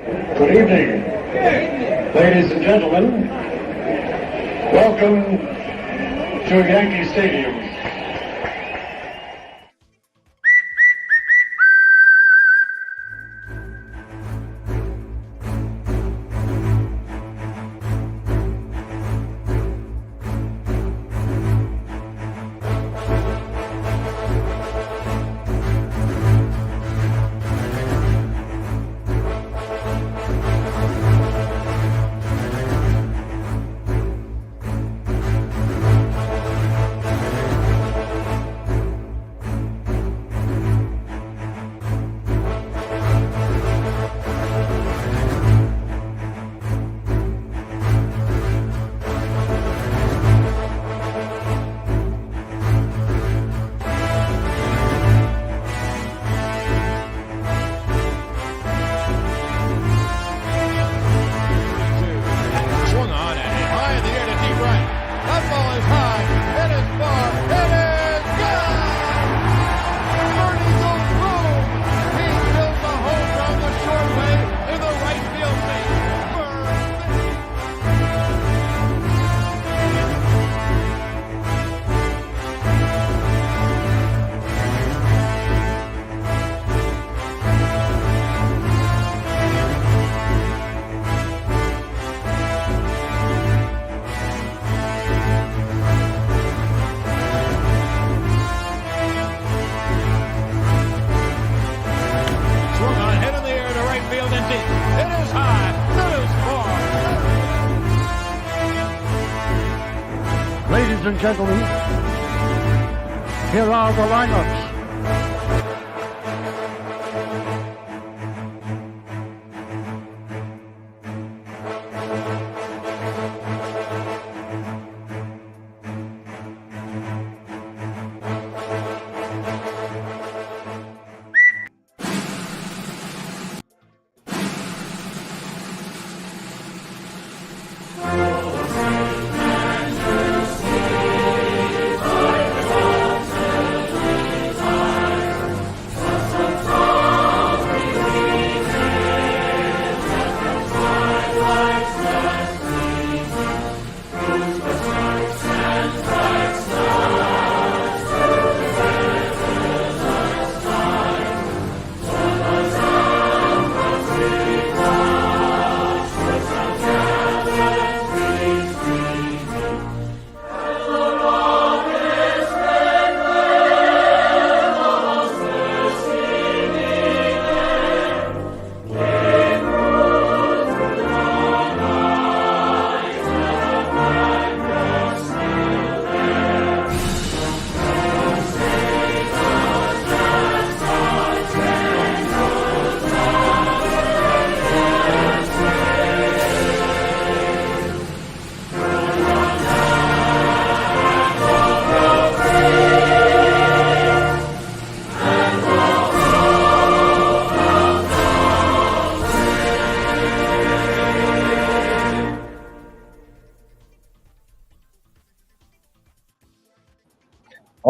Good evening, ladies and gentlemen. Welcome to Yankee Stadium. Ladies and gentlemen, here are the lineups.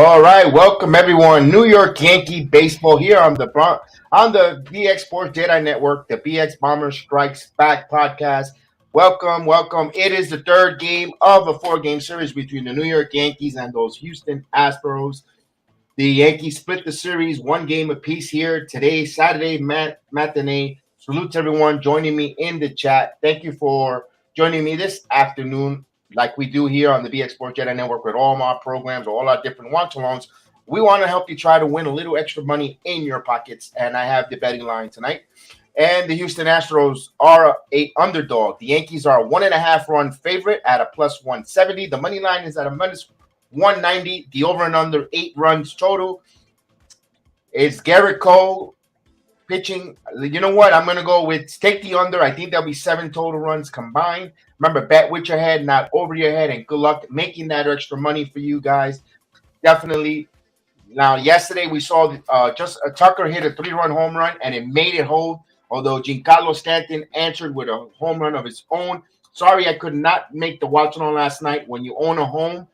All right, welcome everyone. New York Yankee baseball here on the BX Sports JEDI Network, the BX Bomber Strikes Back podcast. Welcome. It is the third game of a 4-game series between the New York Yankees and those Houston Astros. The Yankees split the series 1 game apiece here today, Saturday matinee. Salute to everyone joining me in the chat. Thank you for joining me this afternoon, like we do here on the BX Sports JEDI Network with all my programs, all our different watch-alongs. We want to help you try to win a little extra money in your pockets, and I have the betting line tonight. And the Houston Astros are a underdog. The Yankees are a 1.5-run favorite at a plus 170. The money line is at a minus 190. The over and under 8 runs total is Gerrit Cole pitching. You know what? I'm going to go with take the under. I think there'll be 7 total runs combined. Remember, bet with your head, not over your head, and good luck making that extra money for you guys. Definitely. Now, yesterday we saw Tucker hit a 3-run home run, and it made it hold, although Giancarlo Stanton answered with a home run of his own. Sorry, I could not make the watch-along last night. When you own a home,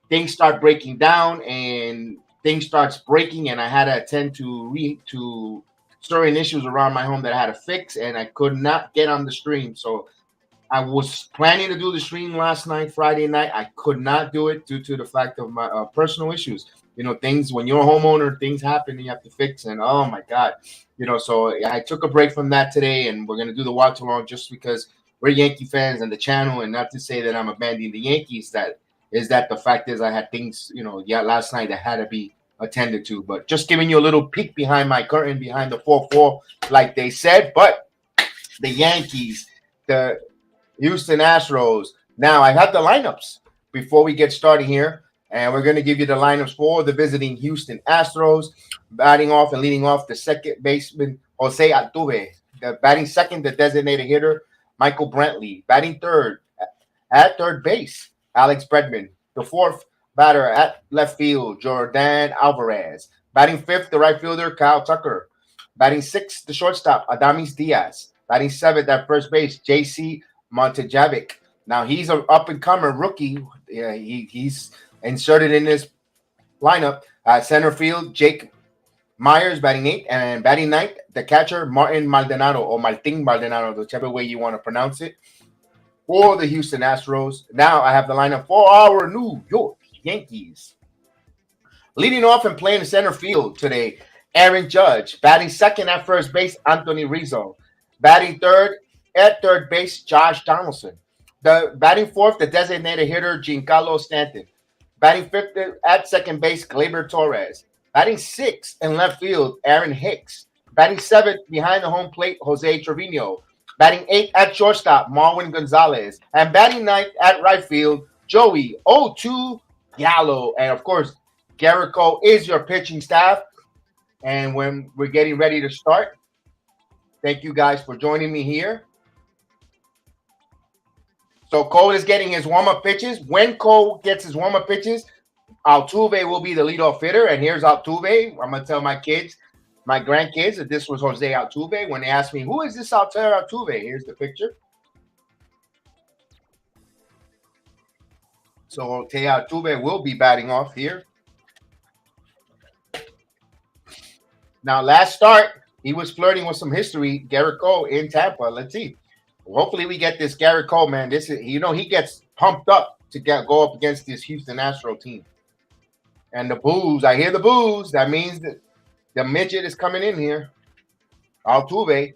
things start breaking down, and things starts breaking, and I had to attend to certain issues around my home that I had to fix, and I could not get on the stream. So I was planning to do the stream last night, Friday night. I could not do it due to the fact of my personal issues. Things when you're a homeowner, things happen and you have to fix. And oh my God, so I took a break from that today, and we're gonna do the watch along just because we're Yankee fans and the channel, and not to say that I'm abandoning the Yankees. That the fact is I had things, last night that had to be attended to. But just giving you a little peek behind my curtain, behind the 4-4, like they said. But the Yankees, the Houston Astros. Now, I have the lineups before we get started here, and we're going to give you the lineups for the visiting Houston Astros. Batting off and leading off, the second baseman, Jose Altuve. The batting second, the designated hitter, Michael Brantley. Batting third, at third base, Alex Bregman. The fourth batter at left field, Jordan Alvarez. Batting fifth, the right fielder, Kyle Tucker. Batting sixth, the shortstop, Adames Diaz. Batting seventh at first base, J.C. Montejavic. Now he's an up-and-comer rookie. He's inserted in this lineup. Center field, Jake Myers batting eighth, and batting ninth, the catcher Martin Maldonado or Martin Maldonado, whichever way you want to pronounce it, for the Houston Astros. Now I have the lineup for our New York Yankees. Leading off and playing center field today, Aaron Judge. Batting second at first base, Anthony Rizzo. Batting third at third base, Josh Donaldson. The batting fourth, the designated hitter, Giancarlo Stanton. Batting fifth at second base, Gleyber Torres. Batting sixth in left field, Aaron Hicks. Batting seventh behind the home plate, Jose Trevino. Batting eighth at shortstop, Marwin Gonzalez. And batting ninth at right field, Joey O2 Gallo. And of course, Gerrit Cole is your pitching staff. And when we're getting ready to start, thank you guys for joining me here. So Cole is getting his warm-up pitches. When Cole gets his warm-up pitches, Altuve will be the leadoff hitter. And here's Altuve. I'm going to tell my kids, my grandkids, that this was Jose Altuve. When they ask me, who is this Altuve? Here's the picture. So Jose Altuve will be batting off here. Now, last start, he was flirting with some history, Gerrit Cole in Tampa. Let's see. Hopefully we get this Gerrit Cole, man. This is, he gets pumped up to go up against this Houston Astro team. And the boos, I hear the boos. That means that the midget is coming in here. Altuve.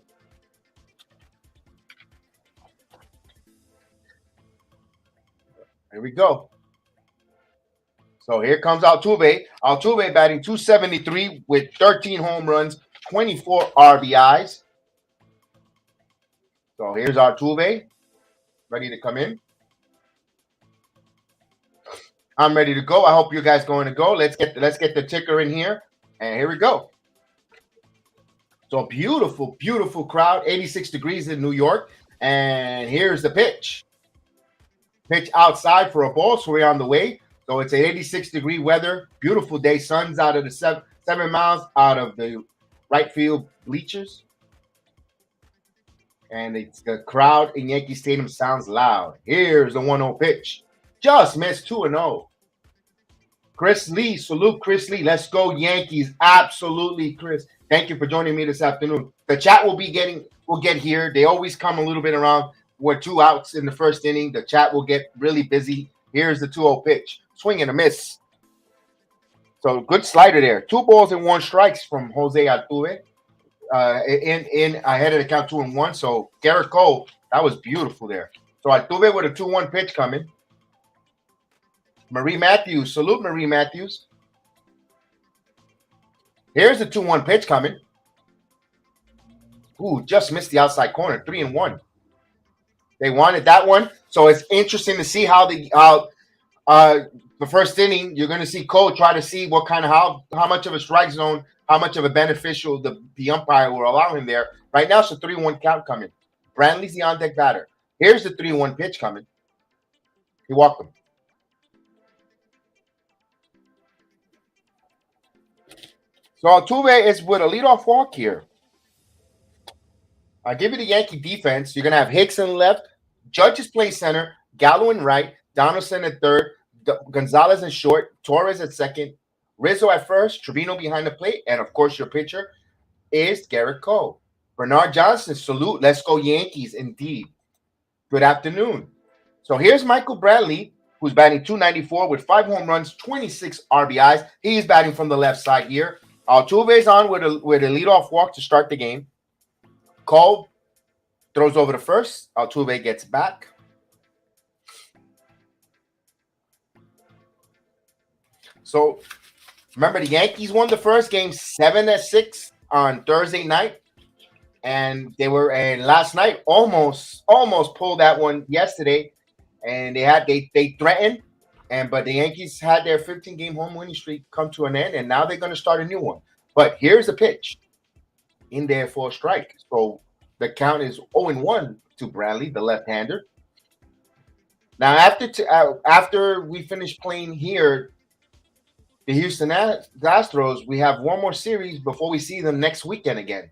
Here we go. So here comes Altuve. Altuve batting 273 with 13 home runs, 24 RBIs. So here's Altuve, ready to come in. I'm ready to go. I hope you guys going to go. Let's get the ticker in here, and here we go. So beautiful, beautiful crowd. 86 degrees in New York, and here's the pitch. Pitch outside for a ball, so we're on the way. So it's an 86-degree weather, beautiful day. Sun's out of the 7 miles out of the right field bleachers. And the crowd in Yankee Stadium sounds loud. Here's the 1-0 pitch. Just missed 2-0. Chris Lee, salute Chris Lee. Let's go Yankees. Absolutely, Chris. Thank you for joining me this afternoon. The chat will get here. They always come a little bit around. We're 2 outs in the first inning. The chat will get really busy. Here's the 2-0 pitch. Swing and a miss. So good slider there. 2 balls and 1 strikes from Jose Altuve. In ahead of the count 2-1. So Gerrit Cole, that was beautiful there. So Altuve with a 2-1 pitch coming. Marie Matthews, salute Marie Matthews. Here's the 2-1 pitch coming. Ooh, just missed the outside corner. 3-1. They wanted that one. So it's interesting to see how the first inning, you're going to see Cole try to see what kind of how much of a strike zone, how much of a beneficial the umpire will allow him there. Right now, it's a 3-1 count coming. Brantley's the on-deck batter. Here's the 3-1 pitch coming. He walked him. So Altuve is with a leadoff walk here. I'll give you the Yankee defense. You're going to have Hicks in left, Judge is playing center, Gallo in right, Donaldson at third, Gonzalez in short, Torres at second, Rizzo at first, Trevino behind the plate, and of course your pitcher, is Gerrit Cole. Bernard Johnson, salute. Let's go Yankees, indeed. Good afternoon. So here's Michael Bradley, who's batting 294 with 5 home runs, 26 RBIs. He's batting from the left side here. Altuve's on with a leadoff walk to start the game. Cole throws over to first. Altuve gets back. So remember, the Yankees won the first game 7-6 on Thursday night, and last night almost pulled that one yesterday, and they threatened, but the Yankees had their 15-game home winning streak come to an end, and now they're going to start a new one. But here's the pitch in there for a strike. So the count is 0-1 to Bradley, the left-hander. Now after we finish playing here, the Houston Astros, we have one more series before we see them next weekend again.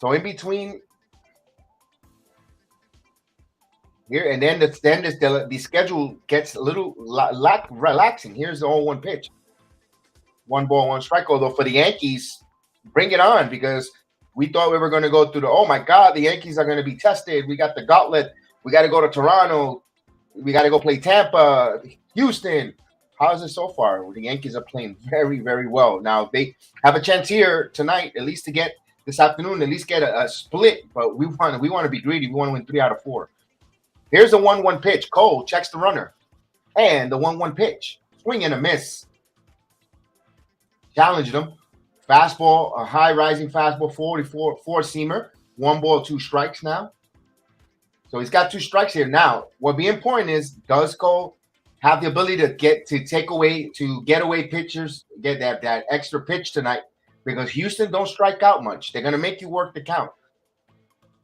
So in between here and then the schedule gets a little relaxing. Here's the 0-1 pitch. 1-1 strike. Although for the Yankees, bring it on, because we thought we were going to go through oh my God, the Yankees are going to be tested. We got the gauntlet. We got to go to Toronto. We got to go play Tampa, Houston. How is it so far? The Yankees are playing very, very well. Now they have a chance here tonight, at least to get this afternoon, at least get a split. But we want to be greedy. We want to win 3 out of 4. Here's the 1-1 pitch. Cole checks the runner, and the 1-1 pitch, swing and a miss. Challenged him. Fastball, a high rising fastball, 4-seamer. 1 ball, 2 strikes now. So he's got 2 strikes here. Now, what be important is, does Cole have the ability to get away pitchers, get that extra pitch tonight? Because Houston don't strike out much. They're going to make you work the count.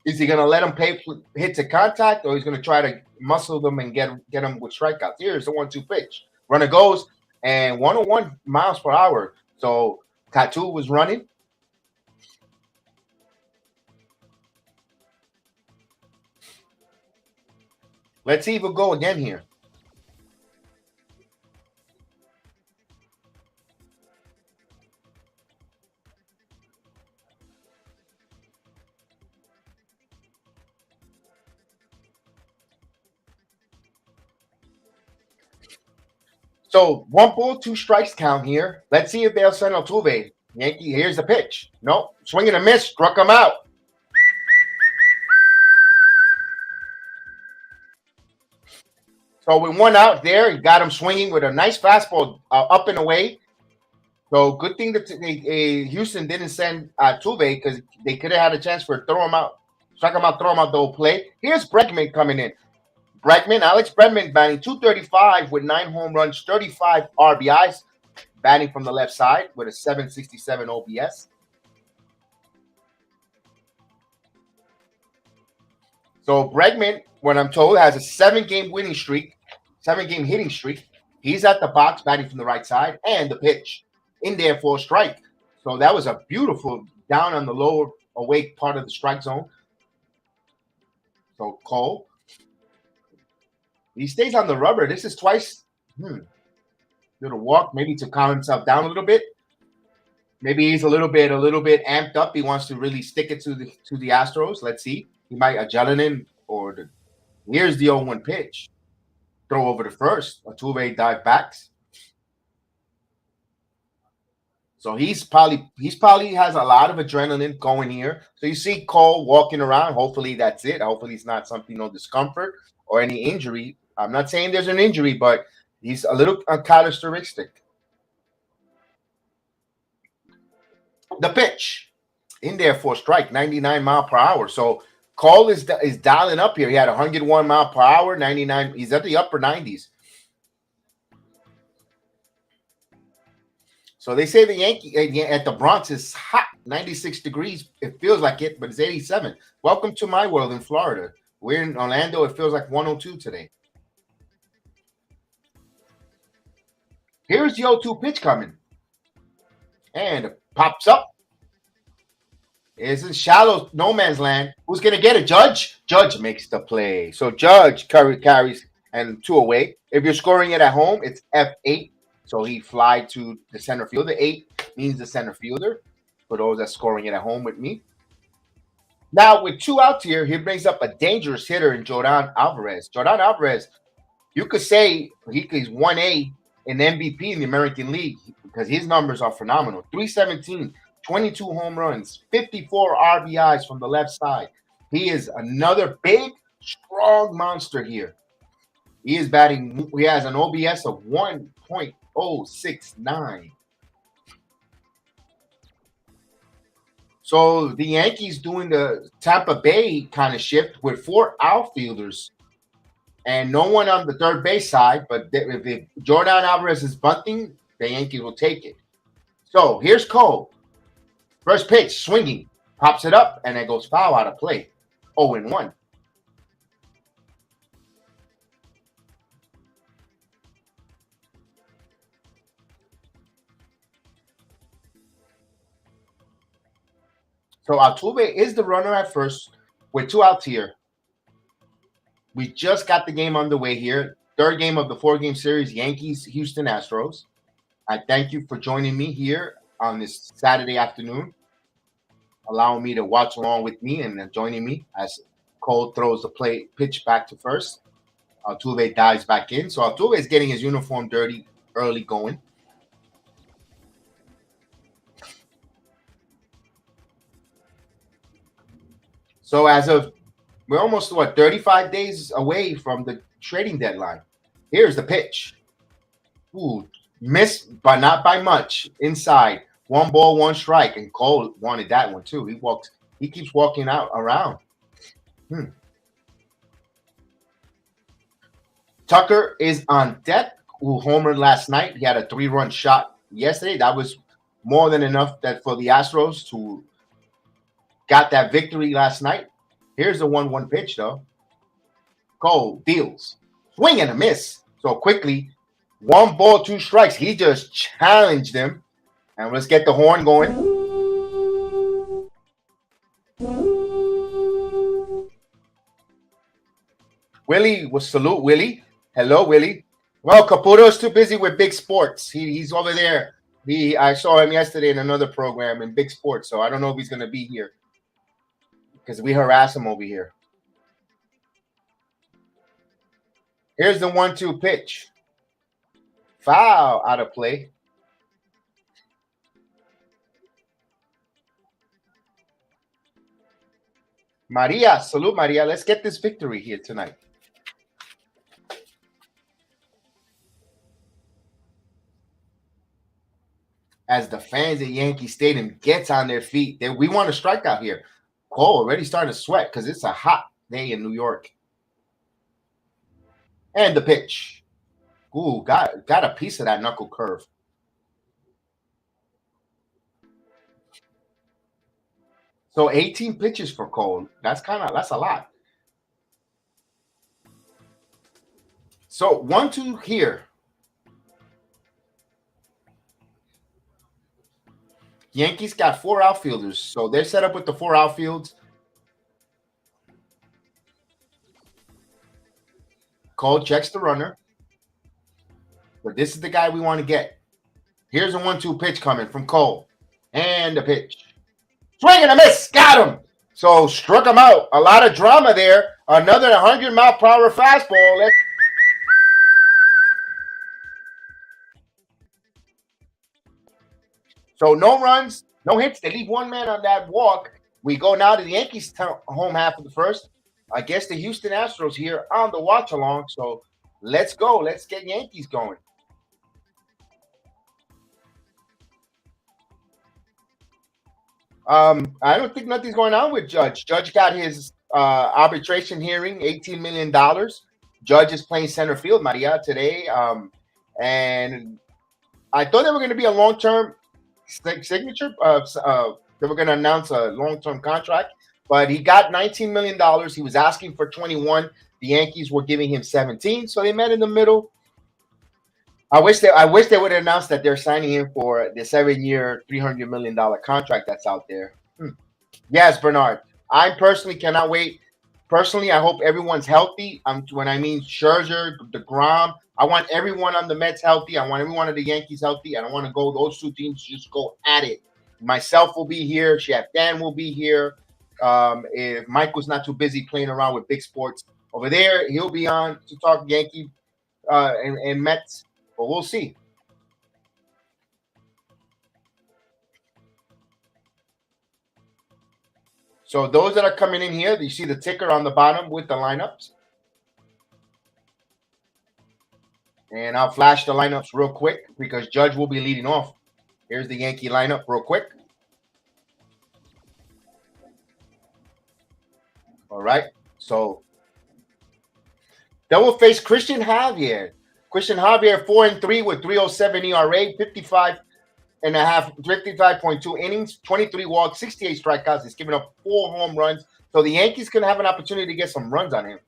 Is he going to let them pay hits of contact, or he's going to try to muscle them and get them with strikeouts? Here's the 1-2 pitch. Runner goes, and 101 miles per hour. So Tattoo was running. Let's see if we'll go again here. So 1 ball, 2 strikes count here. Let's see if they'll send Altuve. Yankee, here's the pitch. Nope. Swing and a miss. Struck him out. So with 1 out there, he got him swinging with a nice fastball up and away. So good thing that Houston didn't send Altuve, because they could have had a chance for throw him out, strike him out, throw him out the whole play. Here's Bregman coming in. Alex Bregman batting 235 with 9 home runs, 35 RBIs, batting from the left side with a 767 OPS. So Bregman, what I'm told, has a 7-game winning streak, 7-game hitting streak. He's at the box batting from the right side, and the pitch in there for a strike. So that was a beautiful down on the lower awake part of the strike zone. So Cole, he stays on the rubber. This is twice. Little walk, maybe to calm himself down a little bit. Maybe he's a little bit amped up. He wants to really stick it to the Astros. Let's see. He might adrenaline or here's the 0-1 pitch. Throw over to first. Altuve dive backs. So he's probably has a lot of adrenaline going here. So you see Cole walking around. Hopefully that's it. Hopefully it's not something, no discomfort or any injury. I'm not saying there's an injury, but he's a little uncharacteristic. The pitch in there for a strike, 99 mile per hour. So Cole is dialing up here. He had 101 mile per hour, 99. He's at the upper 90s. So they say the Yankee at the Bronx is hot, 96 degrees. It feels like it, but it's 87. Welcome to my world in Florida. We're in Orlando. It feels like 102 today. Here's the 0-2 pitch coming. And it pops up. It's in shallow no man's land. Who's going to get it? Judge? Judge makes the play. So Judge carries and 2 away. If you're scoring it at home, it's F8. So he fly to the center fielder. 8 means the center fielder. for those that's scoring it at home with me. Now, with 2 outs here, he brings up a dangerous hitter in Jordan Alvarez. Jordan Alvarez, you could say he's 1A in MVP in the American League because his numbers are phenomenal. 317, 22 home runs, 54 RBIs from the left side. He is another big, strong monster here. He has an OBS of 1.069. So the Yankees doing the Tampa Bay kind of shift with 4 outfielders and no one on the third base side. But if Jordan Alvarez is bunting, the Yankees will take it. So here's Cole. First pitch, swinging, pops it up, and it goes foul out of play. 0-1. So Altuve is the runner at first with 2 outs here. We just got the game underway here. Third game of the 4-game series, Yankees, Houston Astros. I thank you for joining me here on this Saturday afternoon, allowing me to watch along with me and joining me as Cole throws the pitch back to first. Altuve dives back in. So Altuve is getting his uniform dirty early going. So as of, we're almost, 35 days away from the trading deadline. Here's the pitch. Ooh, missed, but not by much. Inside, 1 ball, 1 strike, and Cole wanted that one too. He keeps walking out around. Tucker is on deck, who homered last night. He had a 3-run shot yesterday. That was more than enough for the Astros to got that victory last night. Here's the 1-1 pitch, though. Cole deals. Swing and a miss. So quickly, 1 ball, 2 strikes. He just challenged him. And let's get the horn going. Willie, salute Willie. Hello, Willie. Well, Caputo's too busy with big sports. He's over there. I saw him yesterday in another program in big sports, so I don't know if he's going to be here because we harass him over here. Here's the 1-2 pitch. Foul out of play. Maria, salute Maria. Let's get this victory here tonight. As the fans at Yankee Stadium gets on their feet, we want a strikeout here. Cole already starting to sweat because it's a hot day in New York. And the pitch. Ooh, got a piece of that knuckle curve. So 18 pitches for Cole. That's a lot. So 1-2 here. Yankees got 4 outfielders, so they're set up with the 4 outfields. Cole checks the runner. But this is the guy we want to get. Here's a 1-2 pitch coming from Cole. And the pitch. Swing and a miss. Got him. So struck him out. A lot of drama there. Another 100-mile-per-hour fastball. So no runs, no hits. They leave 1 man on that walk. We go now to the Yankees' home half of the first. I guess the Houston Astros here on the watch along. So let's go. Let's get Yankees going. I don't think nothing's going on with Judge. Judge got his arbitration hearing, $18 million. Judge is playing center field, Maria, today. And I thought they were going to be a long-term signature. They were going to announce a long-term contract, but he got $19 million. He was asking for 21. The Yankees were giving him 17, so they met in the middle. I wish they would have announced that they're signing him for the 7-year, $300 million contract that's out there. Yes, Bernard. I personally cannot wait. Personally, I hope everyone's healthy. When I mean Scherzer, DeGrom, I want everyone on the Mets healthy. I want everyone on the Yankees healthy. I don't want to go those 2 teams just go at it. Myself will be here. Chef Dan will be here. If Michael's not too busy playing around with big sports over there, he'll be on to talk Yankee and Mets. But we'll see. So those that are coming in here, you see the ticker on the bottom with the lineups. And I'll flash the lineups real quick because Judge will be leading off. Here's the Yankee lineup real quick. All right. So they will face Cristian Javier. Cristian Javier 4-3 with 3.07 ERA, 55.2 innings, 23 walks, 68 strikeouts. He's given up 4 home runs. So the Yankees can have an opportunity to get some runs on him.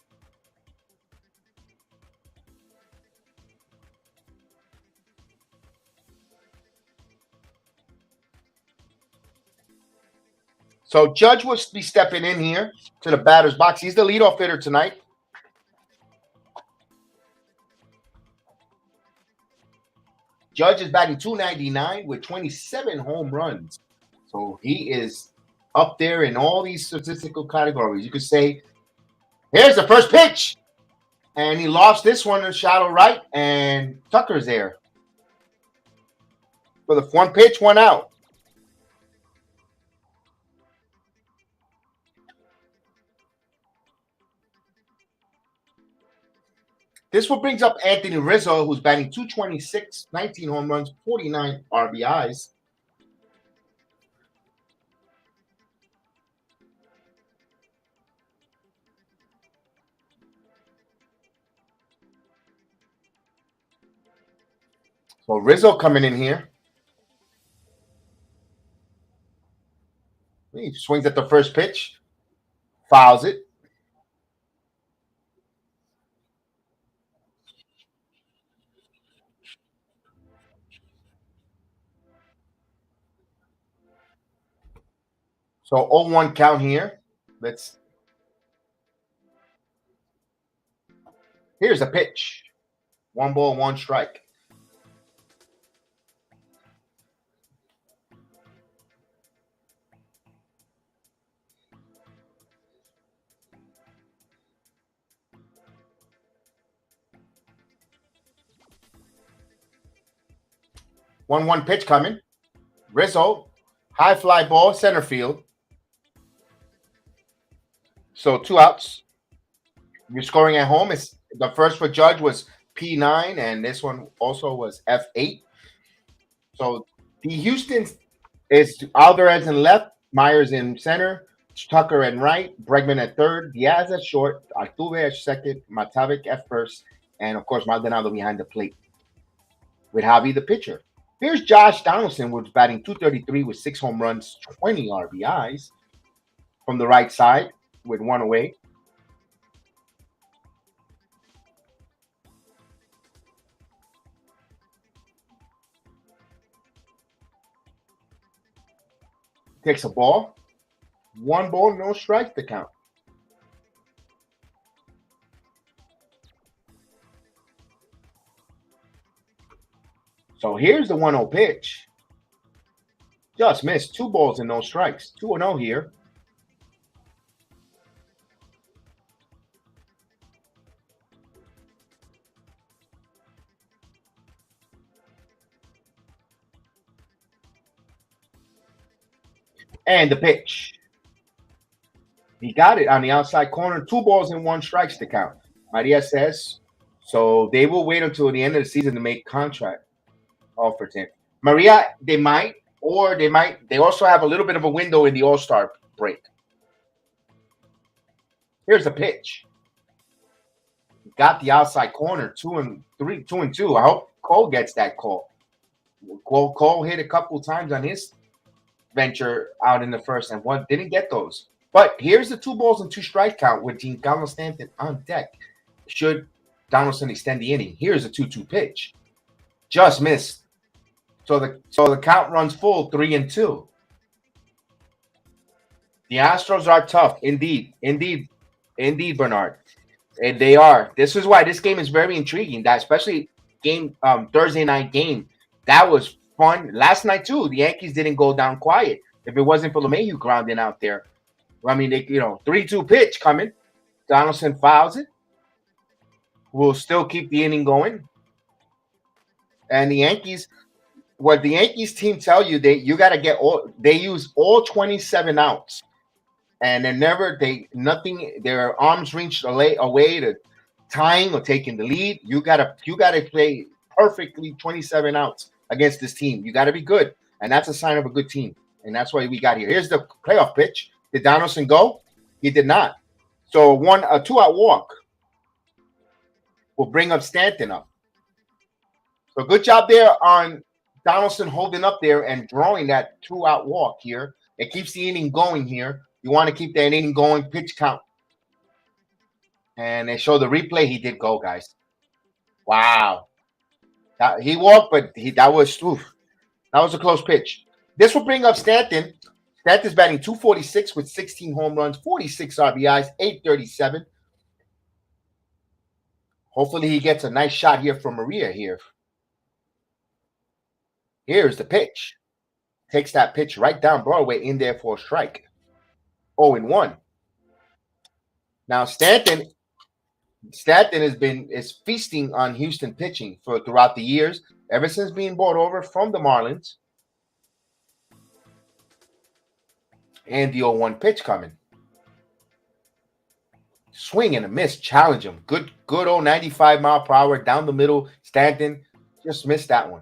So Judge will be stepping in here to the batter's box. He's the leadoff hitter tonight. Judge is batting .299 with 27 home runs. So he is up there in all these statistical categories. You could say, here's the first pitch. And he lost this one in shallow right, and Tucker's there. For the one pitch, 1 out. This one brings up Anthony Rizzo, who's batting .226, 19 home runs, 49 RBIs. So Rizzo coming in here. He swings at the first pitch, fouls it. So 0-1 count here. Here's a pitch. 1 ball, 1 strike. One pitch coming. Rizzo, high fly ball, center field. So 2 outs. You're scoring at home. It's the first for Judge was P9, and this one also was F8. So the Houston is Alvarez in left, Myers in center, Tucker in right, Bregman at third, Diaz at short, Altuve at second, Matavik at first, and of course Maldonado behind the plate with Javi the pitcher. Here's Josh Donaldson, who's batting .233 with 6 home runs, 20 RBIs from the right side with 1 away. Takes a ball. 1 ball, no strikes to count. So here's the 1-0 pitch. Just missed. 2 balls and no strikes. 2-0 here. And the pitch. He got it on the outside corner. 2 balls and 1 strikes to count. Maria says, so they will wait until the end of the season to make contract offer to him. Maria, they might, or they might. They also have a little bit of a window in the All-Star break. Here's the pitch. Got the outside corner, 2-2. I hope Cole gets that call. Cole hit a couple times on his venture out in the first and one didn't get those. But here's the 2 balls and 2 strike count with Giancarlo Stanton on deck. Should Donaldson extend the inning? Here's a 2-2 pitch. Just missed. So the count runs full, 3-2. The Astros are tough, indeed, Bernard. And they are. This is why this game is very intriguing. That especially game Thursday night game, that was fun. Last night too, the Yankees didn't go down quiet. If it wasn't for LeMahieu grounding out there, I mean, they 3-2 pitch coming. Donaldson fouls it. Will still keep the inning going. And the Yankees, what the Yankees team tell you, you got to get all. They use all 27 outs, and nothing. Their arms reach away to tying or taking the lead. You gotta play perfectly 27 outs against this team. You got to be good, and that's a sign of a good team. And that's why we got here. Here's the playoff pitch. Did Donaldson go? He did not. So a 2-out walk will bring up Stanton up. So good job there on Donaldson holding up there and drawing that 2-out walk here. It keeps the inning going here. You want to keep that inning going, pitch count. And they show the replay. He did go, guys. Wow. He walked, but that was a close pitch. This will bring up Stanton. Stanton's batting .246 with 16 home runs, 46 RBIs, 837. Hopefully he gets a nice shot here from Maria here. Here's the pitch. Takes that pitch right down Broadway in there for a strike. 0-1. Now Stanton is feasting on Houston pitching throughout the years, ever since being brought over from the Marlins. And the 0-1 pitch coming. Swing and a miss. Challenge him. Good old 95 mile per hour down the middle. Stanton just missed that one.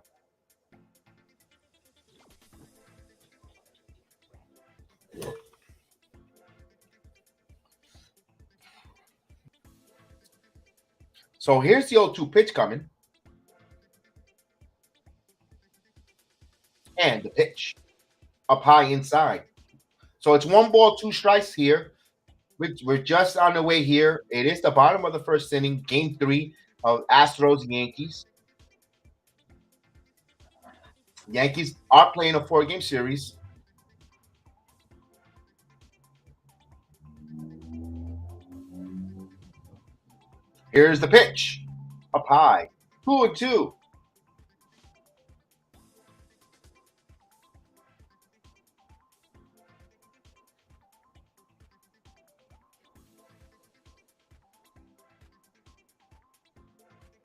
So here's the 0-2 pitch coming. And the pitch. Up high inside. So it's 1 ball, 2 strikes here. We're just on the way here. It is the bottom of the first inning, game 3 of Astros Yankees. Yankees are playing a 4-game series. Here's the pitch. Up high. 2-2.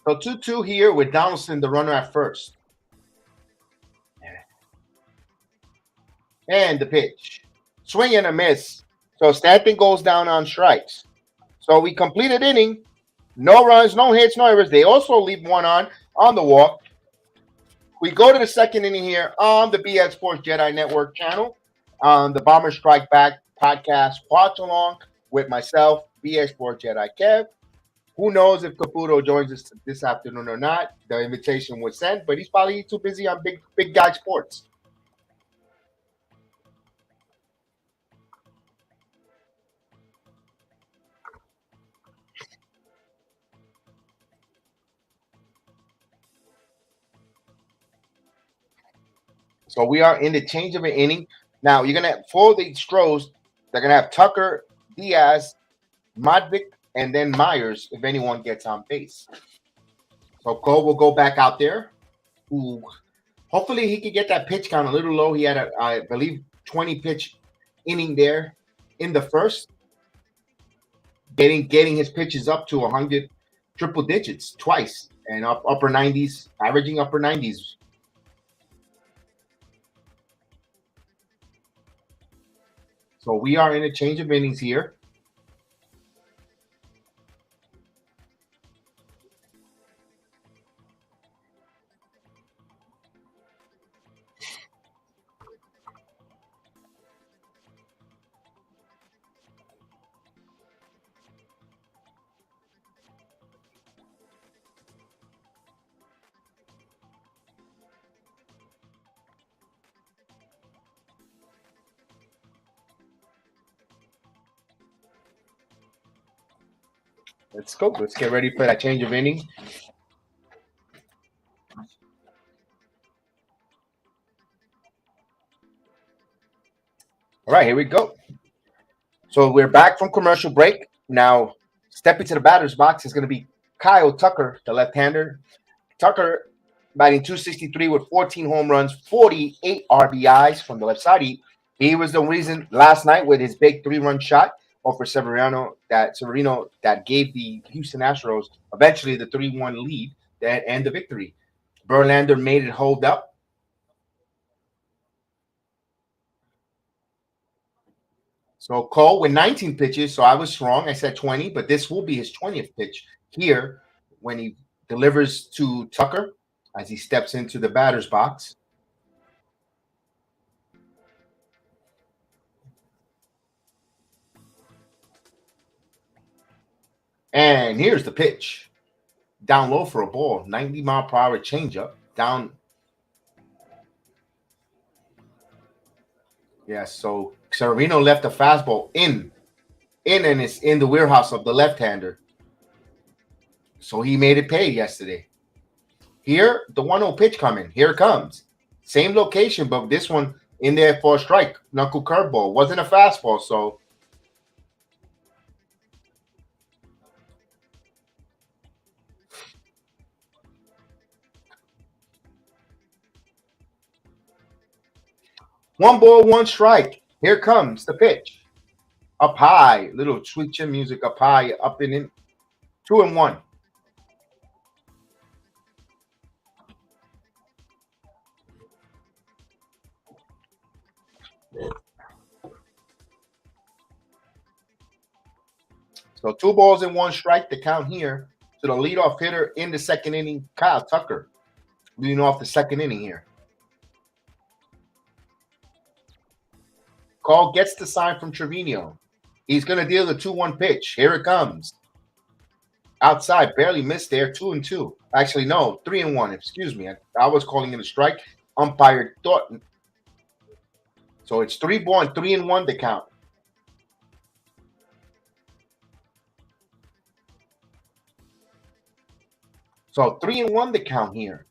So 2-2 here with Donaldson, the runner at first. And the pitch. Swing and a miss. So Stanton goes down on strikes. So we completed inning. No runs, no hits, no errors. They also leave one on the walk. We go to the second inning here on the BX Sports JEDI Network channel on the Bomber Strike Back podcast. Watch along with myself, BX Sports JEDI Kev. Who knows if Caputo joins us this afternoon or not? The invitation was sent, but he's probably too busy on big guy sports. So we are in the change of an inning. Now you're gonna for the Astros, they're gonna have Tucker, Diaz, Modvic, and then Myers if anyone gets on base. So Cole will go back out there. Ooh. Hopefully he could get that pitch count a little low. He had I believe 20 pitch inning there in the first. Getting his pitches up to 100 triple digits twice and upper 90s, averaging upper 90s. So we are in a change of innings here. Let's go. Let's get ready for that change of inning. All right, here we go. So we're back from commercial break. Now, stepping to the batter's box is going to be Kyle Tucker, the left-hander. Tucker batting 263 with 14 home runs, 48 RBIs from the left side. He was the reason last night with his big 3-run shot over Severino that gave the Houston Astros eventually the 3-1 lead and the victory. Verlander made it hold up. So Cole with 19 pitches. So I was wrong. I said 20, but this will be his 20th pitch here when he delivers to Tucker as he steps into the batter's box. And here's the pitch. Down low for a ball. 90-mile-per-hour changeup. Down. Yeah, so Severino left the fastball in and it's in the warehouse of the left-hander. So he made it pay yesterday. Here, the 1-0 pitch coming. Here it comes. Same location, but this one in there for a strike. Knuckle curveball. Wasn't a fastball, so. One ball, one strike. Here comes the pitch. Up high. Little sweet chin music up high. Up and in. 2-1. So 2 balls and 1 strike to count here to the leadoff hitter in the second inning, Kyle Tucker, leading off the second inning here. Cole gets the sign from Trevino. He's going to deal the 2-1 pitch. Here it comes. Outside, barely missed there, 2-2. Actually, no, 3-1. Excuse me. I was calling it a strike. Umpire thought. So it's 3-ball and 3-1 to count. So 3-1 to count here.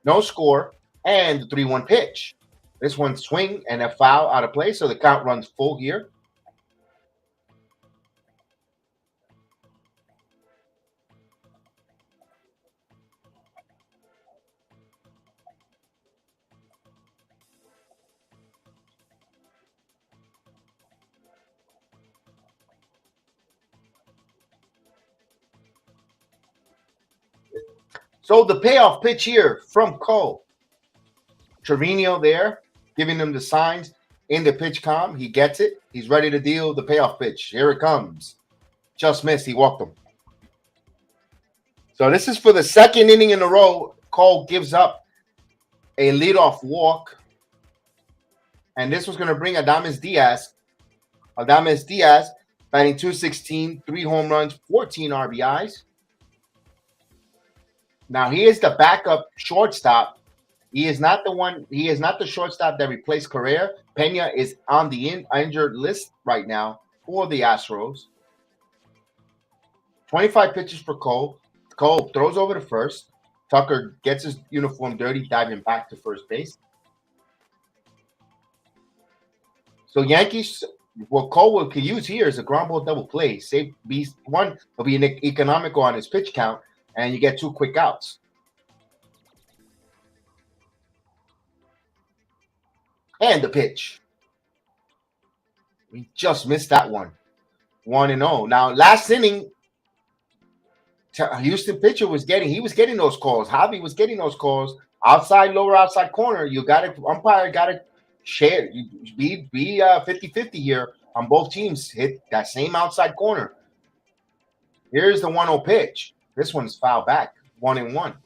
No score and the 3-1 pitch. This one swing and a foul out of play, so the count runs full here. So the payoff pitch here from Cole. Trevino there, giving him the signs in the pitch com. He gets it. He's ready to deal the payoff pitch. Here it comes. Just missed. He walked him. So this is for the second inning in a row. Cole gives up a leadoff walk. And this was going to bring Adames Diaz. Adames Diaz batting 216, 3 home runs, 14 RBIs. Now he is the backup shortstop. He is not the one. He is not the shortstop that replaced Correa. Pena is on the injured list right now for the Astros. 25 pitches for Cole. Cole throws over to first. Tucker gets his uniform dirty, diving back to first base. So Yankees, what Cole could use here is a ground ball double play. Save one will be an economical on his pitch count, and you get 2 quick outs. And the pitch. We just missed that one. 1-0. Now, last inning, Houston pitcher was getting those calls. Javi was getting those calls. Outside, lower outside corner. Umpire got to share. Be 50-50 here on both teams. Hit that same outside corner. Here's the 1-0 pitch. This one's foul back. 1-1.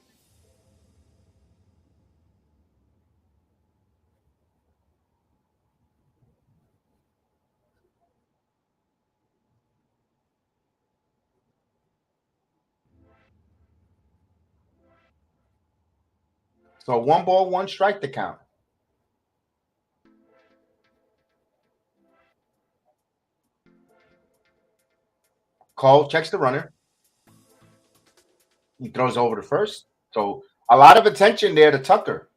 So 1 ball, 1 strike to count. Cole checks the runner. He throws over to first. So a lot of attention there to Tucker.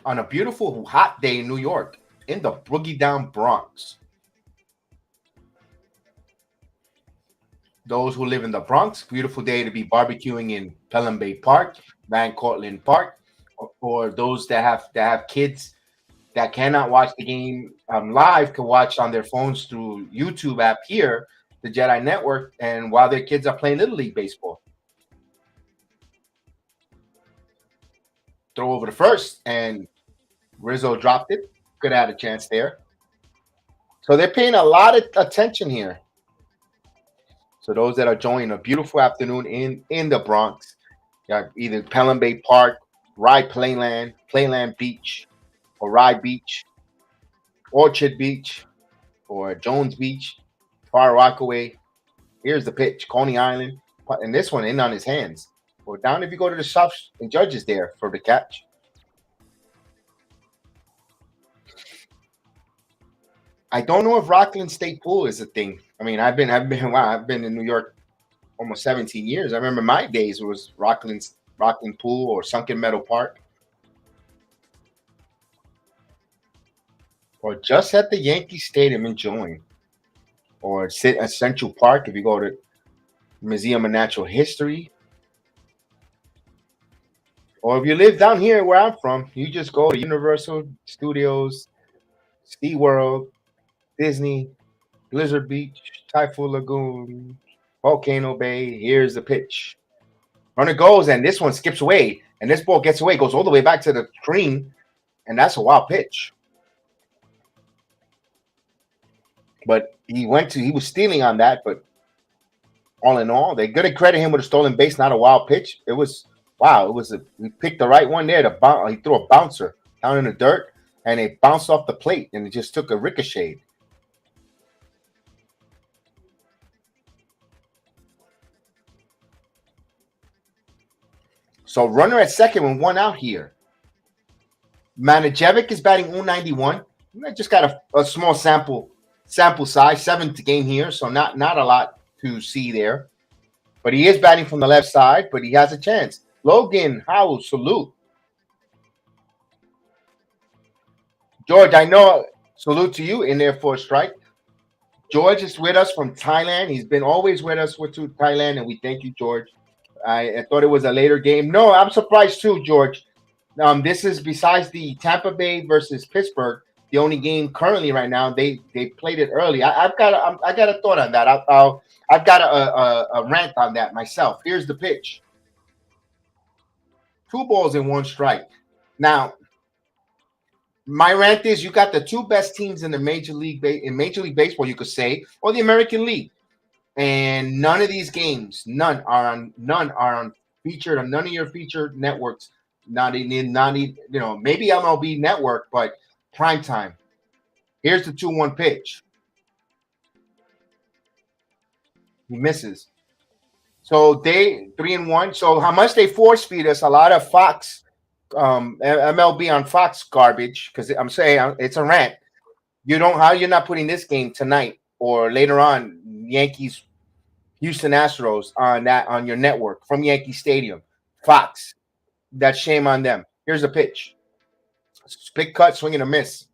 On a beautiful hot day in New York, in the boogie down Bronx. Those who live in the Bronx, beautiful day to be barbecuing in Pelham Bay Park, Van Cortlandt Park. For those that have kids that cannot watch the game live, can watch on their phones through YouTube app here, the JEDI Network, and while their kids are playing Little League baseball. Throw over the first, and Rizzo dropped it. Could have had a chance there. So they're paying a lot of attention here. So those that are joining a beautiful afternoon in the Bronx, got either Pelham Bay Park, Rye Playland Beach, or Rye Beach, Orchard Beach, or Jones Beach, Far Rockaway. Here's the pitch, Coney Island, and this one in on his hands. Or down if you go to the shops and Judges there for the catch. I don't know if Rockland State Pool is a thing. I mean, I've been in New York almost 17 years. I remember my days was Rockland Pool or Sunken Meadow Park. Or just at the Yankee Stadium enjoying. Or sit at Central Park if you go to Museum of Natural History. Or if you live down here where I'm from, you just go to Universal Studios, SeaWorld, Disney, Blizzard Beach, Typhoon Lagoon, Volcano Bay. Here's the pitch. Runner goes, and this one skips away. And this ball gets away, goes all the way back to the screen. And that's a wild pitch. But he was stealing on that. But all in all, they're going to credit him with a stolen base, not a wild pitch. It was, wow, he picked the right one there. He threw a bouncer down in the dirt, and it bounced off the plate, and it just took a ricochet. So runner at second with one out here. Manajevic is batting 091. I just got a small sample size, seventh game here, so not a lot to see there. But he is batting from the left side, but he has a chance. Logan Howell, salute. George, I know, salute to you in there for a strike. George is with us from Thailand. He's been always with us to Thailand, and we thank you, George. I thought it was a later game. No, I'm surprised too, George. This is besides the Tampa Bay versus Pittsburgh, the only game currently right now. They played it early. I've got a thought on that. I've got a rant on that myself. Here's the pitch. 2 balls and 1 strike. Now, my rant is you got the 2 best teams in the Major League Baseball, you could say, or the American League. And none of these games, none are on featured on none of your featured networks. Not maybe MLB Network, but prime time. Here's the 2-1 pitch. He misses. So they 3-1. So how much they force feed us? A lot of Fox, MLB on Fox garbage. Because I'm saying it's a rant. You're not putting this game tonight or later on, Yankees, Houston Astros on your network from Yankee Stadium, Fox. That's shame on them. Here's a pitch. Spit cut, swing and a miss.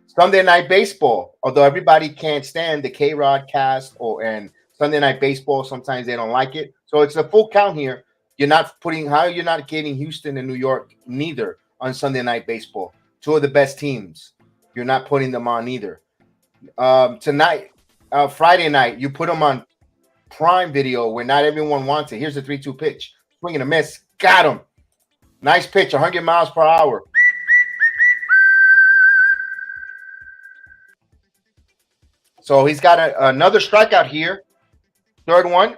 Sunday Night Baseball. Although everybody can't stand the K-Rod cast and Sunday Night Baseball, sometimes they don't like it. So it's a full count here. You're not getting Houston and New York neither on Sunday Night Baseball. 2 of the best teams. You're not putting them on either. Tonight, Friday night, you put them on Prime Video where not everyone wants it. Here's a 3-2 pitch. Swing and a miss. Got him. Nice pitch, 100 miles per hour. So he's got another strikeout here. Third one,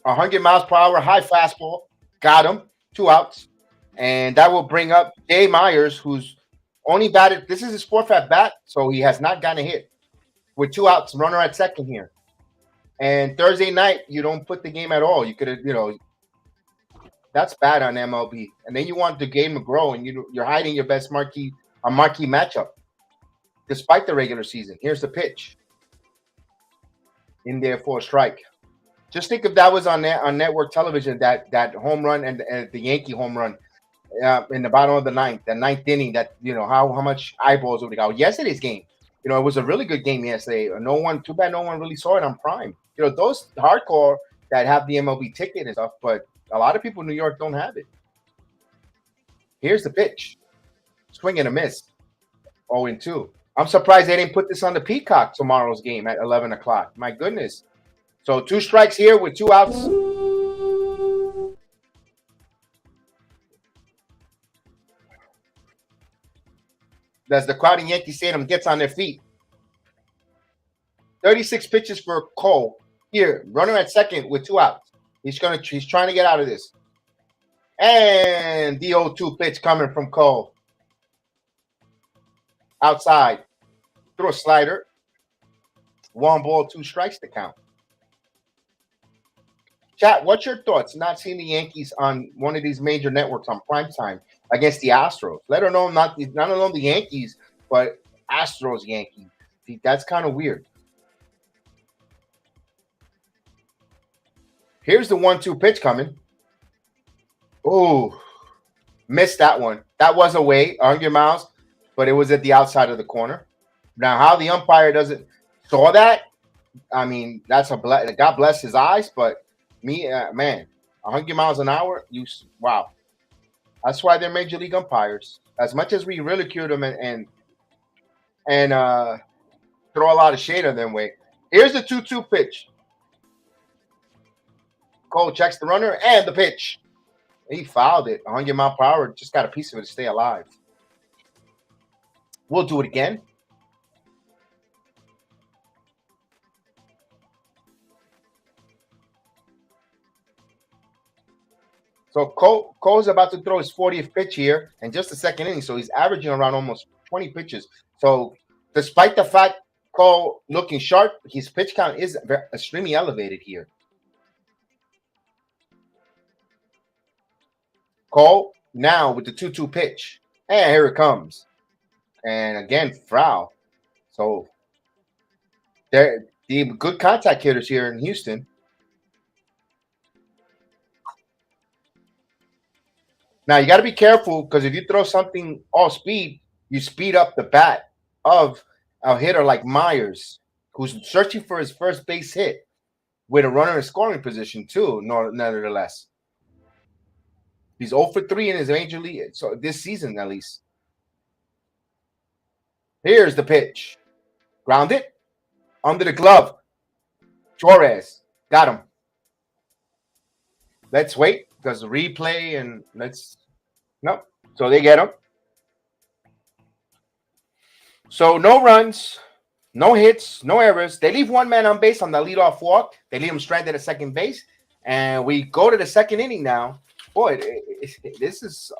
100 miles per hour, high fastball. Got him. 2 outs. And that will bring up Jay Myers, who's only batted. This is his 4th at bat, so he has not gotten a hit. With 2 outs, runner at second here. And Thursday night, you don't put the game at all. You could have, that's bad on MLB. And then you want the game to grow, and you're hiding your best marquee matchup, despite the regular season. Here's the pitch. In there for a strike. Just think if that was on network television, that home run and the Yankee home run in the bottom of the ninth inning. That how much eyeballs would it go? Yesterday's game, It was a really good game yesterday. Too bad no one really saw it on Prime. Those hardcore that have the MLB ticket and stuff, but a lot of people in New York don't have it. Here's the pitch. Swing and a miss. 0-2. I'm surprised they didn't put this on the Peacock tomorrow's game at 11 o'clock. My goodness. So 2 strikes here with 2 outs. As the crowd in Yankee Stadium gets on their feet. 36 pitches for Cole. Here, runner at second with 2 outs. He's trying to get out of this. And the 0-2 pitch coming from Cole. Outside. Through a slider. 1 ball, 2 strikes to count. Chat, what's your thoughts not seeing the Yankees on one of these major networks on primetime against the Astros? Let her know not alone the Yankees, but Astros Yankees. See, that's kind of weird. Here's the 1-2 pitch coming. Oh, missed that one. That was away, 100 miles, but it was at the outside of the corner. Now, how the umpire doesn't saw that, I mean, that's God bless his eyes, but man, 100 miles an hour, wow. That's why they're major league umpires. As much as we ridicule them and throw a lot of shade on them way. Here's the 2-2 pitch. Cole checks the runner and the pitch. He fouled it. 100 mile per hour. Just got a piece of it to stay alive. We'll do it again. So Cole's about to throw his 40th pitch here in just the second inning. So he's averaging around almost 20 pitches. So despite the fact Cole looking sharp, his pitch count is extremely elevated here. Cole now with the 2-2 pitch. And here it comes. And again, foul. So they're the good contact hitters here in Houston. Now, you got to be careful because if you throw something off speed, you speed up the bat of a hitter like Myers, who's searching for his first base hit with a runner in scoring position, too, nevertheless. He's 0 for 3 in his major league, so this season at least. Here's the pitch. Grounded. Under the glove. Torres. Got him. Let's wait because the replay and nope. So they get him. So no runs, no hits, no errors. They leave one man on base on the leadoff walk. They leave him stranded at second base. And we go to the second inning now. Boy, this is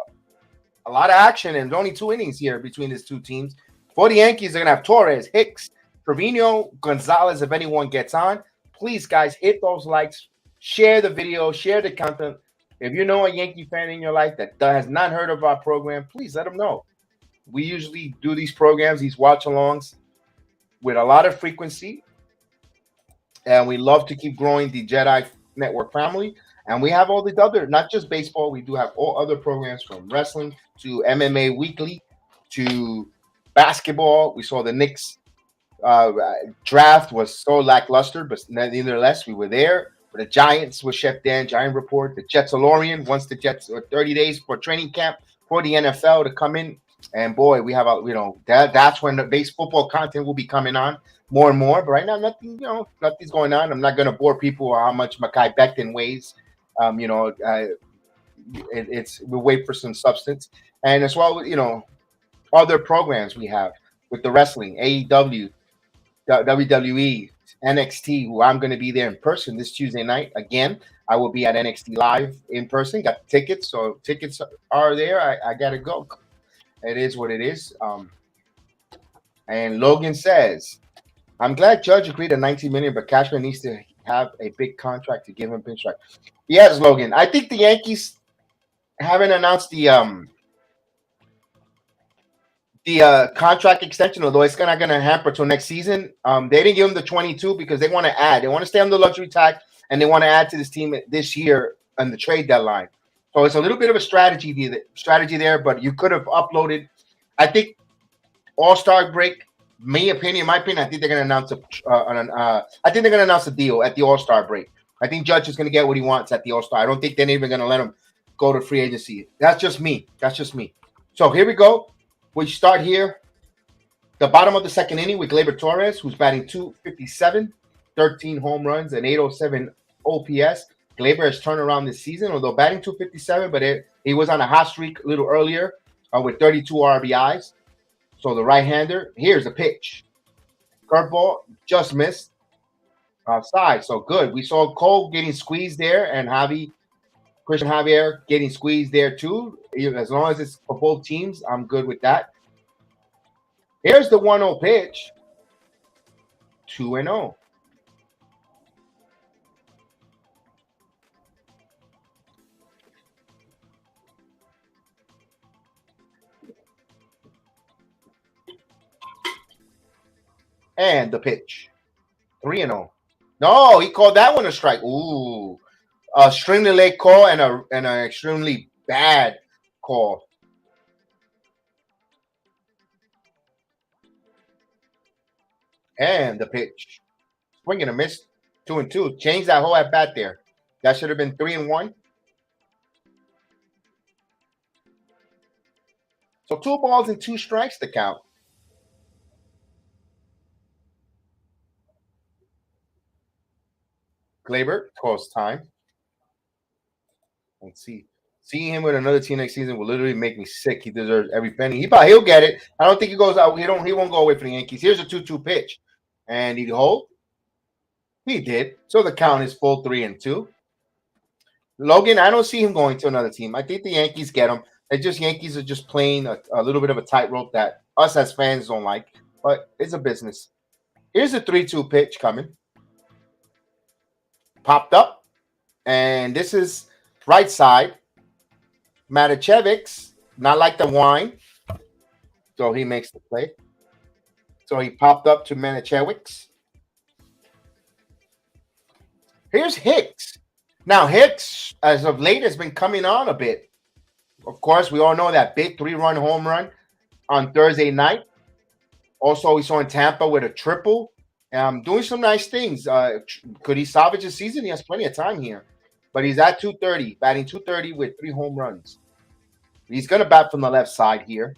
a lot of action, and only 2 innings here between these 2 teams. For the Yankees, they're going to have Torres, Hicks, Trevino, Gonzalez, if anyone gets on. Please, guys, hit those likes. Share the video. Share the content. If you know a Yankee fan in your life that has not heard of our program, please let them know. We usually do these programs, these watch-alongs, with a lot of frequency. And we love to keep growing the JEDI Network family. And we have all these other, not just baseball, we do have all other programs from wrestling to MMA Weekly to basketball. We saw the Knicks draft was so lackluster, but nevertheless, we were there. For the Giants with Chef Dan, Giant Report. The Jetsalorian, once the Jets are 30 days for training camp for the NFL to come in. And boy, we have that's when the base football content will be coming on more and more. But right now, nothing's going on. I'm not going to bore people on how much Mekhi Becton weighs. We'll wait for some substance. And as well, other programs we have with the wrestling, AEW, WWE, NXT, who I'm going to be there in person this Tuesday night. Again, I will be at NXT Live in person. Got tickets, so tickets are there. I got to go. It is what it is. And Logan says, I'm glad Judge agreed to $19 million, but Cashman needs to have a big contract to give him pinstripe. Yes, Logan. I think the Yankees haven't announced the contract extension, although it's not going to hamper till next season. They didn't give him the 22 because they want to add. They want to stay on the luxury tax, and they want to add to this team this year on the trade deadline. So it's a little bit of a strategy there, but you could have uploaded, I think, All-Star break, My opinion, I think they're going to announce I think they're going to announce a deal at the All-Star break. I think Judge is going to get what he wants at the All-Star. I don't think they're even going to let him go to free agency. That's just me. So here we go. We start here. The bottom of the second inning with Gleyber Torres, who's batting 257, 13 home runs, and 807 OPS. Gleyber has turned around this season, although batting 257, but he was on a hot streak a little earlier with 32 RBIs. So the right-hander, here's the pitch. Curveball, just missed. Outside, so good. We saw Cole getting squeezed there, and Cristian Javier getting squeezed there too. As long as it's for both teams, I'm good with that. Here's the 1-0 pitch. 2-0. And the pitch. 3-0. No, he called that one a strike. Ooh. A extremely late call and an extremely bad call. And the pitch. Swing and a miss. 2-2. Change that whole at bat there. That should have been 3-1. So 2 balls and 2 strikes to count. Gleyber calls time. Let's see. Seeing him with another team next season will literally make me sick. He deserves every penny. He'll get it. I don't think he goes out. He won't go away from the Yankees. Here's a 2-2 pitch. And he hold. He did. So the count is full 3-2. Logan, I don't see him going to another team. I think the Yankees get him. Yankees are just playing a little bit of a tightrope that us as fans don't like. But it's a business. Here's a 3-2 pitch coming. Popped up. And this is right side. Matijevic, not like the wine. So he makes the play. So he popped up to Matijevic. Here's Hicks. Now, Hicks, as of late, has been coming on a bit. Of course, we all know that big 3-run home run on Thursday night. Also, we saw in Tampa with a triple. Doing some nice things. Could he salvage his season? He has plenty of time here. But he's at 230, batting 230 with 3 home runs. He's going to bat from the left side here.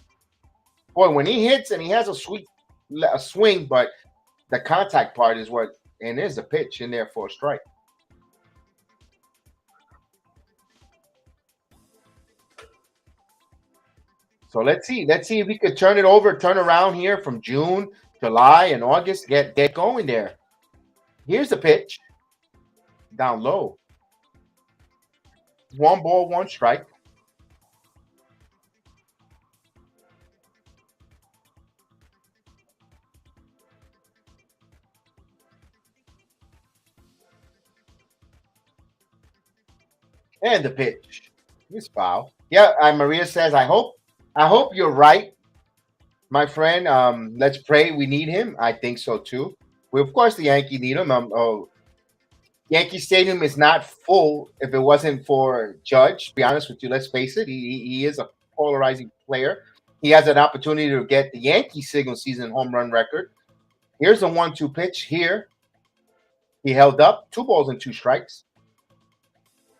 Boy, when he hits and he has a swing, but the contact part is what, and there's a pitch in there for a strike. So let's see if we could turn around here from June, July, and August. Get going there. Here's the pitch. Down low. 1 ball, 1 strike. And the pitch. It's foul. Yeah, Maria says, I hope you're right, my friend. Let's pray we need him. I think so too. Well, of course, the Yankees need him. Yankee Stadium is not full if it wasn't for Judge. To be honest with you, let's face it. He is a polarizing player. He has an opportunity to get the Yankee single season home run record. Here's a 1-2 pitch here. He held up 2 balls and 2 strikes.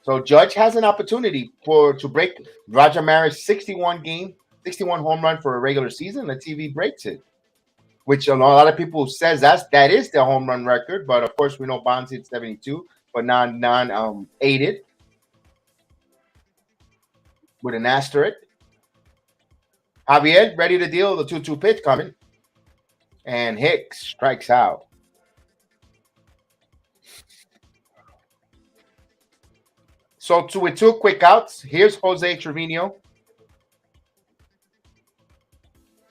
So Judge has an opportunity to break Roger Maris' 61 home run for a regular season. Let's see if he breaks it. Which a lot of people says that is the home run record, but of course we know Bonds hit 72, but non aided with an asterisk. Javier ready to deal, the 2-2 pitch coming, and Hicks strikes out. So with 2 quick outs, here's Jose Trevino.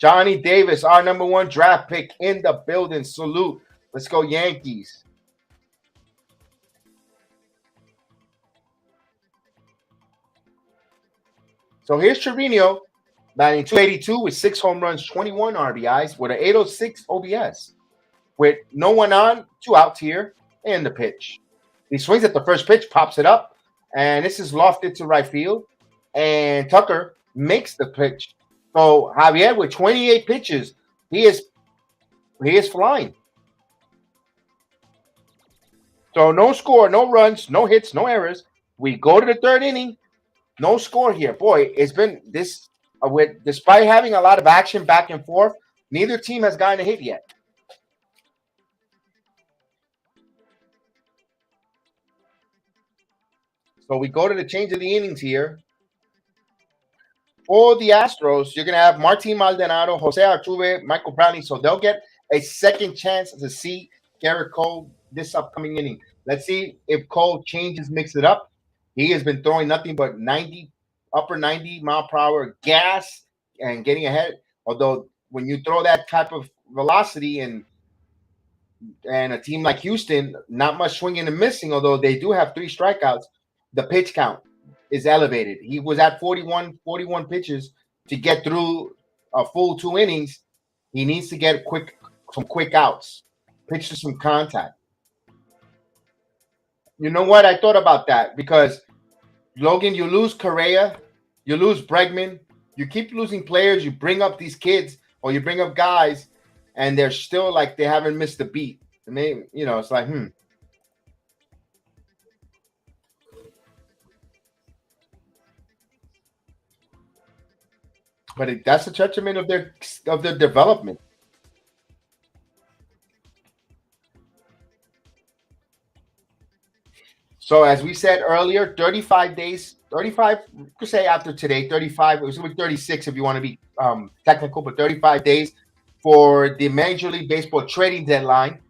Johnny Davis, our number 1 draft pick in the building. Salute. Let's go Yankees. So here's Trevino, batting 282 with 6 home runs, 21 RBIs with an 806 OBS. With no one on, 2 outs here, and the pitch. He swings at the first pitch, pops it up, and this is lofted to right field. And Tucker makes the pitch. So Javier with 28 pitches, he is He is flying. So no score, no runs, no hits, no errors. We go to the third inning. No score here. Boy, it's been this with despite having a lot of action back and forth, neither team has gotten a hit yet. So we go to the change of the innings here. For the Astros, you're gonna have Martin Maldonado, Jose Altuve, Michael Brantley. So they'll get a second chance to see Gerrit Cole this upcoming inning. Let's see if Cole changes, mix it up. He has been throwing nothing but 90, upper 90 mile per hour gas and getting ahead. Although when you throw that type of velocity and a team like Houston, not much swinging and missing, although they do have 3 strikeouts, the pitch count is elevated. He was at 41 pitches to get through a full 2 innings. He needs to get some quick outs, pitch to some contact. You know what? I thought about that because Logan, you lose Correa, you lose Bregman, you keep losing players, you bring up these kids or you bring up guys, and they're still like they haven't missed a beat. And they, it's like, But that's a detriment of their development. So as we said earlier, 35 days, 35, you could say after today, 35, it was going to be 36 if you want to be technical, but 35 days for the Major League Baseball trading deadline.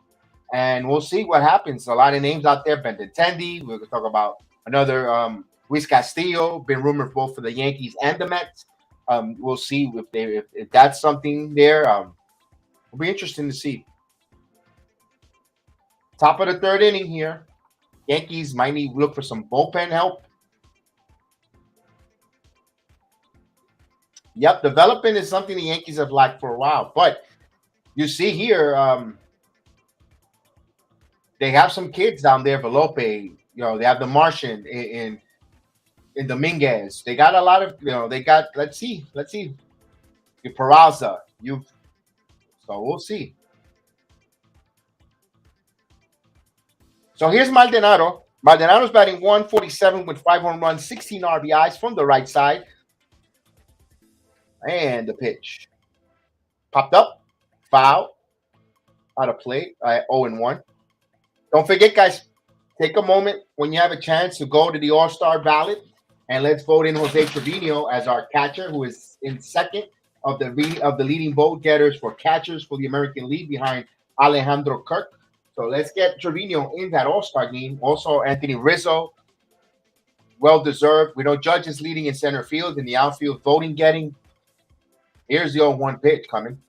And we'll see what happens. A lot of names out there, Benintendi. We're going to talk about another Luis Castillo, been rumored both for the Yankees and the Mets. We'll see if that's something there. It'll be interesting to see. Top of the third inning here. Yankees might need to look for some bullpen help. Yep, development is something the Yankees have lacked for a while. But you see here, they have some kids down there, Velope. They have the Martian in Dominguez. They got a lot of, they got, let's see. Your Peraza. So we'll see. So here's Maldonado. Maldonado's batting 147 with 5 home runs, 16 RBIs from the right side. And the pitch. Popped up. Foul. Out of play. 0-1. Don't forget, guys, take a moment when you have a chance to go to the All-Star ballot and let's vote in Jose Trevino as our catcher, who is in second of the leading vote getters for catchers for the American League behind Alejandro Kirk. So let's get Trevino in that All-Star game. Also, Anthony Rizzo, well-deserved. We know Judge is leading in center field in the outfield voting getting. Here's the 0-1 pitch coming.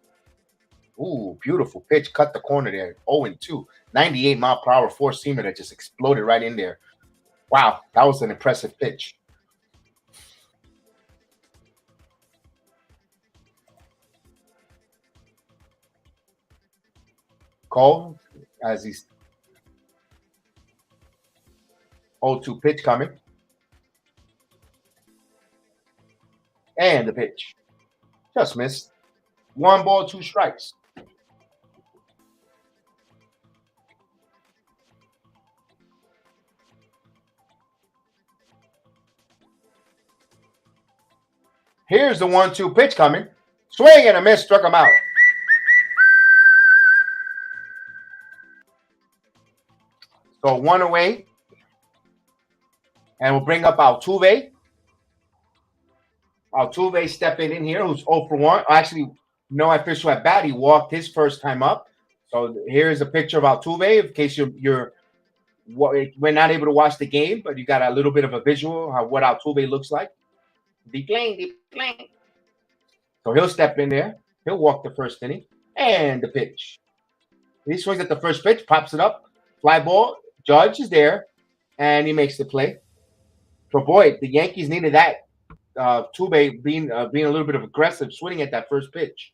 Ooh, beautiful pitch. Cut the corner there. 0-2. 98 mile per hour four-seamer that just exploded right in there. Wow, that was an impressive pitch. Cole, as he's 0-2 pitch coming. And the pitch. Just missed. 1 ball, 2 strikes. Here's the 1-2 pitch coming. Swing and a miss, struck him out. So 1 away. And we'll bring up Altuve. Altuve stepping in here, who's 0 for 1. Actually, no official at bat. He walked his first time up. So here's a picture of Altuve in case we're not able to watch the game, but you got a little bit of a visual of what Altuve looks like. Deep playing. So he'll step in there. He'll walk the first inning. And the pitch. He swings at the first pitch, pops it up. Fly ball. Judge is there. And he makes the play. So, boy, the Yankees needed that. Altuve being a little bit of aggressive, swinging at that first pitch.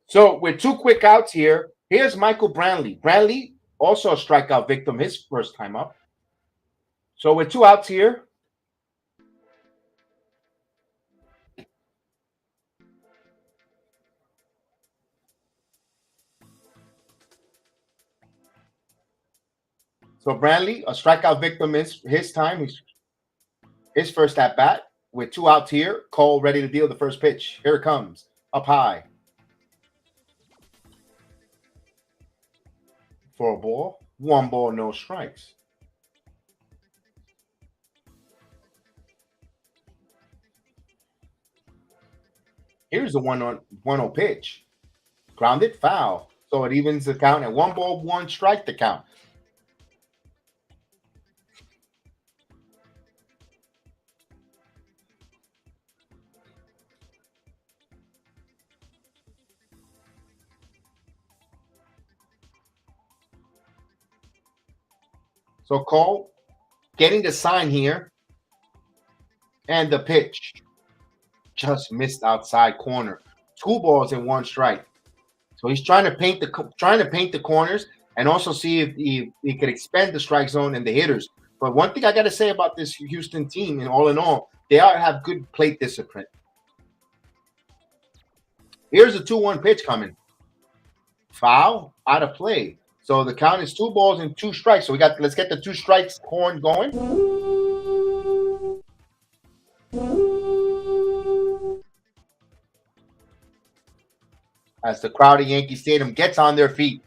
So with 2 quick outs here, here's Michael Brantley. Brantley, also a strikeout victim, his first time up. So with 2 outs here, So Brantley, a strikeout victim is his time. His first at bat with 2 outs here. Cole ready to deal the first pitch. Here it comes. Up high. For a ball. 1 ball, no strikes. Here's the 1-0 pitch. Grounded, foul. So it evens the count at 1 ball, 1 strike to count. So Cole getting the sign here. And the pitch just missed outside corner. 2 balls and 1 strike. So he's trying to paint the corners and also see if he could expand the strike zone and the hitters. But one thing I got to say about this Houston team, and all in all, they have good plate discipline. Here's a 2-1 pitch coming. Foul, out of play. So the count is 2 balls and 2 strikes. So let's get the 2 strikes horn going. As the crowd at Yankee Stadium gets on their feet.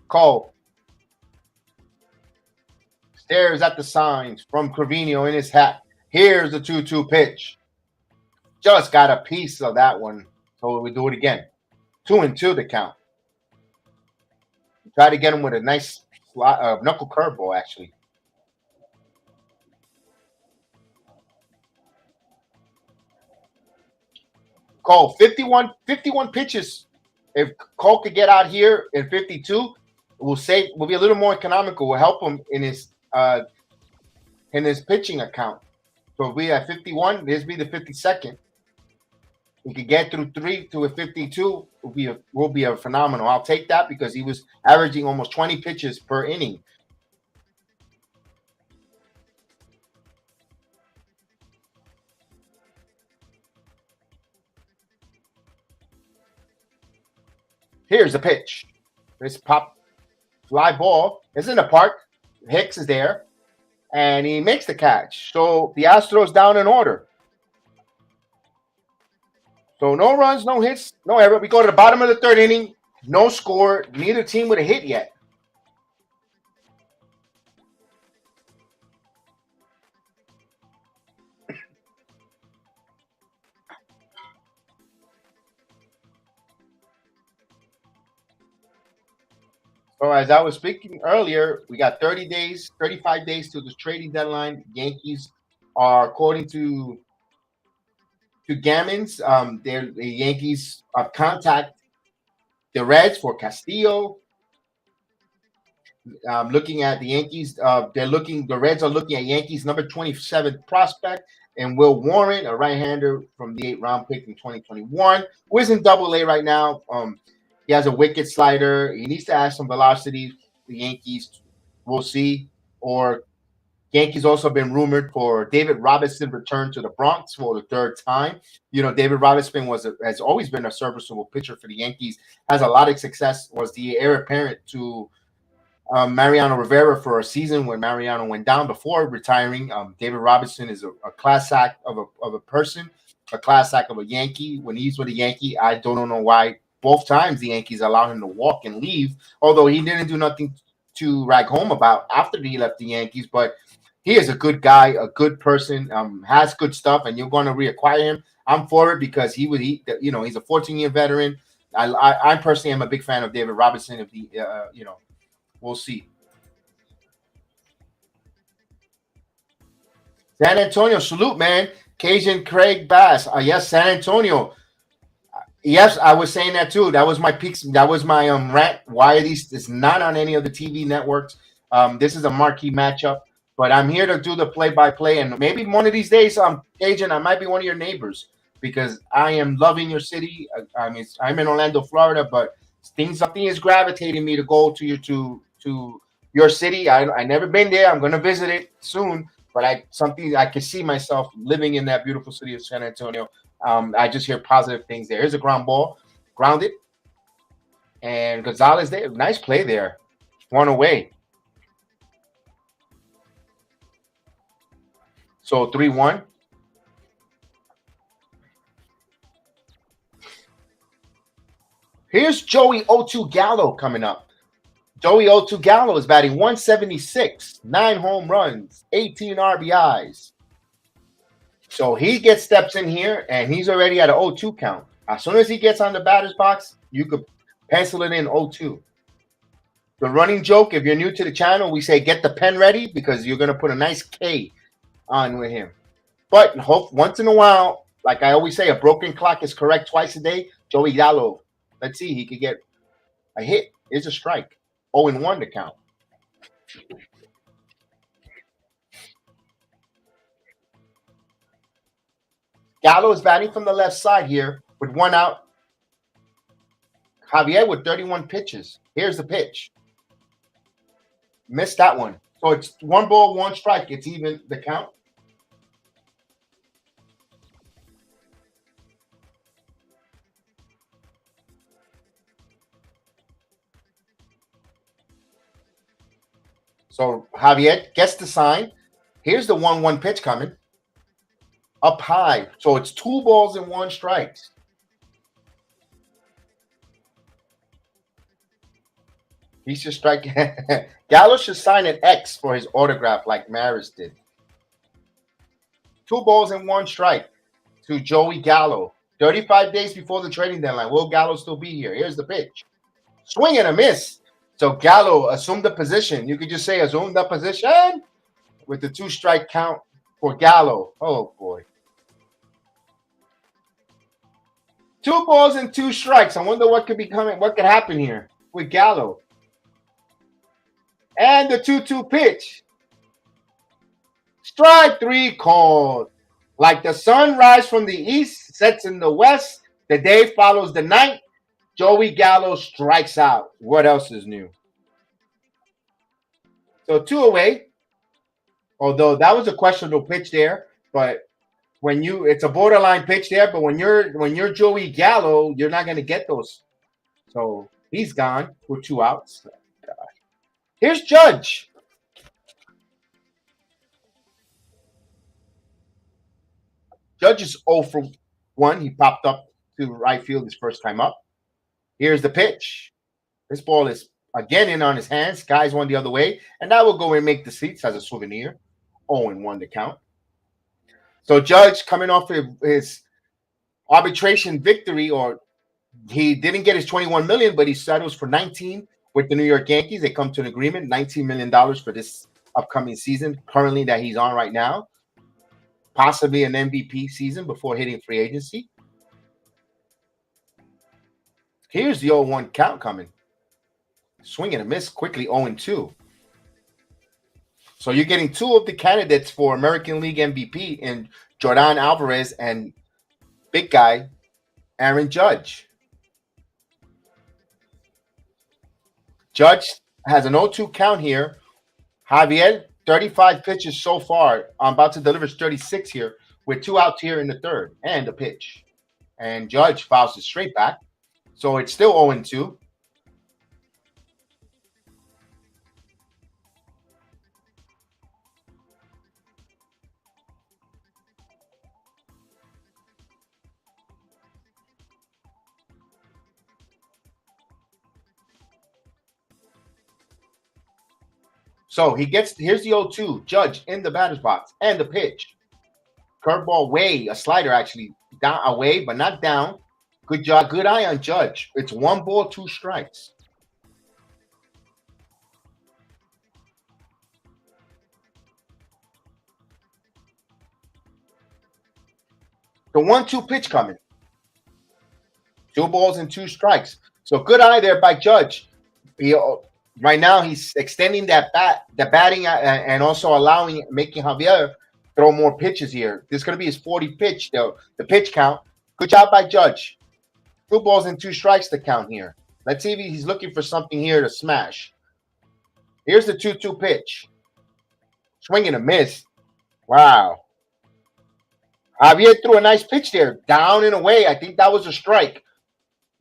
Cole stares at the signs from Trevino in his hat. Here's the 2-2 pitch. Just got a piece of that one. So we do it again. 2-2 to count. Try to get him with a nice knuckle curveball, actually. Cole, 51 pitches. If Cole could get out here in 52, we'll be a little more economical. We'll help him in his pitching account. So if we at 51, this be the 52nd. We could get through 3 to a 52. Will be a phenomenal. I'll take that because he was averaging almost 20 pitches per inning. Here's a pitch. This pop fly ball is in the park. Hicks is there, and he makes the catch. So the Astros down in order. So no runs, no hits, no error. We go to the bottom of the 3rd inning. No score. Neither team with a hit yet. So as I was speaking earlier, we got 35 days to the trading deadline. Yankees are, according to Gammons, the Yankees contact the Reds for Castillo. Looking at the Yankees, the Reds are looking at Yankees number 27 prospect and Will Warren, a right-hander from the 8th round pick in 2021, who is in Double-A right now. He has a wicked slider. He needs to add some velocity. The Yankees, we'll see. Or Yankees also been rumored for David Robinson return to the Bronx for the 3rd time. You know, David Robinson has always been a serviceable pitcher for the Yankees. Has a lot of success. Was the heir apparent to Mariano Rivera for a season when Mariano went down before retiring. David Robinson is a class act of a person, a class act of a Yankee. When he's with a Yankee, I don't know why both times the Yankees allowed him to walk and leave, although he didn't do nothing to rag home about after he left the Yankees. But he is a good guy, a good person, has good stuff, and you're going to reacquire him. I'm for it because he's a 14-year veteran. I personally am a big fan of David Robinson. We'll see. San Antonio, salute, man. Cajun Craig Bass. Yes, San Antonio. Yes, I was saying that too. That was my peaks. That was my rant. Why are these? It's not on any of the TV networks. This is a marquee matchup, but I'm here to do the play-by-play. And maybe one of these days, Cajun, I might be one of your neighbors because I am loving your city. I'm in Orlando, Florida, but something is gravitating me to go to your city. I never been there. I'm going to visit it soon, but I can see myself living in that beautiful city of San Antonio. I just hear positive things there. Here's a ground ball, grounded. And Gonzalez there. Nice play there. One away. So 3-1. Here's Joey O2 Gallo coming up. Joey O2 Gallo is batting 176, 9 home runs, 18 RBIs. So he gets steps in here, and he's already at an 0-2 count. As soon as he gets on the batter's box, you could pencil it in 0-2. The running joke, if you're new to the channel, we say get the pen ready because you're going to put a nice K on with him. But once in a while, like I always say, a broken clock is correct twice a day. Joey Gallo, let's see, he could get a hit. It's a strike. 0-1 to count. Gallo is batting from the left side here with 1 out. Javier with 31 pitches. Here's the pitch. Missed that one. So it's 1 ball, 1 strike. It's even the count. So Javier gets the sign. Here's the 1-1 pitch coming. Up high. So it's 2 balls and 1 strike. He should strike. Gallo should sign an X for his autograph like Maris did. 2 balls and 1 strike to Joey Gallo. 35 days before the trading deadline. Will Gallo still be here? Here's the pitch. Swing and a miss. So Gallo assumed the position. You could just say assumed the position with the 2 strike count for Gallo. Oh, boy. 2 balls and 2 strikes. I wonder what could be coming. What could happen here with Gallo. And the 2-2 pitch. Strike 3 called. Like the sun rises from the east, sets in the west, the day follows the night. Joey Gallo strikes out. What else is new? So 2 away. Although that was a questionable pitch there, but when it's a borderline pitch there, but when you're Joey Gallo, you're not going to get those. So he's gone with 2 outs. Here's Judge. Judge is 0 for 1. He popped up to right field his first time up. Here's the pitch. This ball is again in on his hands. Guys one the other way. And that will go and make the seats as a souvenir. 0-1 to count. So Judge coming off of his arbitration victory, or he didn't get his $21 million, but he settles for 19 with the New York Yankees. They come to an agreement, $19 million for this upcoming season currently that he's on right now. Possibly an MVP season before hitting free agency. Here's the 0-1 count coming. Swing and a miss quickly, 0-2. So you're getting 2 of the candidates for American League MVP in Jordan Alvarez and big guy Aaron Judge. Judge has an 0-2 count here. Javier, 35 pitches so far. I'm about to deliver 36 here with 2 outs here in the third and a pitch. And Judge fouls it straight back. So it's still 0-2. So here's the 0-2. Judge in the batter's box and the pitch. Curveball a slider actually down away, but not down. Good job. Good eye on Judge. It's 1 ball, 2 strikes. The 1-2 pitch coming. 2 balls and 2 strikes. So good eye there by Judge. Right now he's extending the batting and also making Javier throw more pitches here. This is going to be his 40th pitch, though. The pitch count. Good job by Judge. 2 balls and 2 strikes to count here. Let's see if he's looking for something here to smash. Here's the 2-2 pitch. Swing and a miss. Wow. Javier threw a nice pitch there. Down and away. I think that was a strike.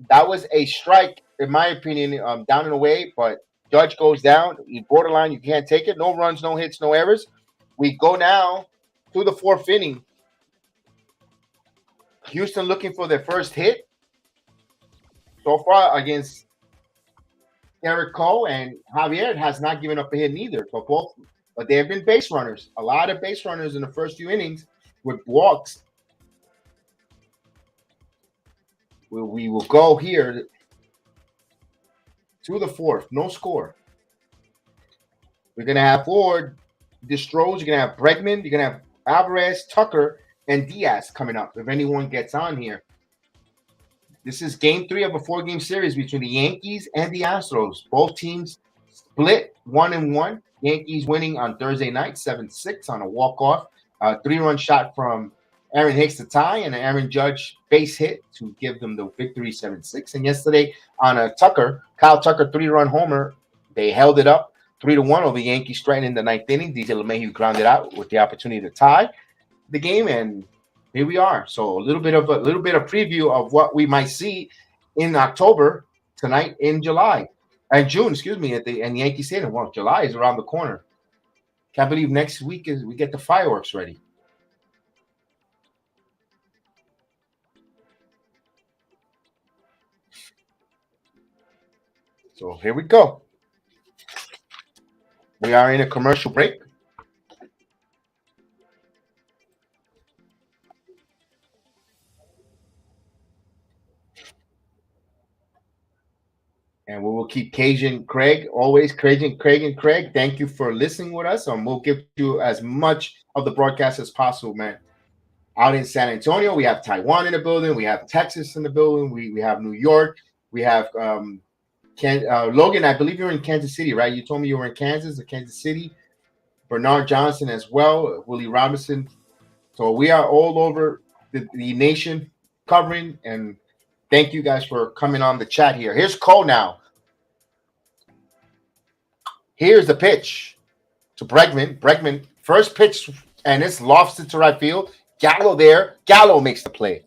That was a strike, in my opinion, down and away. But Judge goes down. You borderline. You can't take it. No runs, no hits, no errors. We go now to the fourth inning. Houston looking for their first hit so far against Gerrit Cole, and Javier has not given up a hit neither. So both, but they have been base runners. A lot of base runners in the first few innings with walks. We will go here to the fourth. No score. We're gonna have Ford, Destroz. You're gonna have Bregman. You're gonna have Alvarez, Tucker, and Diaz coming up. If anyone gets on here. This is game 3 of a 4-game series between the Yankees and the Astros. Both teams split 1-1. Yankees winning on Thursday night, 7-6 on a walk-off. 3-run shot from Aaron Hicks to tie, and an Aaron Judge base hit to give them the victory, 7-6. And yesterday on a Kyle Tucker 3-run homer, they held it up 3-1 over the Yankees, threatening the ninth inning. DJ LeMahieu grounded out with the opportunity to tie the game, and here we are. So a little bit of preview of what we might see in October tonight in July and June, excuse me, at the Yankee Stadium. Well, July is around the corner. Can't believe next week we get the fireworks ready. So here we go. We are in a commercial break. And we will keep Cajun Craig, always Cajun Craig and Craig. Thank you for listening with us. We'll give you as much of the broadcast as possible, man. Out in San Antonio, we have Taiwan in the building. We have Texas in the building. We have New York. We have Logan, I believe you're in Kansas City, right? You told me you were in Kansas or Kansas City. Bernard Johnson as well, Willie Robinson. So we are all over the nation covering, and thank you guys for coming on the chat here. Here's Cole now. Here's the pitch to Bregman. Bregman, first pitch, and it's lofted to right field. Gallo there. Gallo makes the play.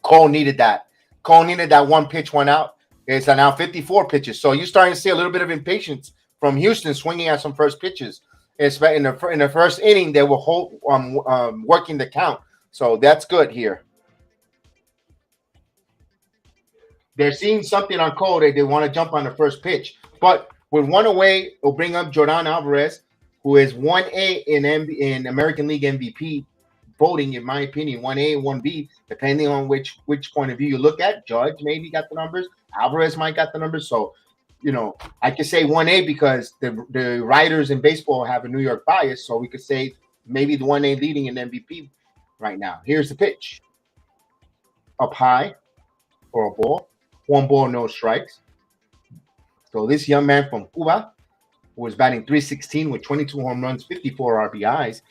Cole needed that. Cole needed that one pitch, one out. It's now 54 pitches. So you're starting to see a little bit of impatience from Houston swinging at some first pitches. It's in the first inning, they were working the count. So that's good here. They're seeing something on Cole that they want to jump on the first pitch. But with one away, it'll bring up Jordan Alvarez, who is 1A in American League MVP voting, in my opinion, 1A, 1B, depending on which point of view you look at. Judge maybe got the numbers. Alvarez might got the numbers. So, I could say 1A because the writers in baseball have a New York bias. So we could say maybe the 1A leading in MVP right now. Here's the pitch. Up high for a ball. 1 ball, no strikes. So this young man from Cuba, who was batting .316 with 22 home runs, 54 RBIs,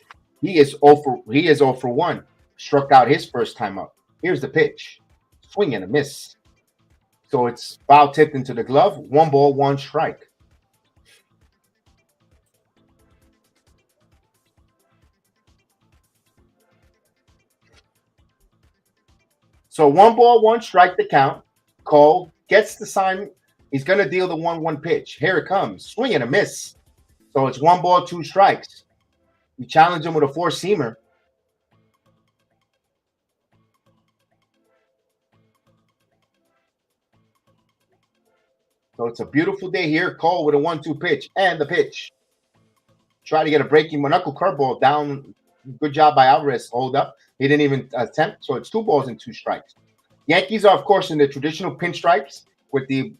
he is 0 for 1. Struck out his first time up. Here's the pitch. Swing and a miss. So it's foul tipped into the glove. 1 ball, 1 strike. So 1 ball, 1 strike, the count. Cole gets the sign. He's going to deal the 1-1 pitch. Here it comes. Swing and a miss. So it's 1 ball, 2 strikes. We challenge him with a 4-seamer. So it's a beautiful day here. Cole with a 1-2 pitch and the pitch. Try to get a breaking knuckle curveball down. Good job by Alvarez. Hold up. He didn't even attempt. So it's 2 balls and 2 strikes. Yankees are, of course, in the traditional pinstripes with the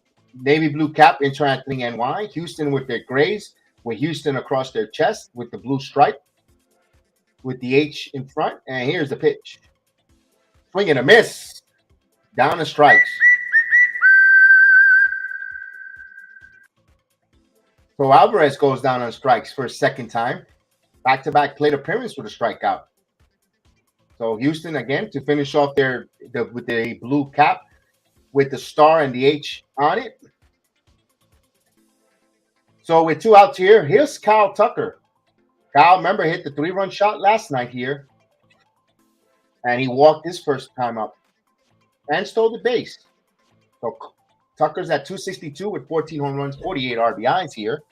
navy blue cap interacting NY. Houston with their grays, with Houston across their chest with the blue stripe, with the H in front. And here's the pitch. Swing and a miss. Down the strikes. So Alvarez goes down on strikes for a second time. Back-to-back plate appearance with a strikeout. So Houston again to finish off with the blue cap with the star and the H on it. So with 2 outs here, here's Kyle Tucker. Kyle, remember, hit the 3-run shot last night here. And he walked his first time up and stole the base. So Tucker's at 262 with 14 home runs, 48 RBIs here.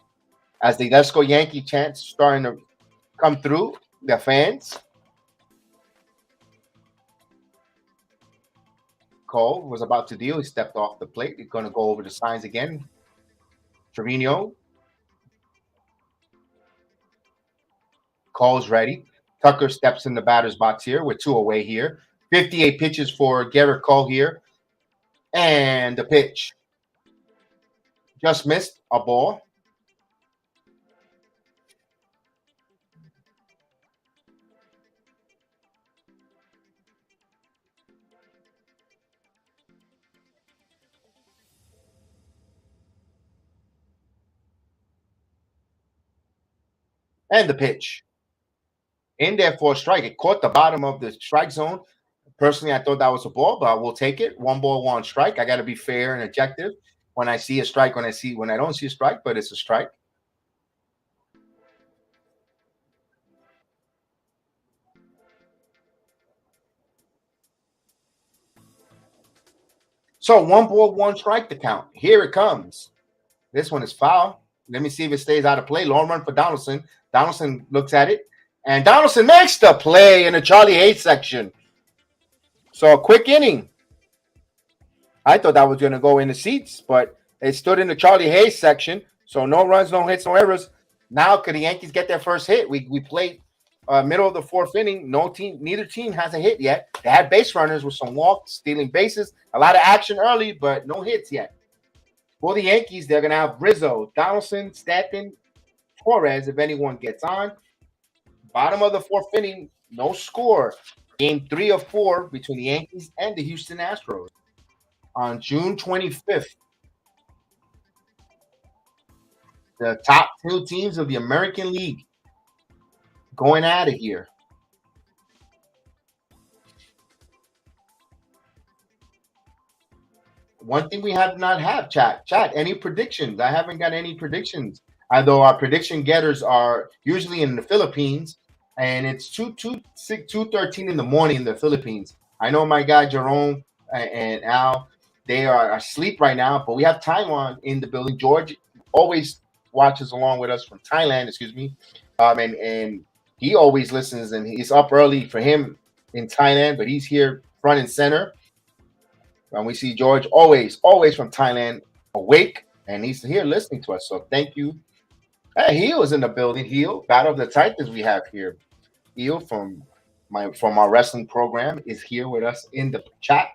As the Let's Go Yankee chants starting to come through the fans. Cole was about to deal. He stepped off the plate. He's going to go over the signs again. Trevino. Cole's ready. Tucker steps in the batter's box here with 2 away here. 58 pitches for Gerrit Cole here. And the pitch. Just missed a ball. And the pitch. In there for a strike. It caught the bottom of the strike zone. Personally, I thought that was a ball, but I will take it. 1 ball, 1 strike. I got to be fair and objective when I see a strike, when I don't see a strike, but it's a strike. So 1 ball, 1 strike to count. Here it comes. This one is foul. Let me see if it stays out of play. Long run for Donaldson. Donaldson looks at it. And Donaldson makes the play in the Charlie Hayes section. So a quick inning. I thought that was going to go in the seats, but it stood in the Charlie Hayes section. So no runs, no hits, no errors. Now could the Yankees get their first hit? We played middle of the 4th inning. Neither team has a hit yet. They had base runners with some walks, stealing bases. A lot of action early, but no hits yet. For the Yankees, they're going to have Rizzo, Donaldson, Stanton, Torres, if anyone gets on. Bottom of the 4th inning, no score. Game 3 of 4 between the Yankees and the Houston Astros on June 25th. The top 2 teams of the American League going out of here. One thing we have not have, chat, any predictions? I haven't got any predictions. Although our prediction getters are usually in the Philippines, and it's 2:13 in the morning in the Philippines. I know my guy Jerome and Al, they are asleep right now, but we have Taiwan in the building. George always watches along with us from Thailand, and he always listens, and he's up early for him in Thailand, but he's here front and center. And we see George always from Thailand awake, and he's here listening to us. So thank you. Hey, Heel is in the building. Heel, Battle of the Titans we have here. Heel from our wrestling program is here with us in the chat.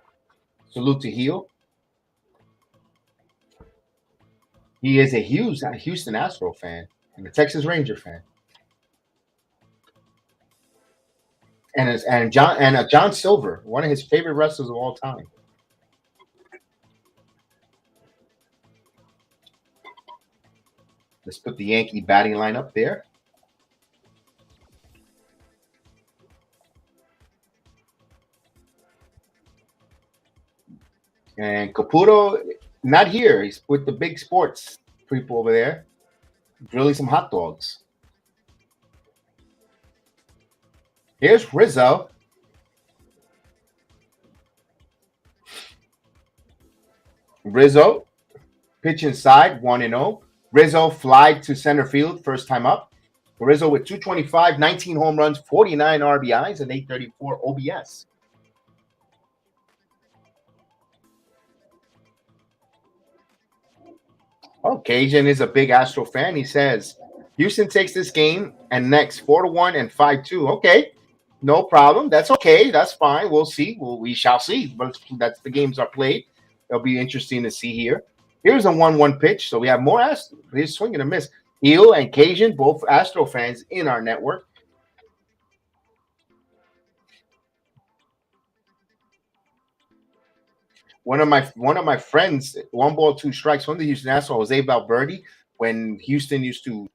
Salute to Heel. He is a Houston Astro fan and a Texas Ranger fan. And John Silver, one of his favorite wrestlers of all time. Let's put the Yankee batting line up there. And Caputo, not here. He's with the big sports people over there, grilling some hot dogs. Here's Rizzo. Rizzo, pitch inside, 1-0. Rizzo fly to center field, first time up. Rizzo with 225, 19 home runs, 49 RBIs, and 834 OBS. Oh, Cajun is a big Astro fan. He says, Houston takes this game and next 4-1 and 5-2. Okay, no problem. That's okay. That's fine. We'll see. We shall see. But that's the games are played. It'll be interesting to see here. Here's a 1-1 pitch. So we have more Astro. He's swinging a miss. Eel and Cajun, both Astro fans in our network. One of my friends, 1 ball, 2 strikes from the Houston Astros, Jose Valverde, when Houston used to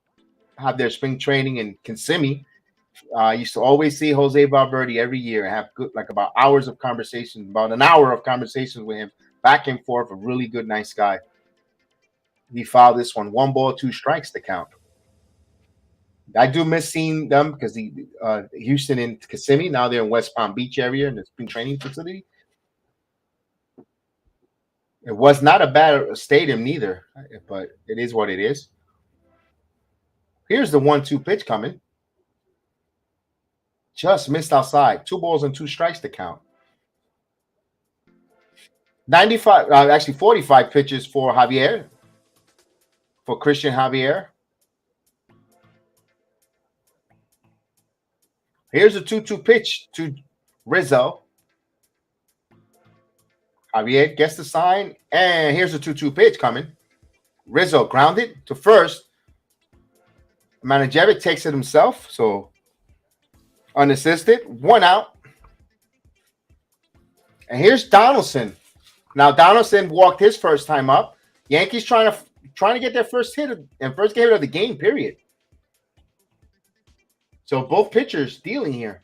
have their spring training in Kissimmee. I used to always see Jose Valverde every year and have about hours of conversation, about an hour of conversations with him, back and forth. A really good, nice guy. He fouled this one. 1 ball, 2 strikes to count. I do miss seeing them because Houston and Kissimmee, now they're in West Palm Beach area in the spring training facility. It was not a bad stadium neither, but it is what it is. Here's the 1-2 pitch coming. Just missed outside. 2 balls and 2 strikes to count. 95, actually 45 pitches for Javier, for Cristian Javier. Here's a 2-2 pitch to Rizzo. Javier gets the sign, and here's a 2-2 pitch coming. Rizzo grounded to first. Gerrit takes it himself, so unassisted. 1 out. And here's Donaldson. Now Donaldson walked his first time up. Yankees trying to get their first hit and first hit of the game, period. So both pitchers dealing here.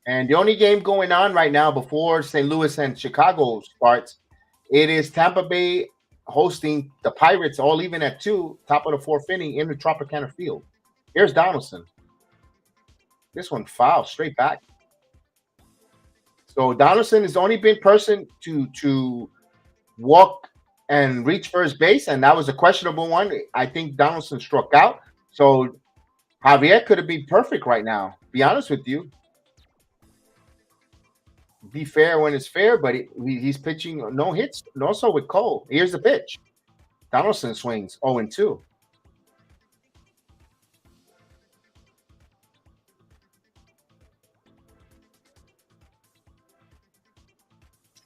And the only game going on right now before St. Louis and Chicago starts, it is Tampa Bay hosting the Pirates, all even at 2, top of the 4th inning in the Tropicana Field. Here's Donaldson. This one foul, straight back. So Donaldson has only been person to walk and reach first base, and that was a questionable one. I think Donaldson struck out. So Javier could have been perfect right now. Be honest with you. Be fair when it's fair, but he's pitching no hits. And also with Cole. Here's the pitch. Donaldson swings 0-2.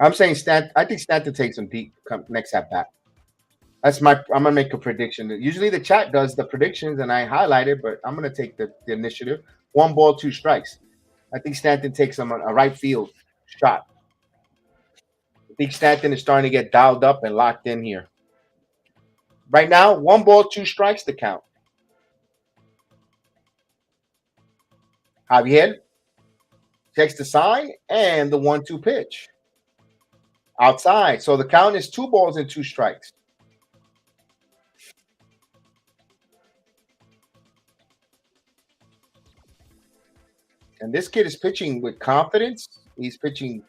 I'm saying I think Stanton takes him deep next at bat. I'm gonna make a prediction. Usually the chat does the predictions and I highlight it, but I'm gonna take the initiative. 1 ball, 2 strikes. I think Stanton takes him a right field shot. I think Stanton is starting to get dialed up and locked in here. Right now, 1 ball, 2 strikes to count. Javier takes the sign and the 1-2 pitch. Outside. So the count is 2 balls and 2 strikes. And this kid is pitching with confidence. He's pitching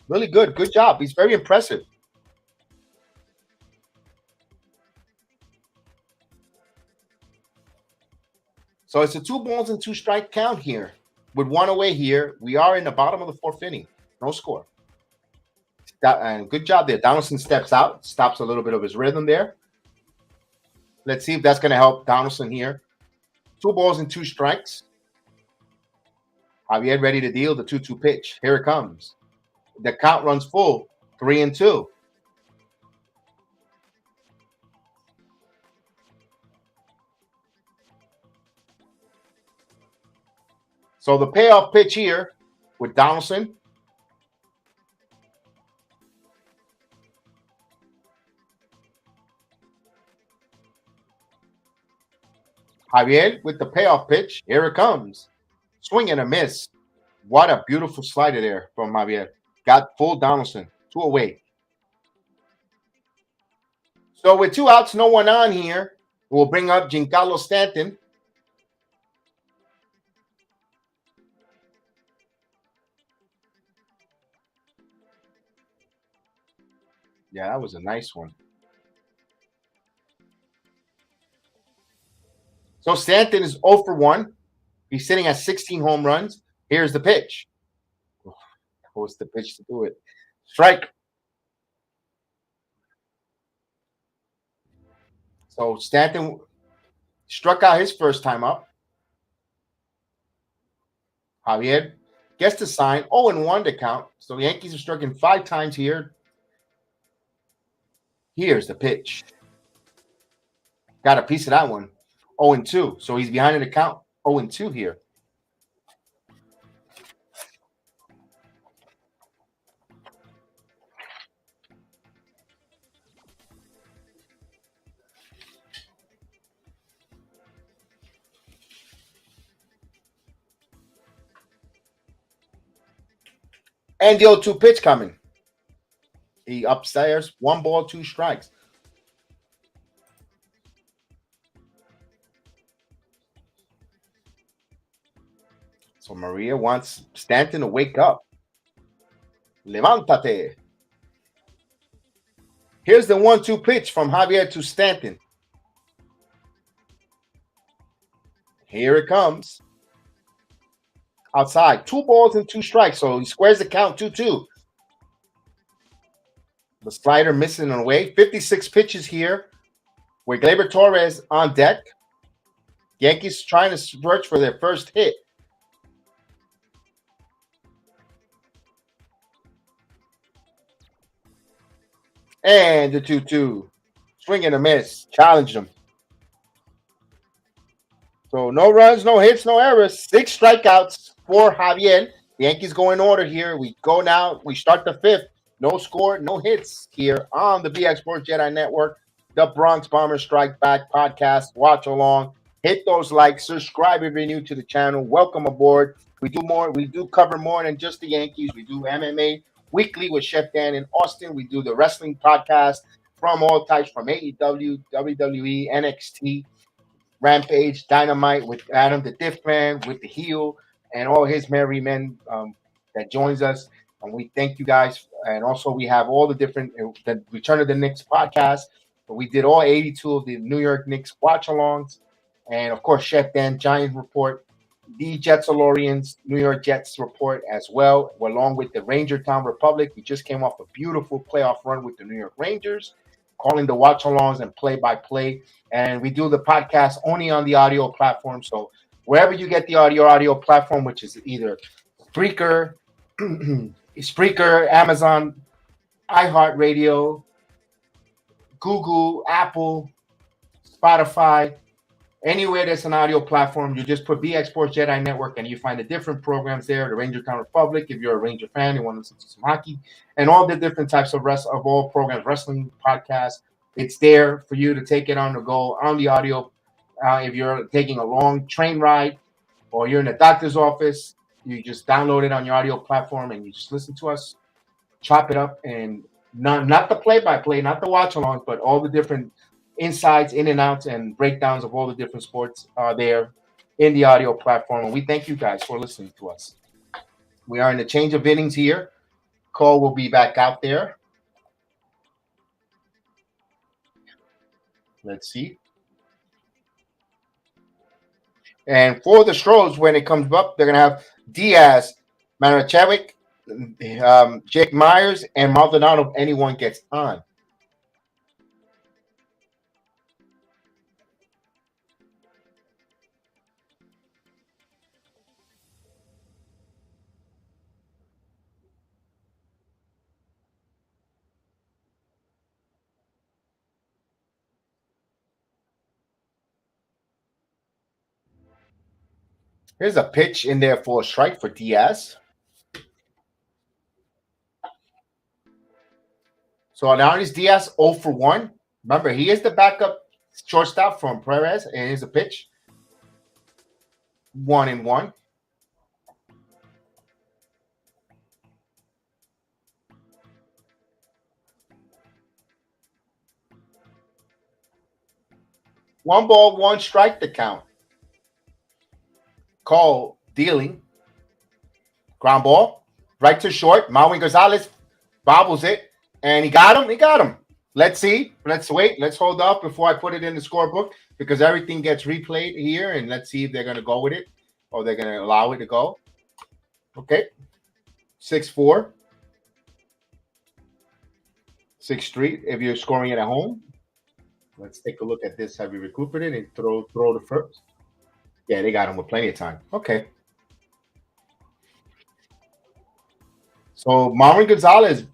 really good. Good job. He's very impressive. So it's a 2 balls and 2 strike count here. With 1 away here, we are in the bottom of the 4th inning. No score. And good job there. Donaldson steps out, stops a little bit of his rhythm there. Let's see if that's going to help Donaldson here. 2 balls and 2 strikes. Javier ready to deal the 2-2 pitch. Here it comes. The count runs full. 3-2. So the payoff pitch here with Donaldson. Javier with the payoff pitch. Here it comes. Swing and a miss. What a beautiful slider there from Javier. Got full Donaldson. 2 away. So with 2 outs, no one on here, we'll bring up Giancarlo Stanton. Yeah, that was a nice one. So Stanton is 0 for 1. He's sitting at 16 home runs. Here's the pitch. What's the pitch to do it? Strike. So Stanton struck out his first time up. Javier gets the sign. 0-1 to count. So the Yankees have struck him 5 times here. Here's the pitch. Got a piece of that one. 0-2. So he's behind in the count. 0-2 here. And the 0-2 pitch coming. He upstairs. 1 ball, 2 strikes. So Maria wants Stanton to wake up. Levántate. Here's the 1-2 pitch from Javier to Stanton. Here it comes. Outside. 2 balls and 2 strikes. So he squares the count 2-2. The slider missing away. 56 pitches here with Gleyber Torres on deck. Yankees trying to search for their first hit. And the 2-2. Swing and a miss. Challenged him. So no runs, no hits, no errors. 6 strikeouts for Javier. The Yankees go in order here. We go now. We start the 5th. No score, no hits here on the BX Sports JEDI Network, the Bronx Bombers Strike Back podcast. Watch along. Hit those likes. Subscribe if you're new to the channel. Welcome aboard. We do more. We do cover more than just the Yankees. We do MMA weekly with Chef Dan in Austin. We do the wrestling podcast from all types, from AEW, WWE, NXT, Rampage, Dynamite with Adam the Diff Man, with the heel, and all his merry men that joins us. And we thank you guys. And also we have all the different the Return of the Knicks podcast. But we did all 82 of the New York Knicks watch-alongs. And of course, Chef Dan Giant report, the Jets Alorians, New York Jets report as well, along with the Ranger Town Republic. We just came off a beautiful playoff run with the New York Rangers, calling the watch-alongs and play-by-play. And we do the podcast only on the audio platform. So wherever you get the audio platform, which is either Spreaker, Amazon, iHeartRadio, Google, Apple, Spotify, anywhere there's an audio platform, you just put BX Sports JEDI Network and you find the different programs there. The Ranger Town Republic, if you're a Ranger fan, you want to listen to some hockey, and all the different types of all programs, wrestling podcasts. It's there for you to take it on the go on the audio. If you're taking a long train ride or you're in a doctor's office, you just download it on your audio platform and you just listen to us, chop it up, and not the play-by-play, not the watch-alongs, but all the different insights, in and outs, and breakdowns of all the different sports are there in the audio platform. And we thank you guys for listening to us. We are in the change of innings here. Cole will be back out there. Let's see. And for the Astros, when it comes up, they're going to have Diaz, Marichevich, Jake Myers, and Maldonado if anyone gets on. Here's a pitch in there for a strike for Diaz. So now is Diaz 0 for 1. Remember, he is the backup shortstop from Perez, and here's a pitch. 1-1. One ball, one strike the count. Cole dealing. Ground ball. Right to short. Marwin Gonzalez bobbles it. And he got him. He got him. Let's see. Let's wait. Let's hold up before I put it in the scorebook because everything gets replayed here. And let's see if they're going to go with it or they're going to allow it to go. Okay. 6-4. 6-3 if you're scoring it at home. Let's take a look at this. Have you recuperated and throw the first? Yeah, they got him with plenty of time. Okay. So Marwin Gonzalez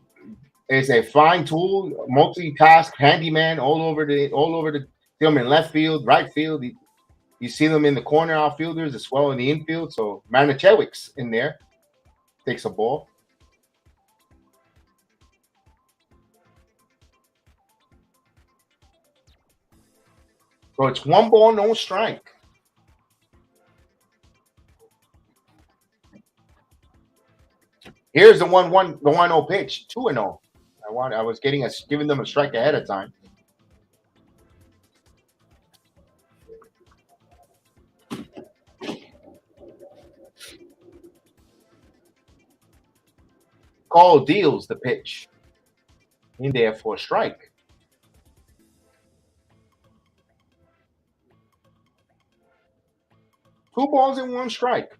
is a fine tool, multitask, handyman all over the film in left field, right field. You see them in the corner outfielders as well in the infield. So Manichewick's in there. Takes a ball. So it's 1 ball, no strike. Here's the 1-0 pitch, 2-0. I was giving them a strike ahead of time. Cole deals the pitch. In there for a strike. Two balls and one strike.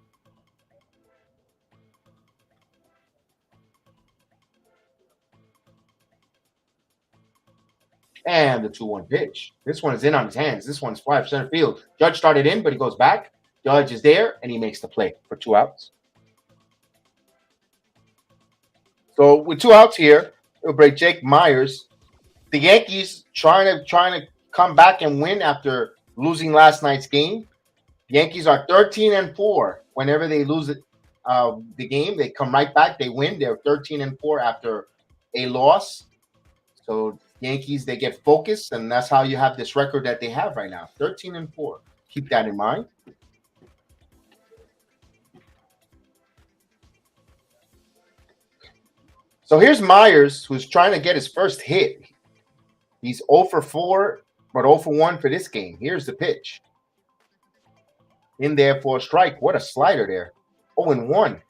And the 2-1 pitch. This one is in on his hands. This one's fly for center field. Judge started in, but he goes back. Judge is there, and he makes the play for 2 outs. So with 2 outs here, it'll break Jake Myers. The Yankees trying to come back and win after losing last night's game. The Yankees are 13-4. Whenever they lose it, the game, they come right back. They win. They're 13-4 after a loss. So Yankees, they get focused, and that's how you have this record that they have right now, 13-4. Keep that in mind. So here's Myers, who's trying to get his first hit. He's 0 for 4, but 0 for 1 for this game. Here's the pitch. In there for a strike. What a slider there. 0-1.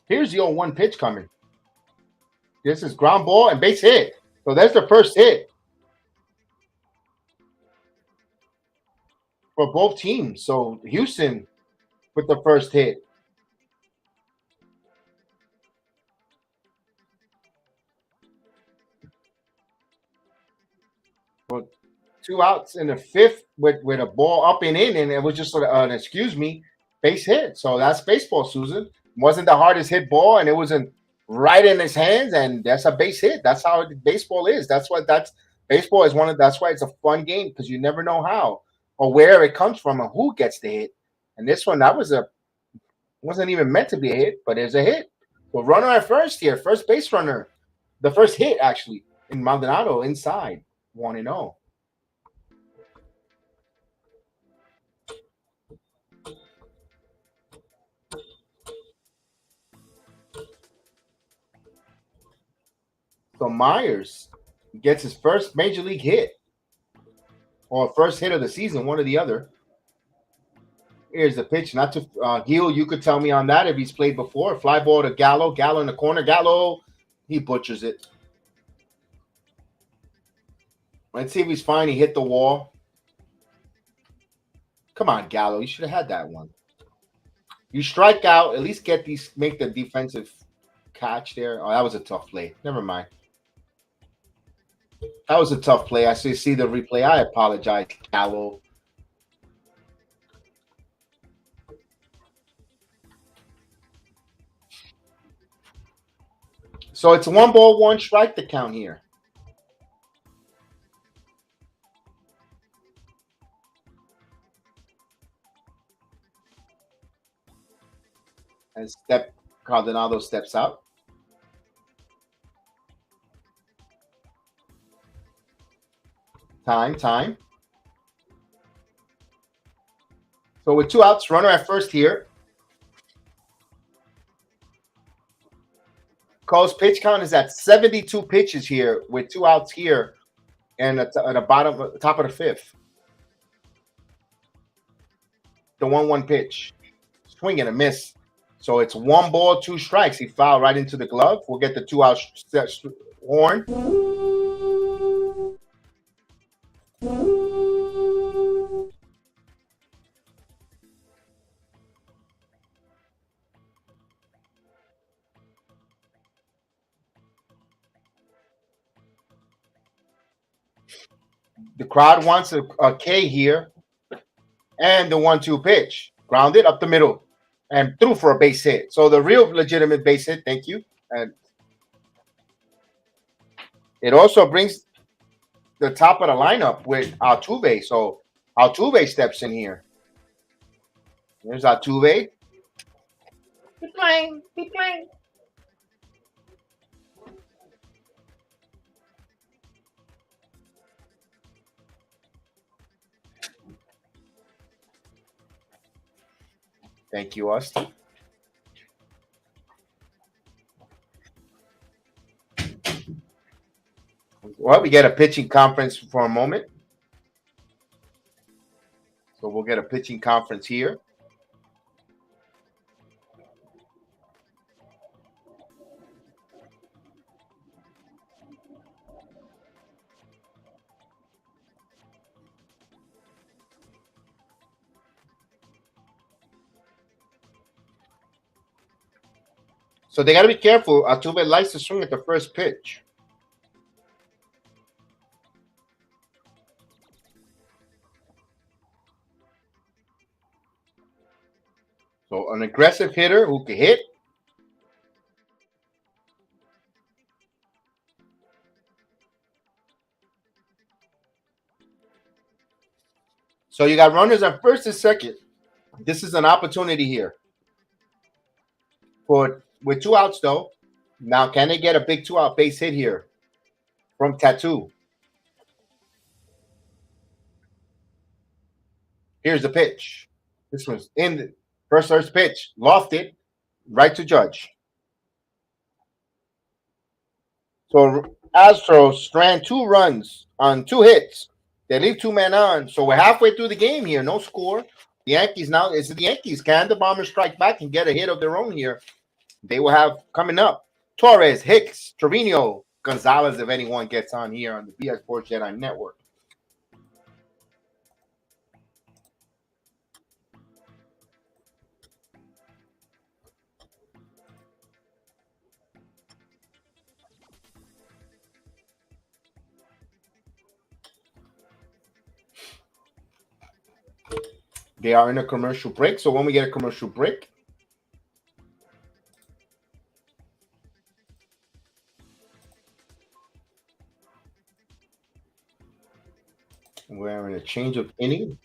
Here's the 0-1 pitch coming. This is ground ball and base hit. So that's the first hit for both teams. So Houston with the first hit. Well, 2 outs in the 5th with a ball up and in, and it was just an base hit. So that's baseball, Susan. Wasn't the hardest hit ball, and it wasn't right in his hands, and that's a base hit. That's how baseball is. That's baseball is that's why it's a fun game, because you never know how or where it comes from and who gets the hit. And this one, wasn't even meant to be a hit, but it's a hit. So runner at first here, first base runner. The first hit actually in Maldonado inside 1-0. So Myers gets his first major league hit, or first hit of the season, one or the other. Here's the pitch. Not to Gil, you could tell me on that if he's played before. Fly ball to Gallo. Gallo in the corner. Gallo, he butchers it. Let's see if he's fine. He hit the wall. Come on, Gallo. You should have had that one. You strike out. At least make the defensive catch there. Oh, that was a tough play. Never mind. That was a tough play. I see the replay. I apologize, Gallo. So it's 1 ball, 1 strike to count here. And Cardinado steps out. Time. So with 2 outs, runner at first here. Cole's pitch count is at 72 pitches here with 2 outs here and at the top of the 5th. The 1-1 pitch. Swing and a miss. So it's 1 ball, 2 strikes. He fouled right into the glove. We'll get the 2 out horn. The crowd wants a K here. And the 1-2 pitch. Grounded up the middle. And threw for a base hit. So the real legitimate base hit. Thank you. And it also brings the top of the lineup with Altuve. So Altuve steps in here. There's Altuve. Be playing. Thank you, Austin. Well, we get a pitching conference for a moment. So we'll get a pitching conference here. So they got to be careful. Altuve likes to swing at the first pitch. So an aggressive hitter who can hit. So you got runners on first and second. This is an opportunity here. With 2 outs though. Now can they get a big 2-out base hit here from Tattoo? Here's the pitch. This one's in the first pitch. Lofted right to Judge. So Astros strand 2 runs on 2 hits. They leave 2 men on. So we're halfway through the game here. No score. The Yankees now, it's the Yankees. Can the Bombers strike back and get a hit of their own here? They will have coming up Torres, Hicks, Trevino, Gonzalez, if anyone gets on here on the BX Sports JEDI Network. They are in a commercial break. So when we get a commercial break, we're in a change of inning.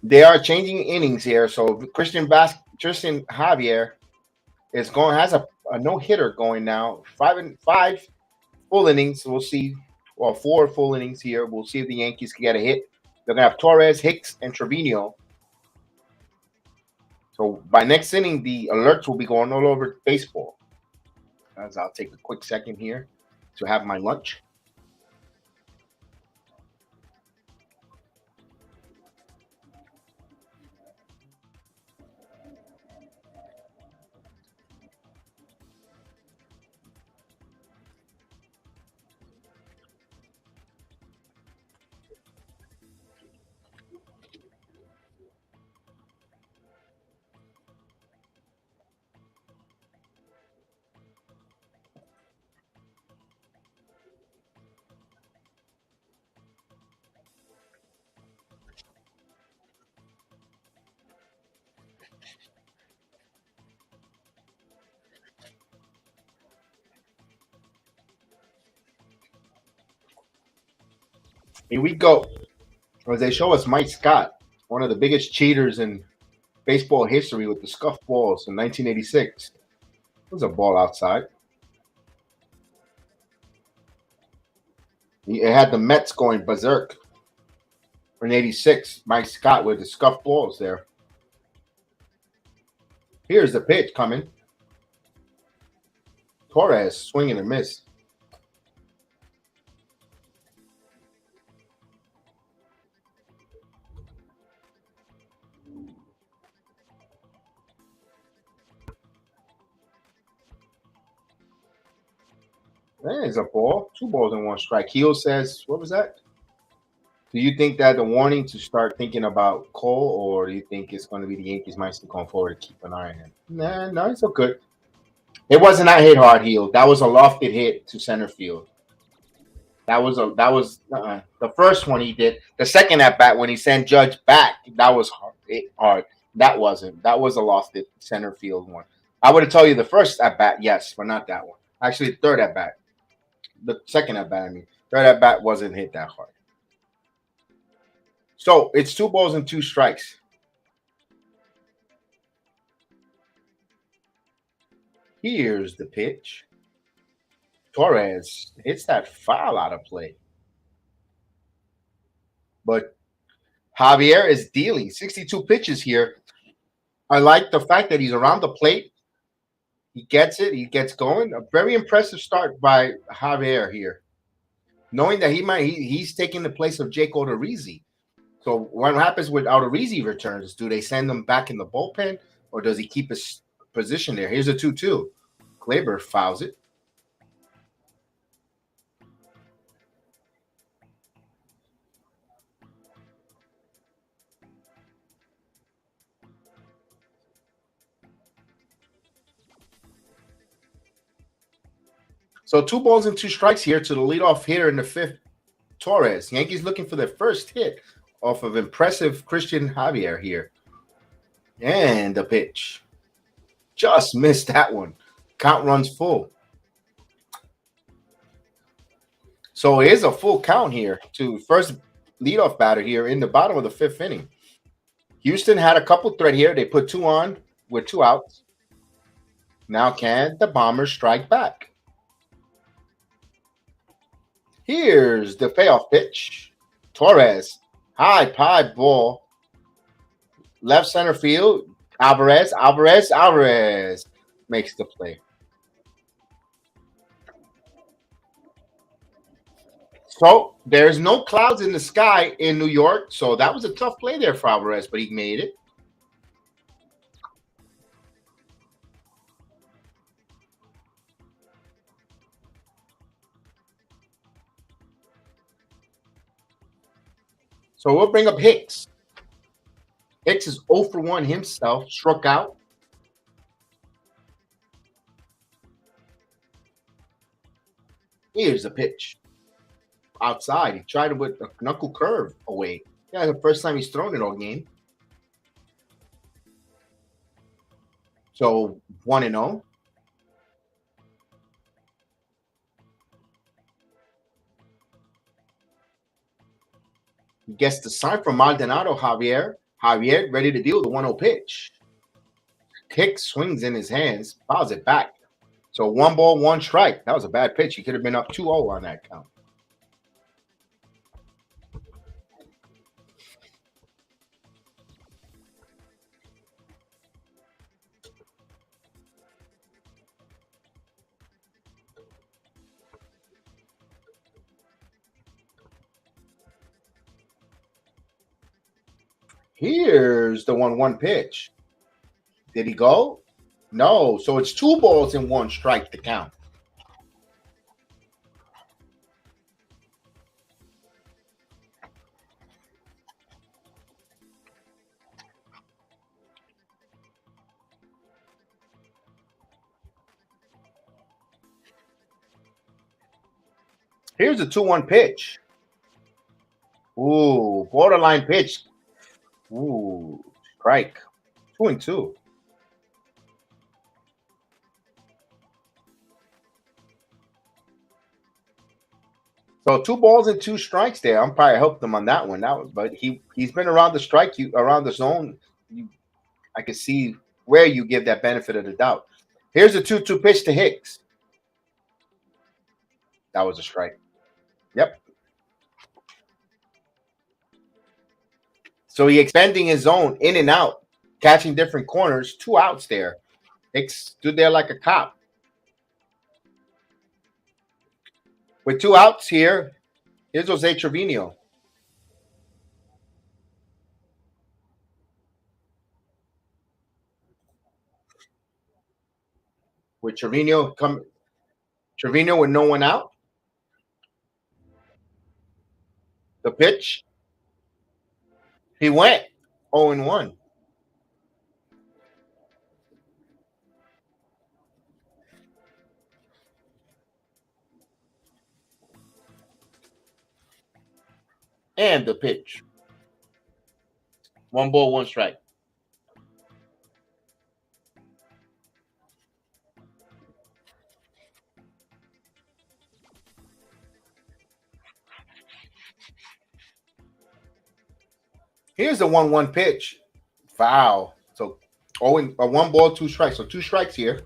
They are changing innings here. So Cristian Javier has a no hitter going now. 5 full innings. We'll see. Well, 4 full innings here. We'll see if the Yankees can get a hit. They're gonna have Torres, Hicks, and Trevino. So by next inning, the alerts will be going all over baseball. As I'll take a quick second here to have my lunch. Here we go. As they show us Mike Scott, one of the biggest cheaters in baseball history with the scuffed balls in 1986. There's a ball outside. It had the Mets going berserk. In 86, Mike Scott with the scuffed balls there. Here's the pitch coming. Torres swinging and miss. There's a ball. 2 balls and 1 strike. Heel says, what was that? Do you think that the warning to start thinking about Cole, or do you think it's going to be the Yankees might still going forward to keep an eye on him? No, it's all good. It wasn't that hit hard, Heel. That was a lofted hit to center field. That was the first one he did. The second at bat when he sent Judge back, that was hard. That wasn't. That was a lofted center field one. I would have told you the first at bat, yes, but not that one. Actually, the third at bat. The second at bat, I mean, third at bat wasn't hit that hard. So it's 2 balls and 2 strikes. Here's the pitch. Torres hits that foul out of play. But Javier is dealing 62 pitches here. I like the fact that he's around the plate. He gets it. He gets going. A very impressive start by Javier here. Knowing that he's taking the place of Jake Odorizzi. So what happens with Odorizzi returns? Do they send him back in the bullpen, or does he keep his position there? Here's a 2-2. Kleber fouls it. So 2 balls and 2 strikes here to the leadoff hitter in the fifth, Torres. Yankees looking for their first hit off of impressive Cristian Javier here. And the pitch. Just missed that one. Count runs full. So it is a full count here to first leadoff batter here in the bottom of the fifth inning. Houston had a couple thread here. They put 2 on with 2 outs. Now can the Bombers strike back? Here's the payoff pitch. Torres, high ball. Left center field. Alvarez makes the play. So there's no clouds in the sky in New York. So that was a tough play there for Alvarez, but he made it. So we'll bring up Hicks. Hicks is 0 for 1 himself, struck out. Here's the pitch. Outside. He tried it with a knuckle curve away. Yeah, the first time he's thrown it all game. So 1-0. He gets the sign from Maldonado, Javier. Javier ready to deal the 1-0 pitch. Kick swings in his hands, fouls it back. So 1 ball, 1 strike. That was a bad pitch. He could have been up 2-0 on that count. Here's the 1-1 pitch. Did he go? No. So it's 2 balls and 1 strike to count. Here's a 2-1 pitch. Ooh, borderline pitch. Ooh, strike. 2-2. So 2 balls and 2 strikes there. I'm probably helped him on that one. But he's been around the strike, around the zone. I can see where you give that benefit of the doubt. Here's a 2-2 pitch to Hicks. That was a strike. Yep. So he expanding his zone in and out, catching different corners. 2 outs there. Hicks stood there like a cop. With 2 outs here, here's Jose Trevino. With Trevino with no one out. The pitch. He went 0-1. And the pitch. 1 ball, 1 strike. Here's the 1-1 pitch. Foul. So 1 ball, 2 strikes. So 2 strikes here.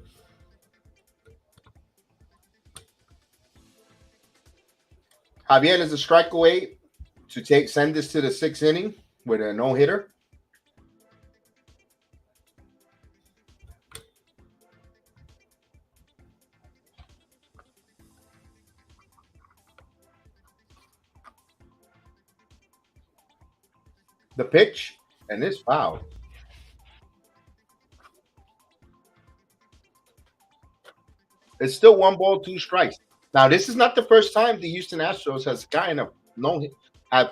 Javier is a strike away to send this to the sixth inning with a no-hitter. The pitch, and it's foul. It's still 1 ball, 2 strikes. Now, this is not the first time the Houston Astros has gotten a no hit, have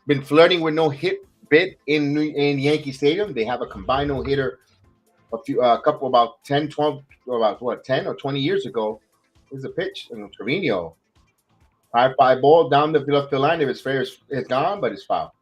been flirting with no hit bid in Yankee Stadium. They have a combined no hitter a couple about 10, 12, about what 10 or 20 years ago. There's a pitch and Trevino. High fly ball down the left field line. If it's fair, it's gone, but it's foul.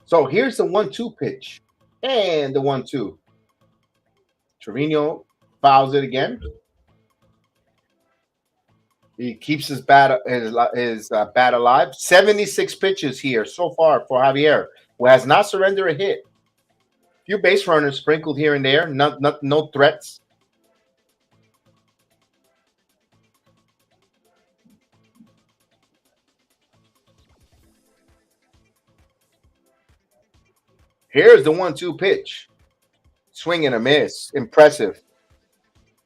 So here's the 1-2 pitch. And the 1-2. Trevino fouls it again. He keeps his bat alive. 76 pitches here so far for Javier, who has not surrendered a hit. Few base runners sprinkled here and there. No threats. Here's the 1-2 pitch. Swing and a miss. Impressive.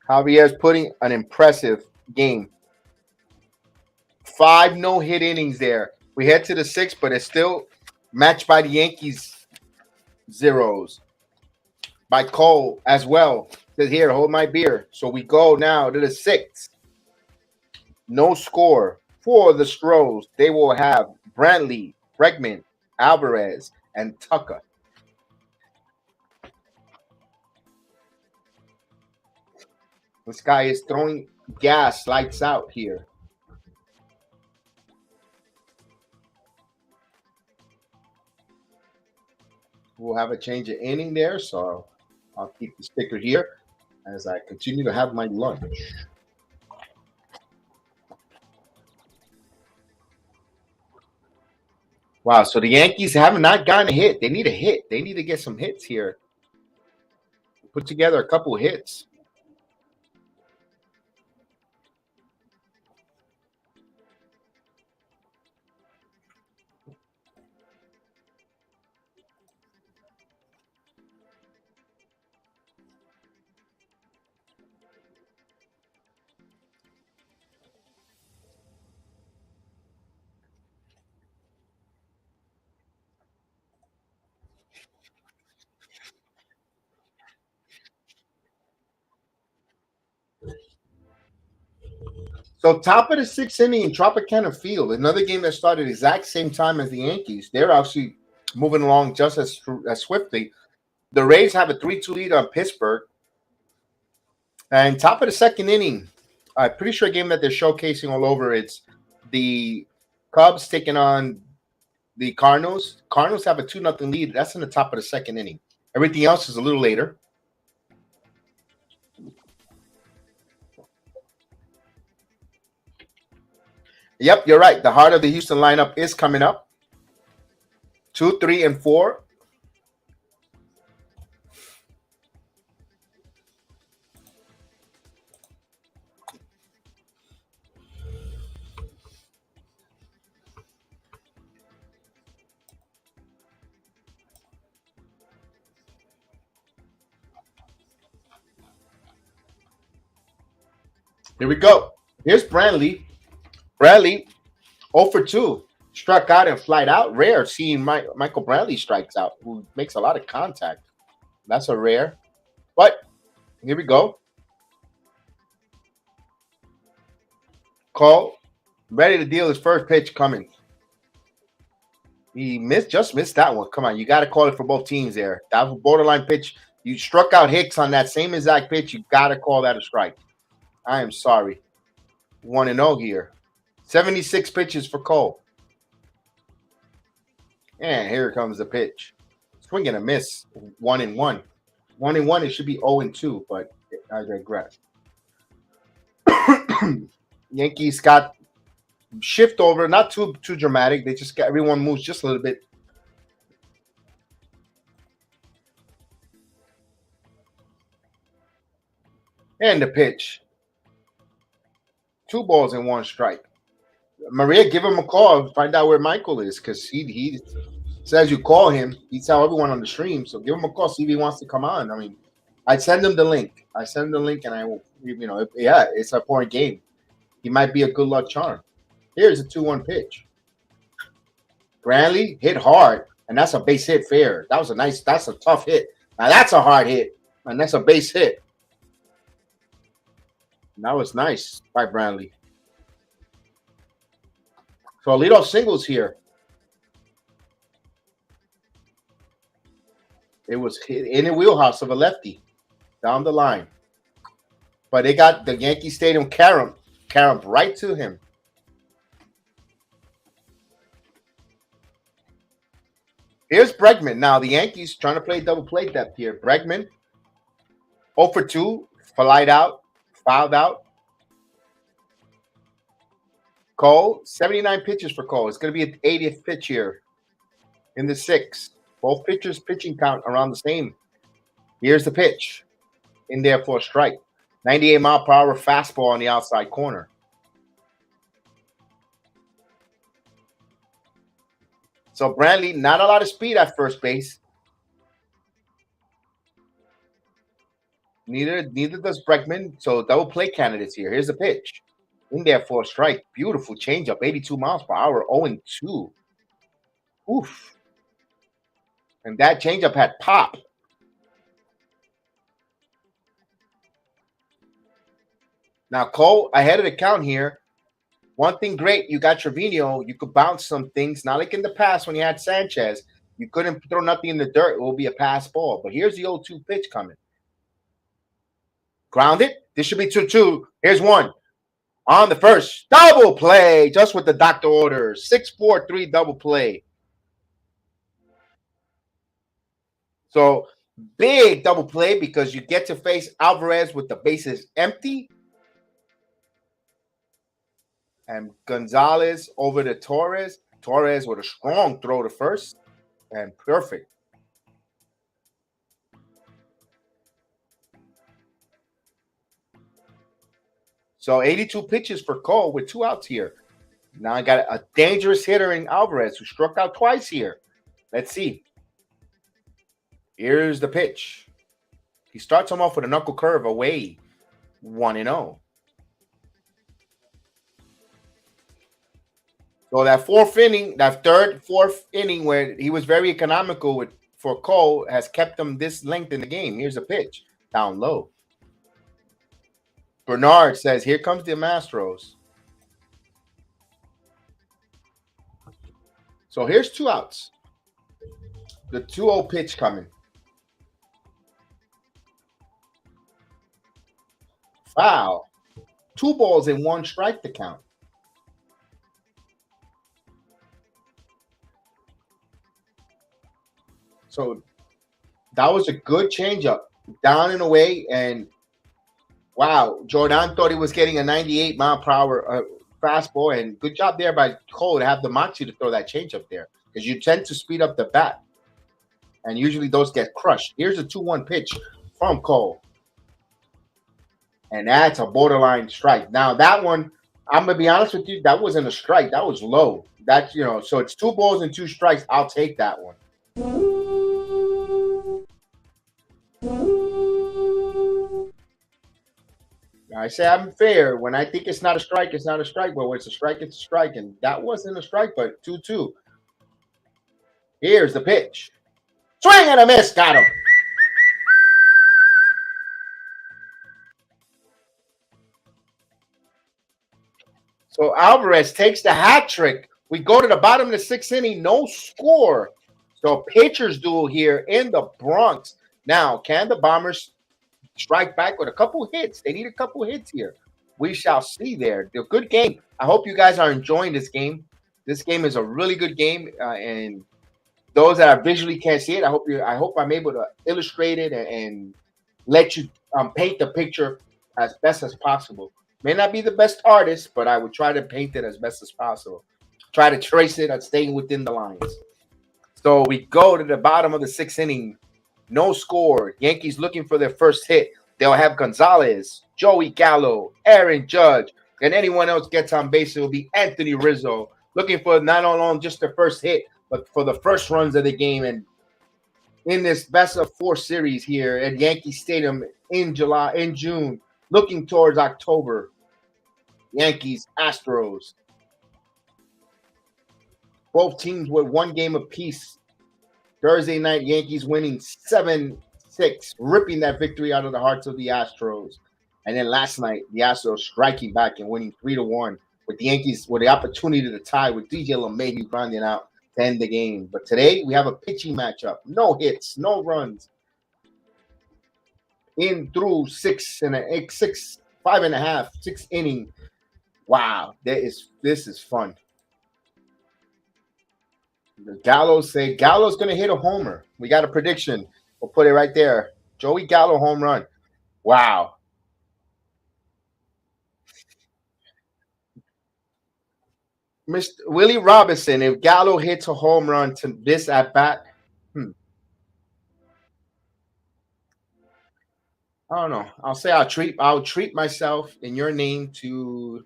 Javier's putting an impressive game. 5 no-hit innings there. We head to the 6th, but it's still matched by the Yankees zeros. By Cole as well. Says here, hold my beer. So we go now to the 6th. No score for the Astros. They will have Brantley, Bregman, Alvarez, and Tucker. This guy is throwing gas, lights out here. We'll have a change of inning there, so I'll keep the sticker here as I continue to have my lunch. Wow, so the Yankees have not gotten a hit. They need a hit. They need to get some hits here. Put together a couple of hits. So top of the 6th inning in Tropicana Field, another game that started exact same time as the Yankees. They're actually moving along just as swiftly. The Rays have a 3-2 lead on Pittsburgh. And top of the 2nd inning, I'm pretty sure a game that they're showcasing all over. It's the Cubs taking on the Cardinals. Cardinals have a 2-0 lead. That's in the top of the 2nd inning. Everything else is a little later. Yep, you're right. The heart of the Houston lineup is coming up. 2, 3, and 4. Here we go. Here's Brantley. Brantley, 0 for 2. Struck out and flied out. Rare seeing Michael Brantley strikes out, who makes a lot of contact. That's a rare. But here we go. Cole, ready to deal his first pitch coming. He just missed that one. Come on, you got to call it for both teams there. That was a borderline pitch. You struck out Hicks on that same exact pitch. You got to call that a strike. I am sorry. 1-0 here. 76 pitches for Cole. And here comes the pitch. Swing and a miss. 1-1. 1-1. It should be 0-2, but I digress. Yankees got shift over, not too dramatic. They just got everyone moves just a little bit. And the pitch. 2 balls and 1 strike. Maria, give him a call. Find out where Michael is, because he says you call him. He tell everyone on the stream. So give him a call. See if he wants to come on. I mean, I'd send him the link. And I will. It's a important game. He might be a good luck charm. Here's a 2-1 pitch. Brantley hit hard, and that's a base hit fair. That's a tough hit. Now that's a hard hit, and that's a base hit. That was nice by Brantley. So leadoff singles here. It was hit in the wheelhouse of a lefty down the line. But they got the Yankee Stadium carom right to him. Here's Bregman. Now the Yankees trying to play double play depth here. Bregman 0 for 2, flied out, fouled out. Cole, 79 pitches for Cole. It's going to be an 80th pitch here in the 6th. Both pitchers pitching count around the same. Here's the pitch. In there for a strike. 98-mile-per-hour fastball on the outside corner. So Brantley, not a lot of speed at first base. Neither does Bregman. So double play candidates here. Here's the pitch. In there for a strike. Beautiful changeup. 82 miles per hour. 0-2. Oof. And that changeup had pop. Now, Cole, ahead of the count here. One thing great, you got Trevino. You could bounce some things. Not like in the past when you had Sanchez. You couldn't throw nothing in the dirt. It will be a pass ball. But here's the 0-2 pitch coming. Grounded. This should be 2-2. Here's one. On the first. Double play. Just what the doctor orders. 6-4-3 double play. So, big double play because you get to face Alvarez with the bases empty. And Gonzalez over to Torres. Torres with a strong throw to first. And perfect. So 82 pitches for Cole with 2 outs here. Now I got a dangerous hitter in Alvarez who struck out twice here. Let's see. Here's the pitch. He starts him off with a knuckle curve away. 1-0. So that fourth inning where he was very economical for Cole has kept him this length in the game. Here's a pitch. Down low. Bernard says, here comes the Astros. So here's 2 outs. The 2-0 pitch coming. Foul. 2 balls and 1 strike to count. So that was a good changeup. Down and away, and wow, Jordan thought he was getting a 98-mile-per-hour fastball, and good job there by Cole to have the moxie to throw that changeup there because you tend to speed up the bat, and usually those get crushed. Here's a 2-1 pitch from Cole, and that's a borderline strike. Now that one, I'm gonna be honest with you, that wasn't a strike. That was low. That's so it's 2 balls and 2 strikes. I'll take that one. I say I'm fair. When I think it's not a strike, it's not a strike. But when it's a strike, it's a strike. And that wasn't a strike, but 2-2. Here's the pitch. Swing and a miss. Got him. So Alvarez takes the hat trick. We go to the bottom of the 6th inning. No score. So pitchers duel here in the Bronx. Now, can the Bombers strike back with a couple hits? They need a couple hits here. We shall see there. A good game. I hope you guys are enjoying this game. This game is a really good game, and Those that visually can't see it, I hope I'm able to illustrate it and let you paint the picture as best as possible. May not be the best artist, but I would try to paint it as best as possible. Try to trace it and staying within the lines. So we go to the bottom of the sixth inning. No score. Yankees looking for their first hit. They'll have Gonzalez, Joey Gallo, Aaron Judge, and anyone else gets on base. It will be Anthony Rizzo looking for not only just the first hit, but for the first runs of the game. And in this best of four series here at Yankee Stadium in June, looking towards October. Yankees, Astros. Both teams with one game apiece. Thursday night, Yankees winning 7-6, ripping that victory out of the hearts of the Astros. And then last night, the Astros striking back and winning 3-1 with the Yankees with the opportunity to tie with DJ LeMahieu grinding out to end the game. But today, we have a pitching matchup. No hits, no runs. In through 6 inning. Wow, this is fun. Gallo's going to hit a homer. We got a prediction. We'll put it right there. Joey Gallo home run. Wow. Mr. Willie Robinson, if Gallo hits a home run to this at bat, I don't know. I'll say I'll treat myself in your name to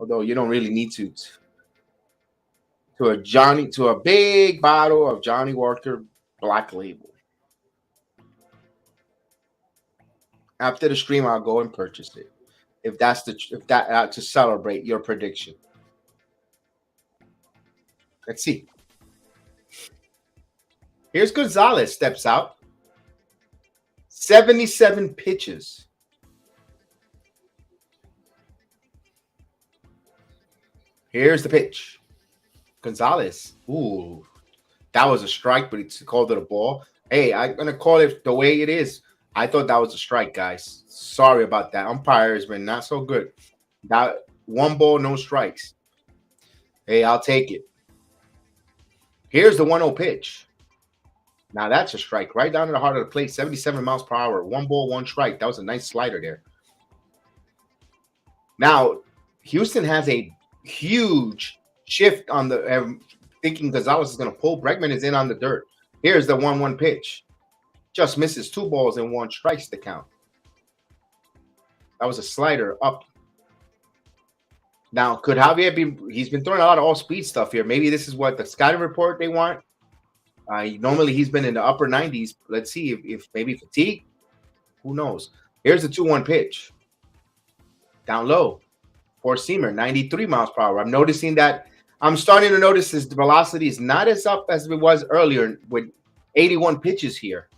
although you don't really need to a big bottle of Johnny Walker Black Label. After the stream, I'll go and purchase it. If that to celebrate your prediction. Let's see. Here's Gonzalez steps out. 77 pitches. Here's the pitch. Gonzalez. Ooh, that was a strike, but he called it a ball. Hey, I'm going to call it the way it is. I thought that was a strike, guys. Sorry about that. Umpire has been not so good. That 1 ball, no strikes. Hey, I'll take it. Here's the 1-0 pitch. Now that's a strike right down to the heart of the plate. 77 miles per hour. 1 ball, 1 strike. That was a nice slider there. Now, Houston has a huge shift on the thinking Gonzalez is going to pull. Bregman is in on the dirt. Here's the 1-1 pitch. Just misses 2 balls and 1 strikes to count. That was a slider up. Now, could Javier be? He's been throwing a lot of all-speed stuff here. Maybe this is what the scouting report they want. Normally, he's been in the upper 90s. Let's see if maybe fatigue. Who knows? Here's the 2-1 pitch. Down low. Four-seamer, 93 miles per hour. I'm starting to notice his velocity is not as up as it was earlier with 81 pitches here.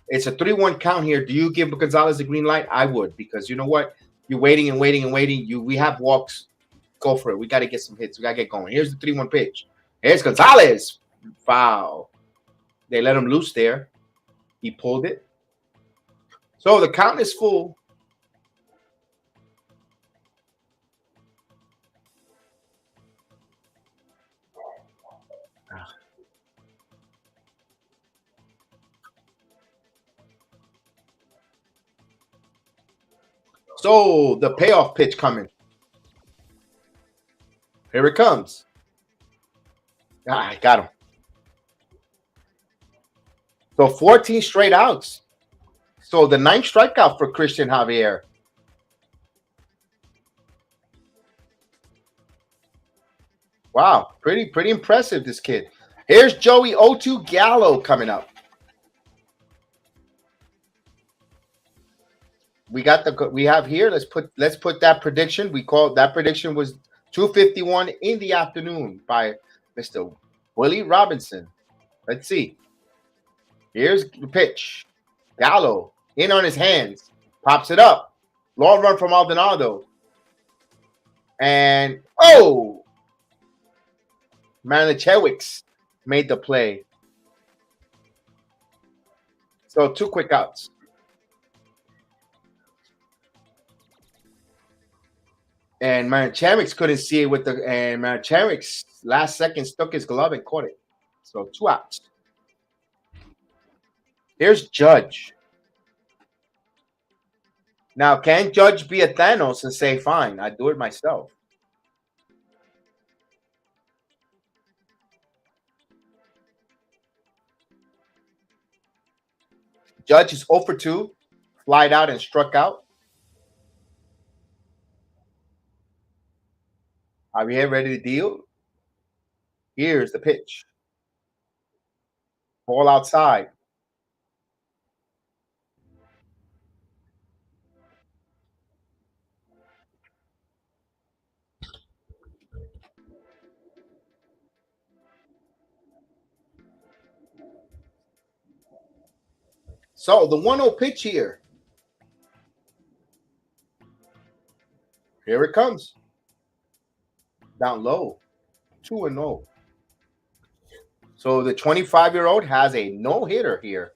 It's a 3-1 count here. Do you give Gonzalez a green light? I would, because you know what? You're waiting and waiting and waiting. We have walks. Go for it. We got to get some hits. We got to get going. Here's the 3-1 pitch. Here's Gonzalez. Foul. They let him loose there. He pulled it. So the count is full. So the payoff pitch coming. Here it comes. I got him. So 14 straight outs. So the 9th strikeout for Cristian Javier. Wow, pretty impressive, this kid. Here's Joey O2 Gallo coming up. We have here. Let's put that prediction. We called that prediction was 2:51 in the afternoon by Mr. Willie Robinson. Let's see. Here's the pitch. Gallo in on his hands. Pops it up. Long run from Maldonado. And Manichewicz made the play. So 2 quick outs. And Manichewicz couldn't see it and Manichewicz last second stuck his glove and caught it. So 2 outs. Here's Judge. Now, can Judge be a Thanos and say, fine, I do it myself? Judge is 0 for 2, flied out and struck out. Javier ready to deal. Here's the pitch. Ball outside. So the 1-0 pitch here. Here it comes. Down low. 2-0. So the 25-year-old has a no-hitter here.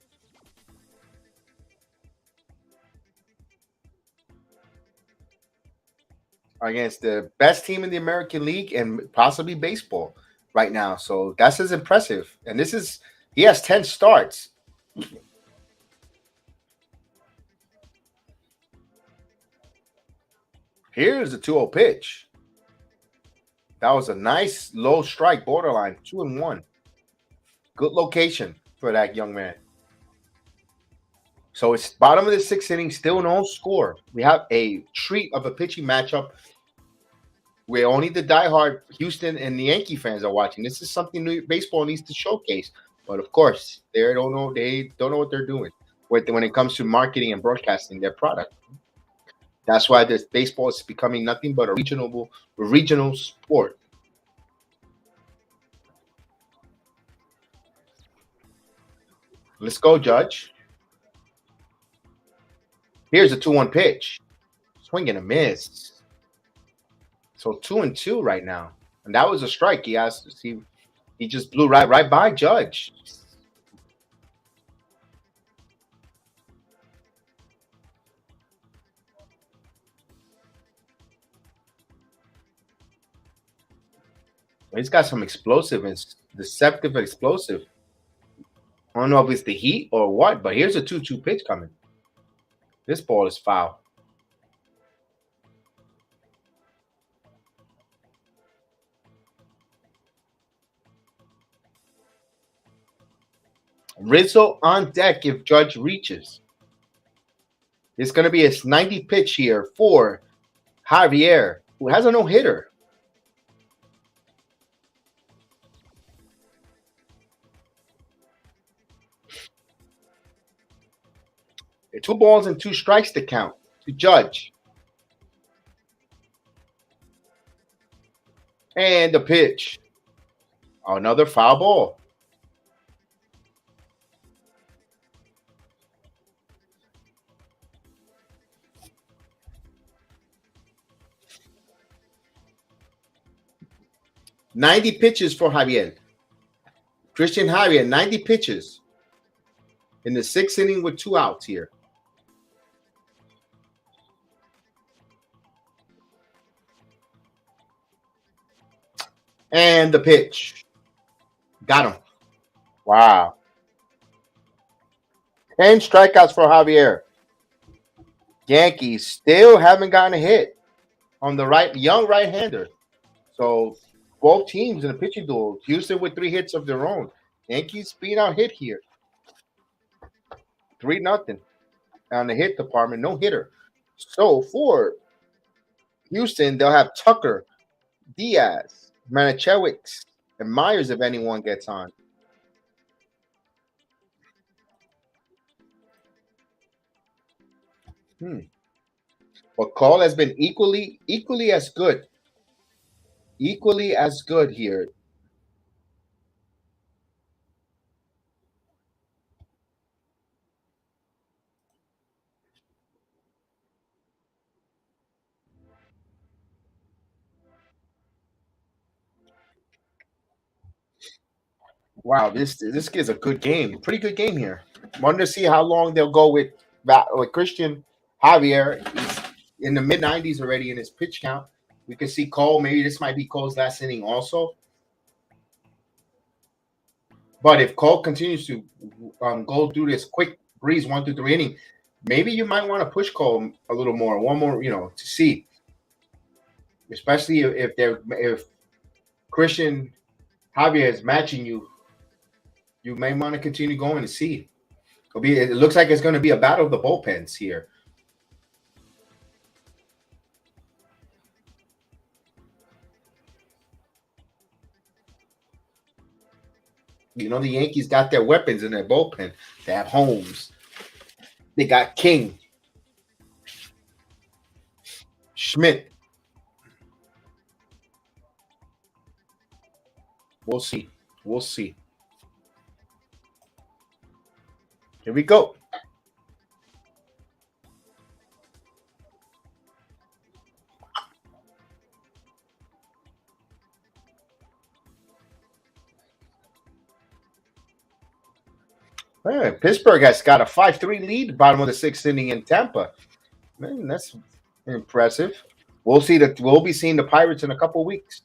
Against the best team in the American League and possibly baseball right now. So that's as impressive. And he has 10 starts. Here's the 2-0 pitch. That was a nice low strike, borderline, 2-1. Good location for that young man. So it's bottom of the 6th inning, still no score. We have a treat of a pitching matchup where only the diehard Houston and the Yankee fans are watching. This is something new baseball needs to showcase. But of course, they don't know what they're doing when it comes to marketing and broadcasting their product. That's why this baseball is becoming nothing but a regional sport. Let's go, Judge. Here's a 2-1 pitch. Swing and a miss. So 2-2 right now. And that was a strike. He just blew right by Judge. He's got some explosive and deceptive explosive. I don't know if it's the heat or what, but here's a 2-2 pitch coming. This ball is foul. Rizzo on deck if Judge reaches. It's going to be a 90 pitch here for Javier, who has a no-hitter. Two balls and 2 strikes to count to Judge. And the pitch. Another foul ball. $90 pitches for Javier. Cristian Javier, 90 pitches in the 6th inning with 2 outs here. And the pitch. Got him. Wow. 10 strikeouts for Javier. Yankees still haven't gotten a hit on the young right-hander. So both teams in the pitching duel. Houston with 3 hits of their own. Yankees being out hit here. 3-0 on the hit department. No hitter. So for Houston, they'll have Tucker, Diaz, Manichewicz, and Myers if anyone gets on. But Cole has been equally as good. Equally as good here. Wow, this is a good game. Pretty good game here. Wonder to see how long they'll go with Cristian Javier. He's in the mid-90s already in his pitch count. We can see Cole. Maybe this might be Cole's last inning also. But if Cole continues to go through this quick breeze 1 through 3 inning, maybe you might want to push Cole a little more, one more, to see. Especially if Cristian Javier is matching you, you may want to continue going to see. It looks like it's going to be a battle of the bullpens here. The Yankees got their weapons in their bullpen. They have Holmes. They got King. Schmidt. We'll see. We'll see. Here we go. Man, Pittsburgh has got a 5-3 lead, bottom of the 6th inning in Tampa. Man, that's impressive. We'll be seeing the Pirates in a couple of weeks.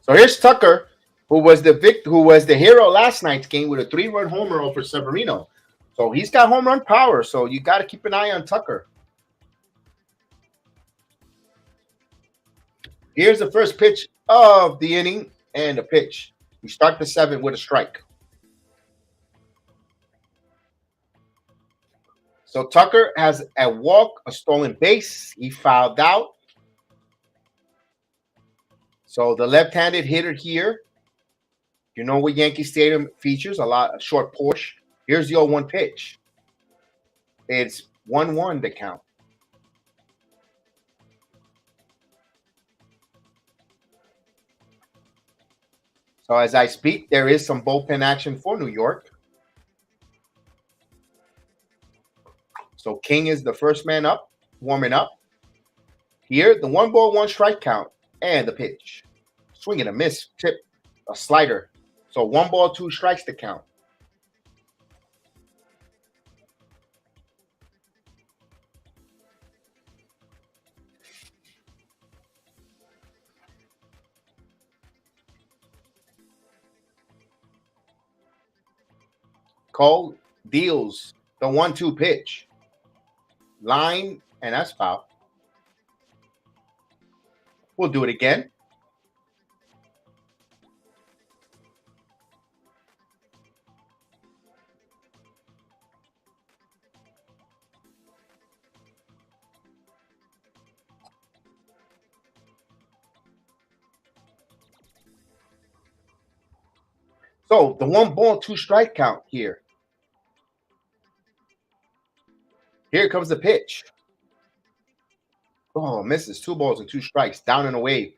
So here's Tucker, who was the hero last night's game with a 3-run homer over Severino. So he's got home run power. So you got to keep an eye on Tucker. Here's the first pitch of the inning and the pitch. We start the 7th with a strike. So Tucker has a walk, a stolen base. He fouled out. So the left-handed hitter here, what Yankee Stadium features? A short porch. Here's the 0-1 pitch. It's 1-1 to count. So as I speak, there is some bullpen action for New York. So King is the first man up, warming up. Here, the 1-1 count and the pitch. Swing and a miss, tip, a slider. So 1-2 strikes to count. Cole deals the 1-2 pitch. Line, and that's foul. We'll do it again. So the 1-2 strike count here. Here comes the pitch. Oh, misses. 2 balls and 2 strikes. Down and away.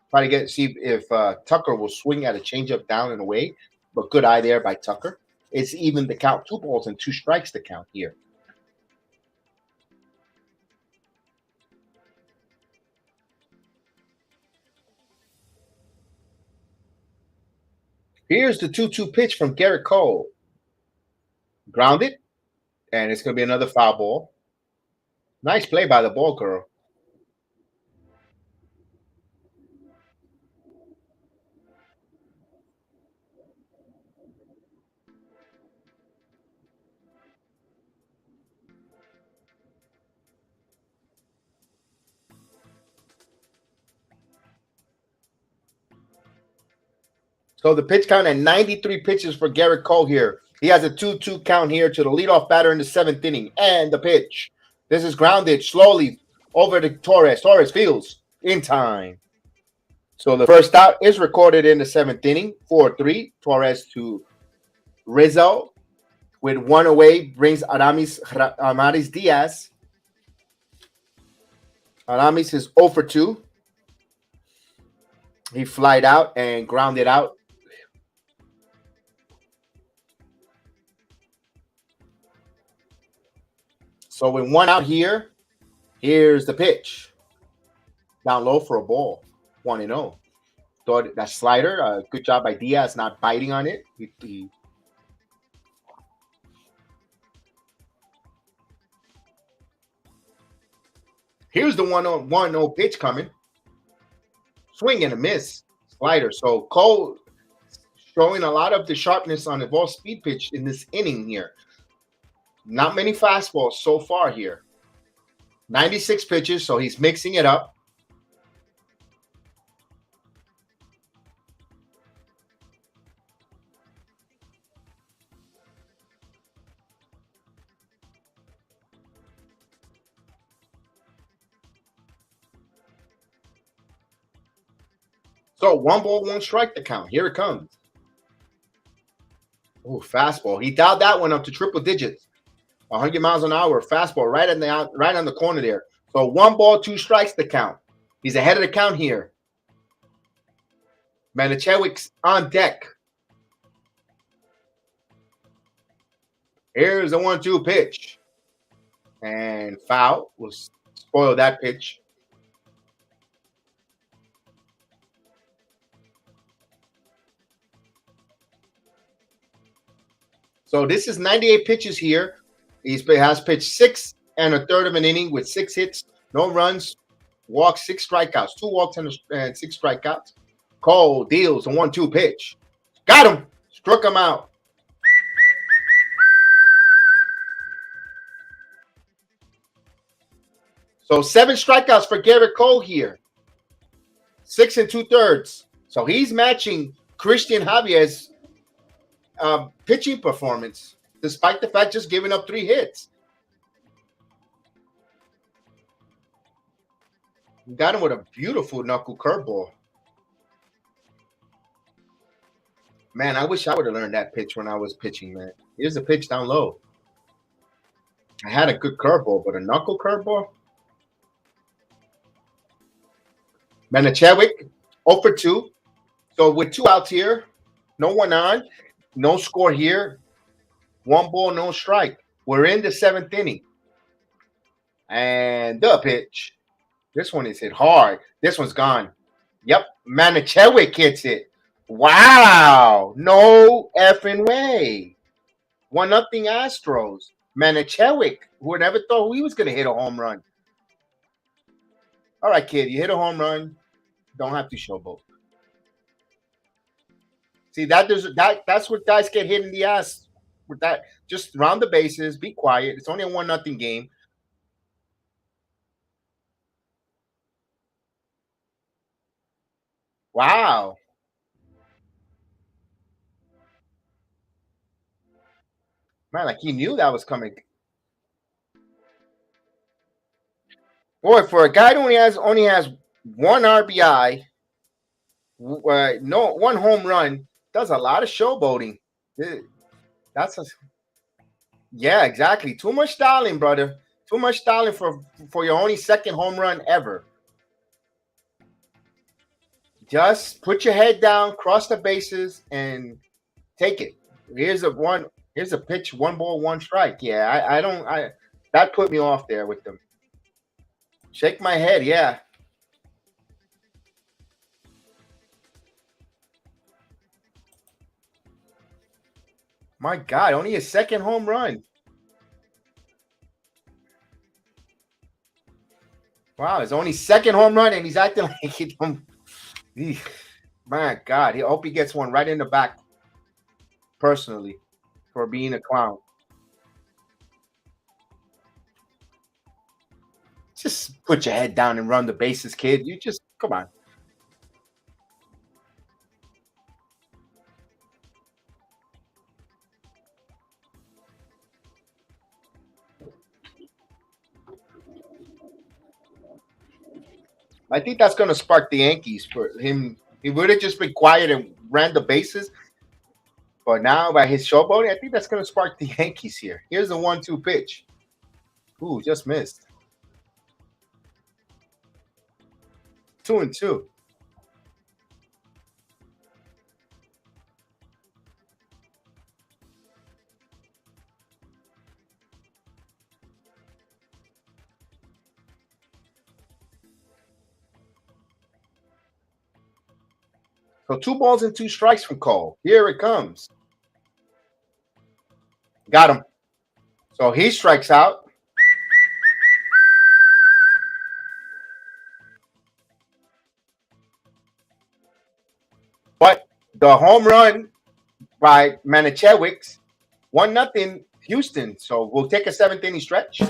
Try to see if Tucker will swing at a changeup down and away. But good eye there by Tucker. It's even the count. 2 balls and 2 strikes to count here. Here's the 2-2 pitch from Gerrit Cole. Grounded. And it's going to be another foul ball. Nice play by the ball girl. So the pitch count at 93 pitches for Gerrit Cole here. He has a 2-2 count here to the leadoff batter in the 7th inning. And the pitch. This is grounded slowly over to Torres. Torres fields in time. So the first out is recorded in the 7th inning. 4-3. Torres to Rizzo. With 1 away, brings Aramis Diaz. Aramis is 0 for 2. He flied out and grounded out. So with 1 out here, here's the pitch. Down low for a ball. 1-0. Thought that slider, good job by Diaz not biting on it. Here's the 1-0 pitch coming. Swing and a miss. slider. So Cole showing a lot of the sharpness on the ball speed pitch in this inning here. Not many fastballs so far here. 96 pitches, so he's mixing it up. So 1-1 strike the count. Here it comes. Oh, fastball. He dialed that one up to triple digits. 100 miles an hour fastball right on the corner there. So 1-2 strikes the count. He's ahead of the count here. Manichewic's on deck. Here's a 1-2 pitch. And foul will spoil that pitch. So this is 98 pitches here. He has pitched 6 1/3 of an inning with 6 hits, no runs, walks, 6 strikeouts, 2 walks and 6 strikeouts. Cole deals a 1-2 pitch. Got him. Struck him out. So 7 strikeouts for Gerrit Cole here. 6 2/3. So he's matching Cristian Javier's pitching performance, despite the fact just giving up 3 hits. Got him with a beautiful knuckle curveball. Man, I wish I would have learned that pitch when I was pitching, man. Here's a pitch down low. I had a good curveball, but a knuckle curveball? Manichewick, 0 for 2. So with 2 outs here, no one on, no score here. 1 ball, no strike. We're in the 7th inning. And the pitch. This one is hit hard. This one's gone. Yep, Manichewick hits it. Wow, no effing way. 1-0 Astros. Manichewick, who would never thought he was going to hit a home run. All right, kid, you hit a home run. Don't have to showboat. See, that's what guys get hit in the ass with that. Just round the bases, be quiet. It's only a 1-0 game. Wow. Man, like he knew that was coming. Boy, for a guy that only has 1 RBI, no 1 home run, does a lot of showboating. Yeah, exactly. Too much styling, brother. Too much styling for your only 2nd home run ever. Just put your head down, cross the bases, and take it. Here's a pitch, 1 ball, 1 strike. Yeah, that put me off there with them. Shake my head, yeah. My God, only his 2nd home run. Wow, his only 2nd home run, and he's acting like he don't. My God, I hope he gets one right in the back, personally, for being a clown. Just put your head down and run the bases, kid. You just, come on. I think that's going to spark the Yankees for him. He would have just been quiet and ran the bases. But now by his showboating, I think that's going to spark the Yankees here. Here's a 1-2 pitch. Ooh, just missed. 2-2. So 2 balls and 2 strikes from Cole. Here it comes. Got him. So he strikes out. But the home run by Manichewicz, 1-0 Houston. So we'll take a seventh inning stretch.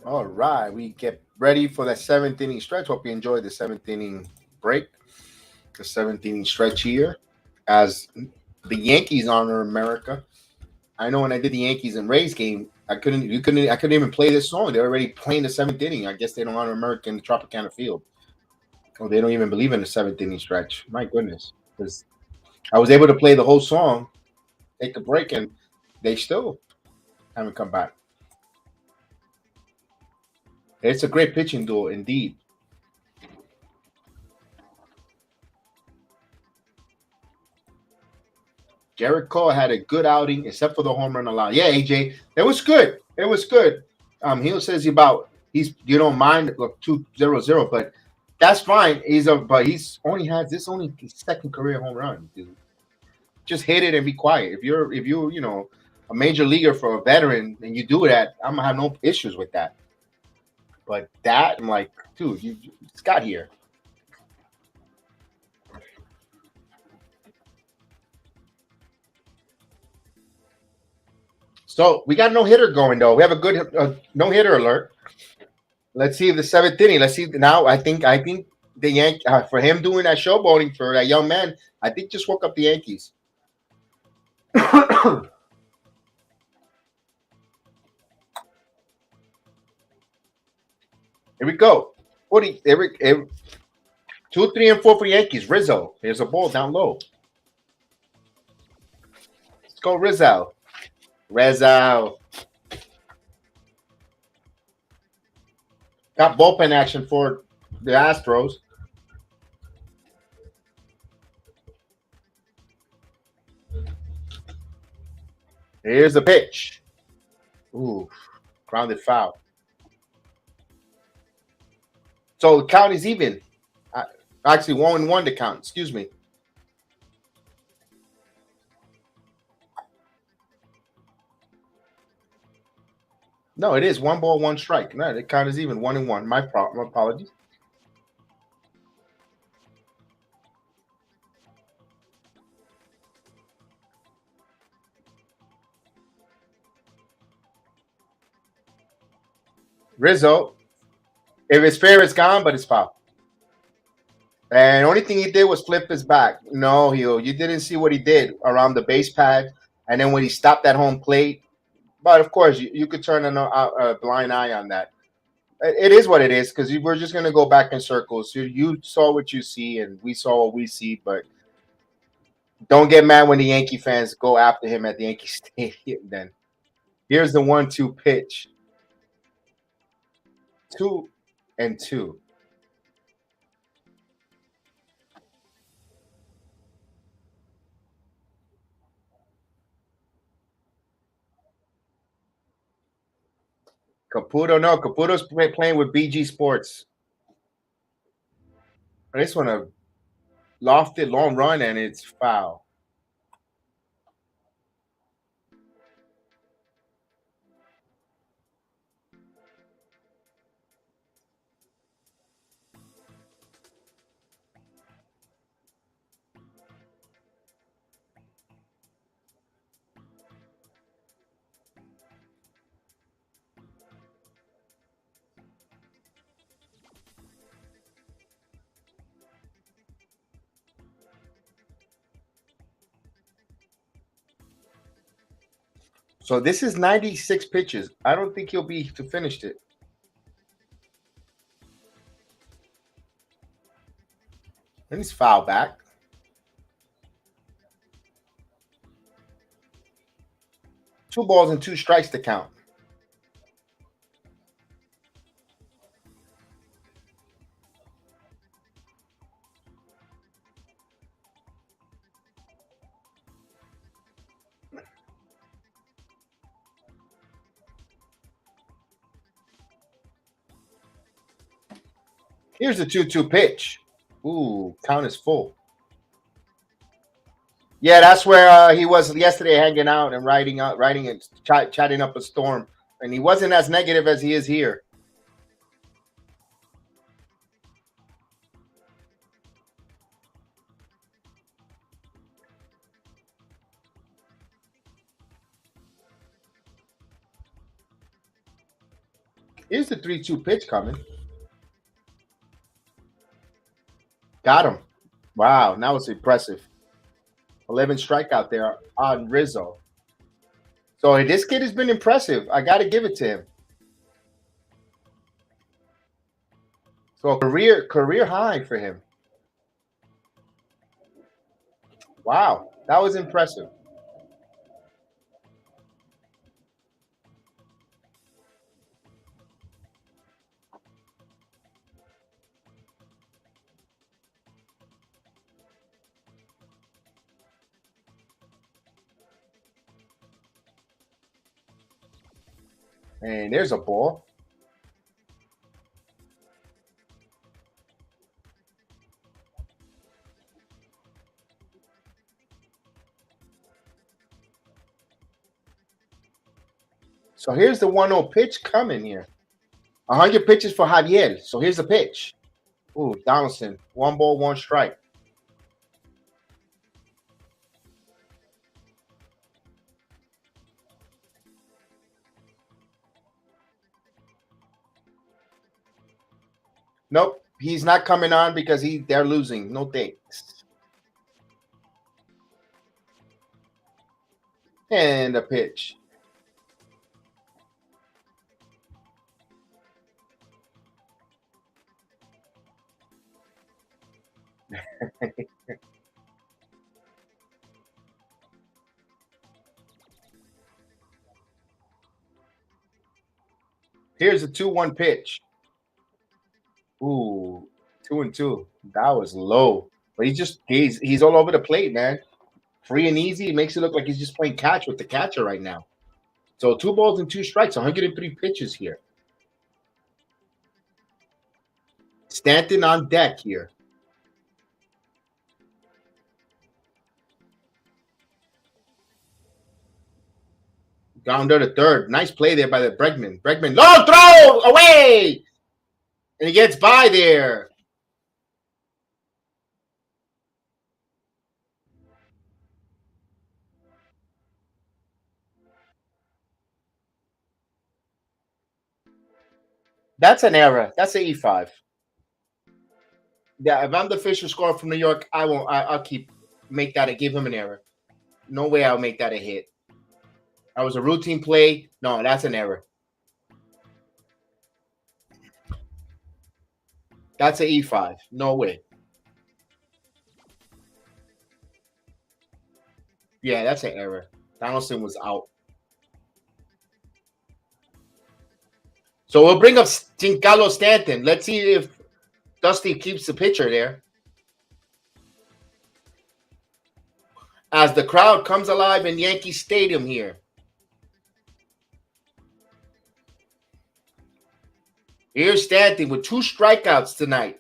All right, we get ready for the seventh inning stretch. Hope you enjoyed the seventh inning break, the seventh inning stretch here, as the Yankees honor America. I know when I did the Yankees and Rays game, I couldn't even play this song. They're already playing the seventh inning. I guess they don't honor America in the Tropicana Field. Oh, they don't even believe in the seventh inning stretch. My goodness, because I was able to play the whole song, take a break, and they still haven't come back. It's a great pitching duel indeed. Gerrit Cole had a good outing, except for the home run allowed. Yeah, AJ, it was good. It was good. He says he's you don't mind 2-0-0, but that's fine. He's only has this only his second career home run, dude. Just hit it and be quiet. If you're a major leaguer for a veteran and you do that, I'm gonna have no issues with that. But that, I'm like, dude, you just got here. So we got no hitter going though. We have a good no hitter alert. Let's see if the seventh inning. Let's see now. I think the Yankees for him doing that showboating for that young man. I think just woke up the Yankees. Here we go. 40. 2, 3, and 4 for Yankees. Rizzo. There's a ball down low. Let's go Rizzo. Rizzo. Got bullpen action for the Astros. Here's the pitch. Ooh, grounded foul. So the count is even. Actually, 1-1 to count. Excuse me. No, it is 1 ball, 1 strike. No, the count is even 1-1. My apologies. Rizzo. If it's fair, it's gone, but it's foul. And only thing he did was flip his back. No, you didn't see what he did around the base pad, and then when he stopped at home plate. But of course, you could turn a blind eye on that. It is what it is because we're just going to go back in circles. You saw what you see, and we saw what we see. But don't get mad when the Yankee fans go after him at the Yankee Stadium. Then here's the 1-2 pitch, 2-2. Caputo, no, Caputo's playing with BG Sports. This one a lofted long run and it's foul. So this is 96 pitches. I don't think he'll be to finish it. And he's foul back. Two balls and two strikes to count. Here's the 2-2 pitch. Ooh, count is full. Yeah, that's where he was yesterday, hanging out and writing and chatting up a storm. And he wasn't as negative as he is here. Here's the 3-2 pitch coming. Got him. Wow, that was impressive. 11 strikeout there on Rizzo. So this kid has been impressive. I got to give it to him. So career high for him. Wow, that was impressive. And there's a ball. So here's the 1-0 pitch coming here. 100 pitches for Javier. So here's the pitch. Ooh, Donaldson. 1 ball, 1 strike. Nope, he's not coming on because they're losing. No thanks. And a pitch. Here's a 2-1 pitch. Ooh, 2-2. That was low. But he's all over the plate, man. Free and easy. It makes it look like he's just playing catch with the catcher right now. So 2 balls and 2 strikes, 103 pitches here. Stanton on deck here. Down to the third. Nice play there by the Bregman. Bregman, long throw away. And he gets by there. That's an error. That's an E5. Yeah, if I'm the official scorer from New York, I won't. I'll keep make that a give him an error. No way I'll make that a hit. That was a routine play. No, that's an error. That's an E5. No way. Yeah, that's an error. Donaldson was out. So we'll bring up Giancarlo Stanton. Let's see if Dusty keeps the pitcher there. As the crowd comes alive in Yankee Stadium here. Here's Stanton with 2 strikeouts tonight.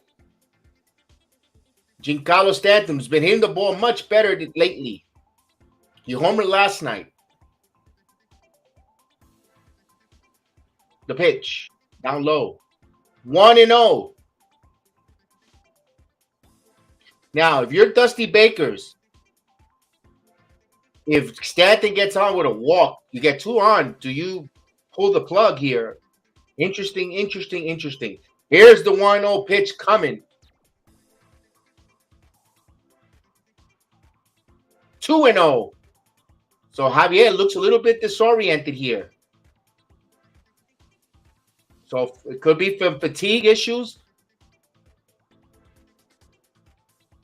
Giancarlo Stanton's been hitting the ball much better lately. He homered last night. The pitch. Down low. 1-0. Now, if you're Dusty Bakers, if Stanton gets on with a walk, you get 2 on. Do you pull the plug here? Interesting. Here's the 1-0 pitch coming. 2-0. So Javier looks a little bit disoriented here. So it could be from fatigue issues.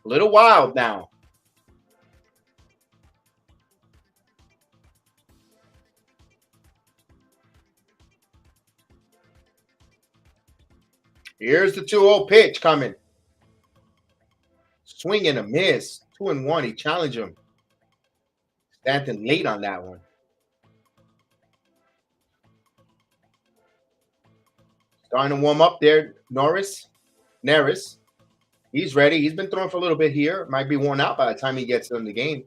A little wild now. Here's the 2-0 pitch coming. Swing and a miss. 2-1. He challenged him. Stanton late on that one. Starting to warm up there. Neris. He's ready. He's been throwing for a little bit here. Might be worn out by the time he gets in the game.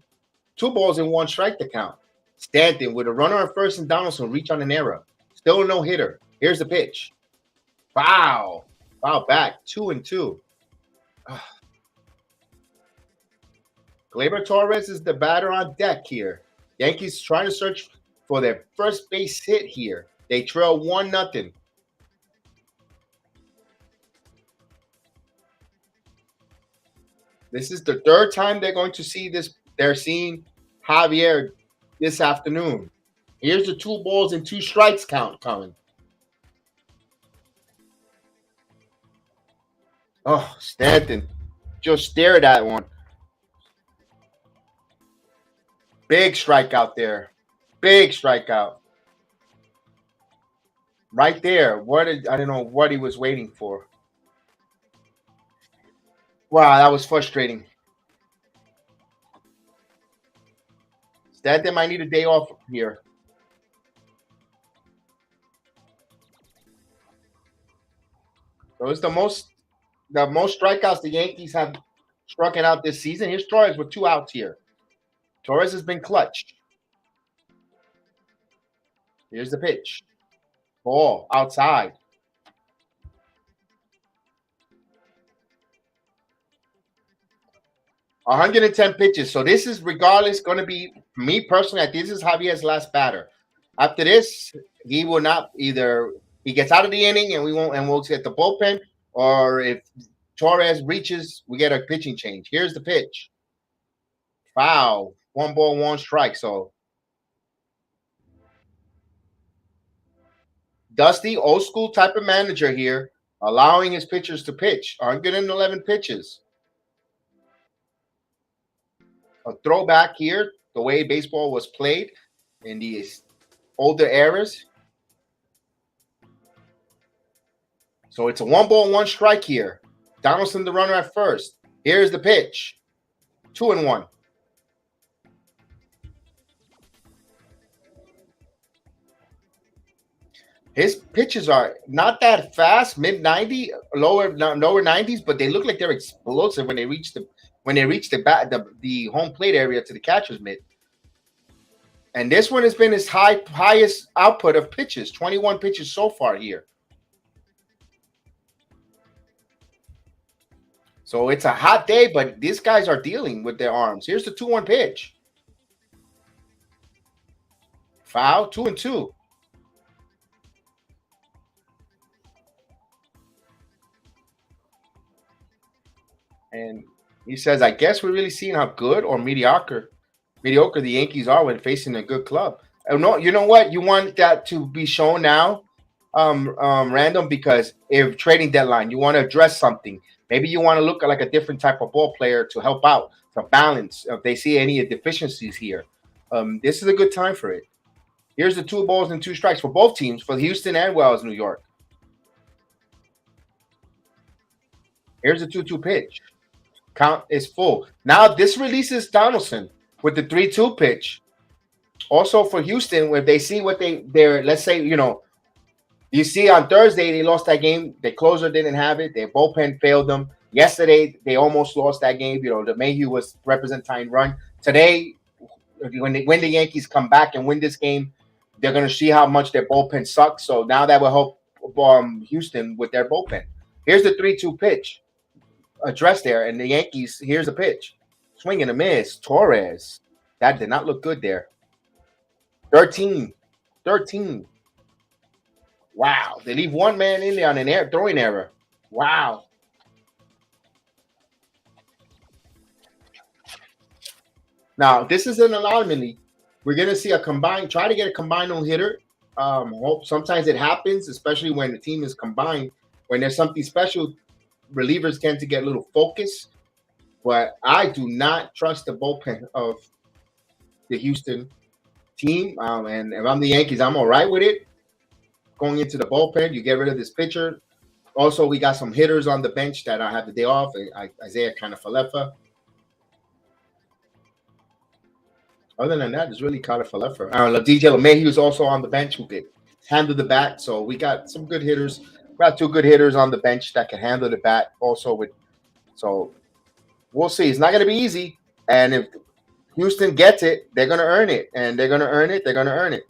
2 balls and 1 strike to count. Stanton with a runner on first and Donaldson reach on an error. Still a no-hitter. Here's the pitch. Foul. Foul back. 2-2. Gleyber Torres is the batter on deck here. Yankees trying to search for their first base hit here. They trail 1-0. This is the 3rd time they're going to see this. They're seeing Javier this afternoon. Here's the 2 balls and 2 strikes count coming. Oh, Stanton just stared at one. Big strikeout there. Big strikeout. Right there. I don't know what he was waiting for. Wow, that was frustrating. Stanton might need a day off here. So it's the most strikeouts the Yankees have struck out this season. Here's Torres with 2 outs here. Torres has been clutch. Here's the pitch. Ball outside. $110 pitches. So this is regardless going to be, me personally, I think this is Javier's last batter. After this, he will not either, he gets out of the inning and we'll get the bullpen, or if Torres reaches, we get a pitching change. Here's the pitch. Foul. 1 ball, 1 strike. So Dusty, old school type of manager here, allowing his pitchers to pitch. 111 pitches. A throwback here, the way baseball was played in these older eras. So it's a 1 ball, 1 strike here. Donaldson the runner at first. Here's the pitch. 2-1. His pitches are not that fast, mid 90, lower 90s, but they look like they're explosive when they reach the home plate area to the catcher's mitt. And this one has been his highest output of pitches, 21 pitches so far here. So it's a hot day, but these guys are dealing with their arms. Here's the 2-1 pitch. Foul, 2-2. And he says, I guess we're really seeing how good or mediocre the Yankees are when facing a good club. No, you know what? You want that to be shown now, random, because if trading deadline, you want to address something. Maybe you want to look at like a different type of ball player to help out, to balance. If they see any deficiencies here, this is a good time for it. Here's the 2 balls and 2 strikes for both teams, for Houston and Wells, New York. Here's the 2-2 pitch. Count is full. Now this releases Donaldson with the 3-2 pitch. Also for Houston, where they see what they're, let's say, you see on Thursday they lost that game. The closer didn't have it. Their bullpen failed them. Yesterday they almost lost that game. The Mayhew was representing run. Today, when the Yankees come back and win this game, they're going to see how much their bullpen sucks. So now that will help Houston with their bullpen. Here's the 3-2 pitch. Address there, and the Yankees, here's a pitch. Swing and a miss. Torres. That did not look good there. 13. Wow. They leave one man in there on an throwing error. Wow. Now, this is an anomaly. We're going to see try to get a combined no-hitter. Sometimes it happens, especially when the team is combined. When there's something special, relievers tend to get a little focus. But I do not trust the bullpen of the Houston team. And if I'm the Yankees, I'm all right with it. Going into the bullpen, you get rid of this pitcher. Also, we got some hitters on the bench that I have the day off. Isaiah Falefa. Other than that, it's really Falefa. DJ LeMahieu is also on the bench who could handle the bat. So we got some good hitters. We got 2 good hitters on the bench that can handle the bat. So we'll see. It's not going to be easy. And if Houston gets it, they're going to earn it. And they're going to earn it. They're going to earn it.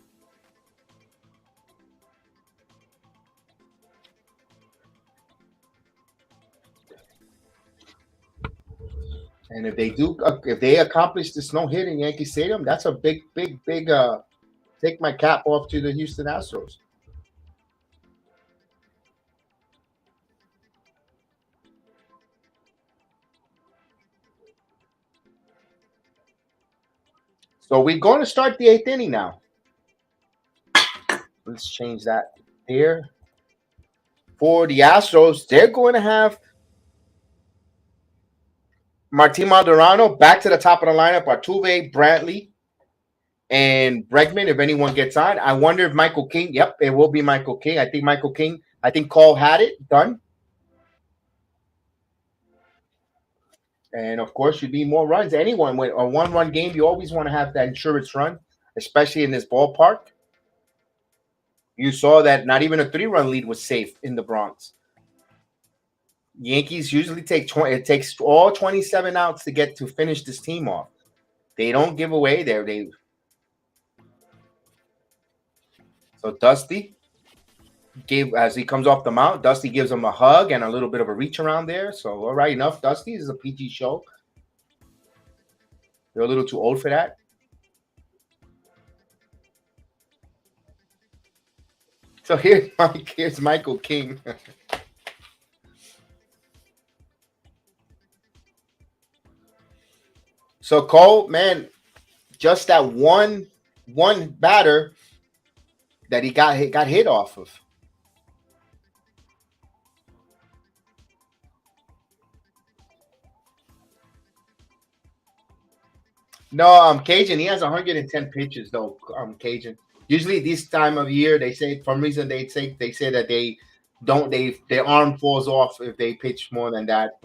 And if they accomplish this no-hit in Yankee Stadium, that's a big take my cap off to the Houston Astros. So we're going to start the 8th inning now. Let's change that here. For the Astros, they're going to have Martin Maldonado back to the top of the lineup. Altuve, Brantley, and Bregman, if anyone gets on. I wonder if Michael King. Yep, it will be Michael King. I think Cole had it done. And of course, you need more runs. Anyone with a 1-run game, you always want to have that insurance run, especially in this ballpark. You saw that not even a 3-run lead was safe in the Bronx. Yankees usually take 20. It takes all 27 outs to finish this team off. They don't give away there. So Dusty as he comes off the mound, Dusty gives him a hug and a little bit of a reach around there. So all right, enough, Dusty. This is a PG show. You're a little too old for that. So here's Michael King. So Cole, man, just that one batter that he got hit off of. No, Cajun. He has 110 pitches though. Cajun. Usually this time of year, they say for some reason they say that their arm falls off if they pitch more than that.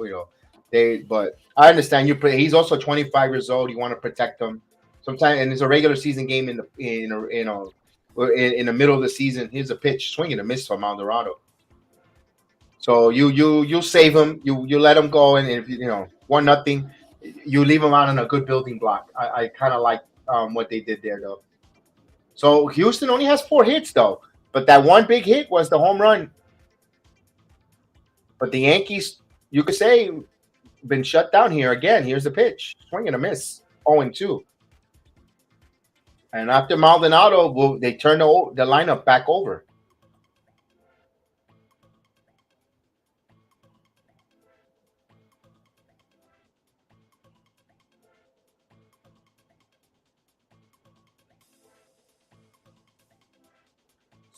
But I understand he's also 25 years old. You want to protect him. Sometimes, and it's a regular season game in the middle of the season. Here's a pitch, swing and a miss from Maldonado. So you save him. You let him go, and if 1-0, you leave him out on a good building block. I kind of like what they did there though. So Houston only has 4 hits though, but that one big hit was the home run. But the Yankees, you could say, been shut down here again. Here's the pitch, swing and a miss, 0-2. And after Maldonado, they turn the lineup back over.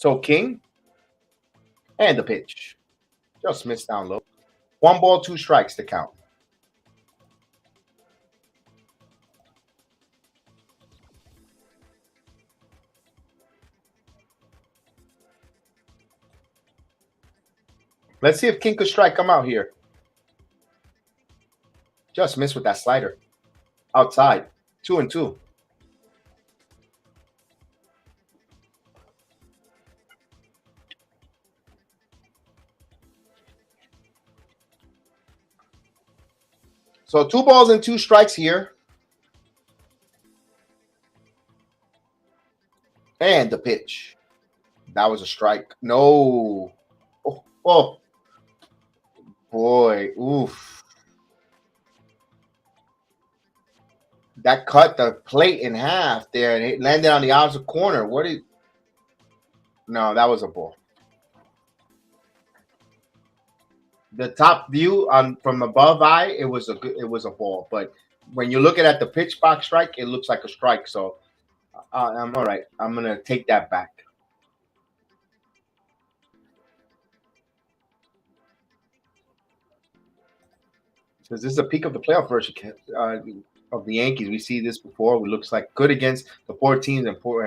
So King and the pitch. Just missed down low. 1 ball, 2 strikes to count. Let's see if King could strike him out here. Just missed with that slider. Outside. 2-2. So 2 balls and 2 strikes here. And the pitch. That was a strike. No. Oh. Boy. Oof. That cut the plate in half there, and it landed on the opposite corner. No, that was a ball. The top view from above eye, it was a ball. But when you're looking at the pitch box strike, it looks like a strike. So I'm all right. I'm gonna take that back. Because this is a peak of the playoff version of the Yankees. We see this before. It looks like good against the poor teams and poor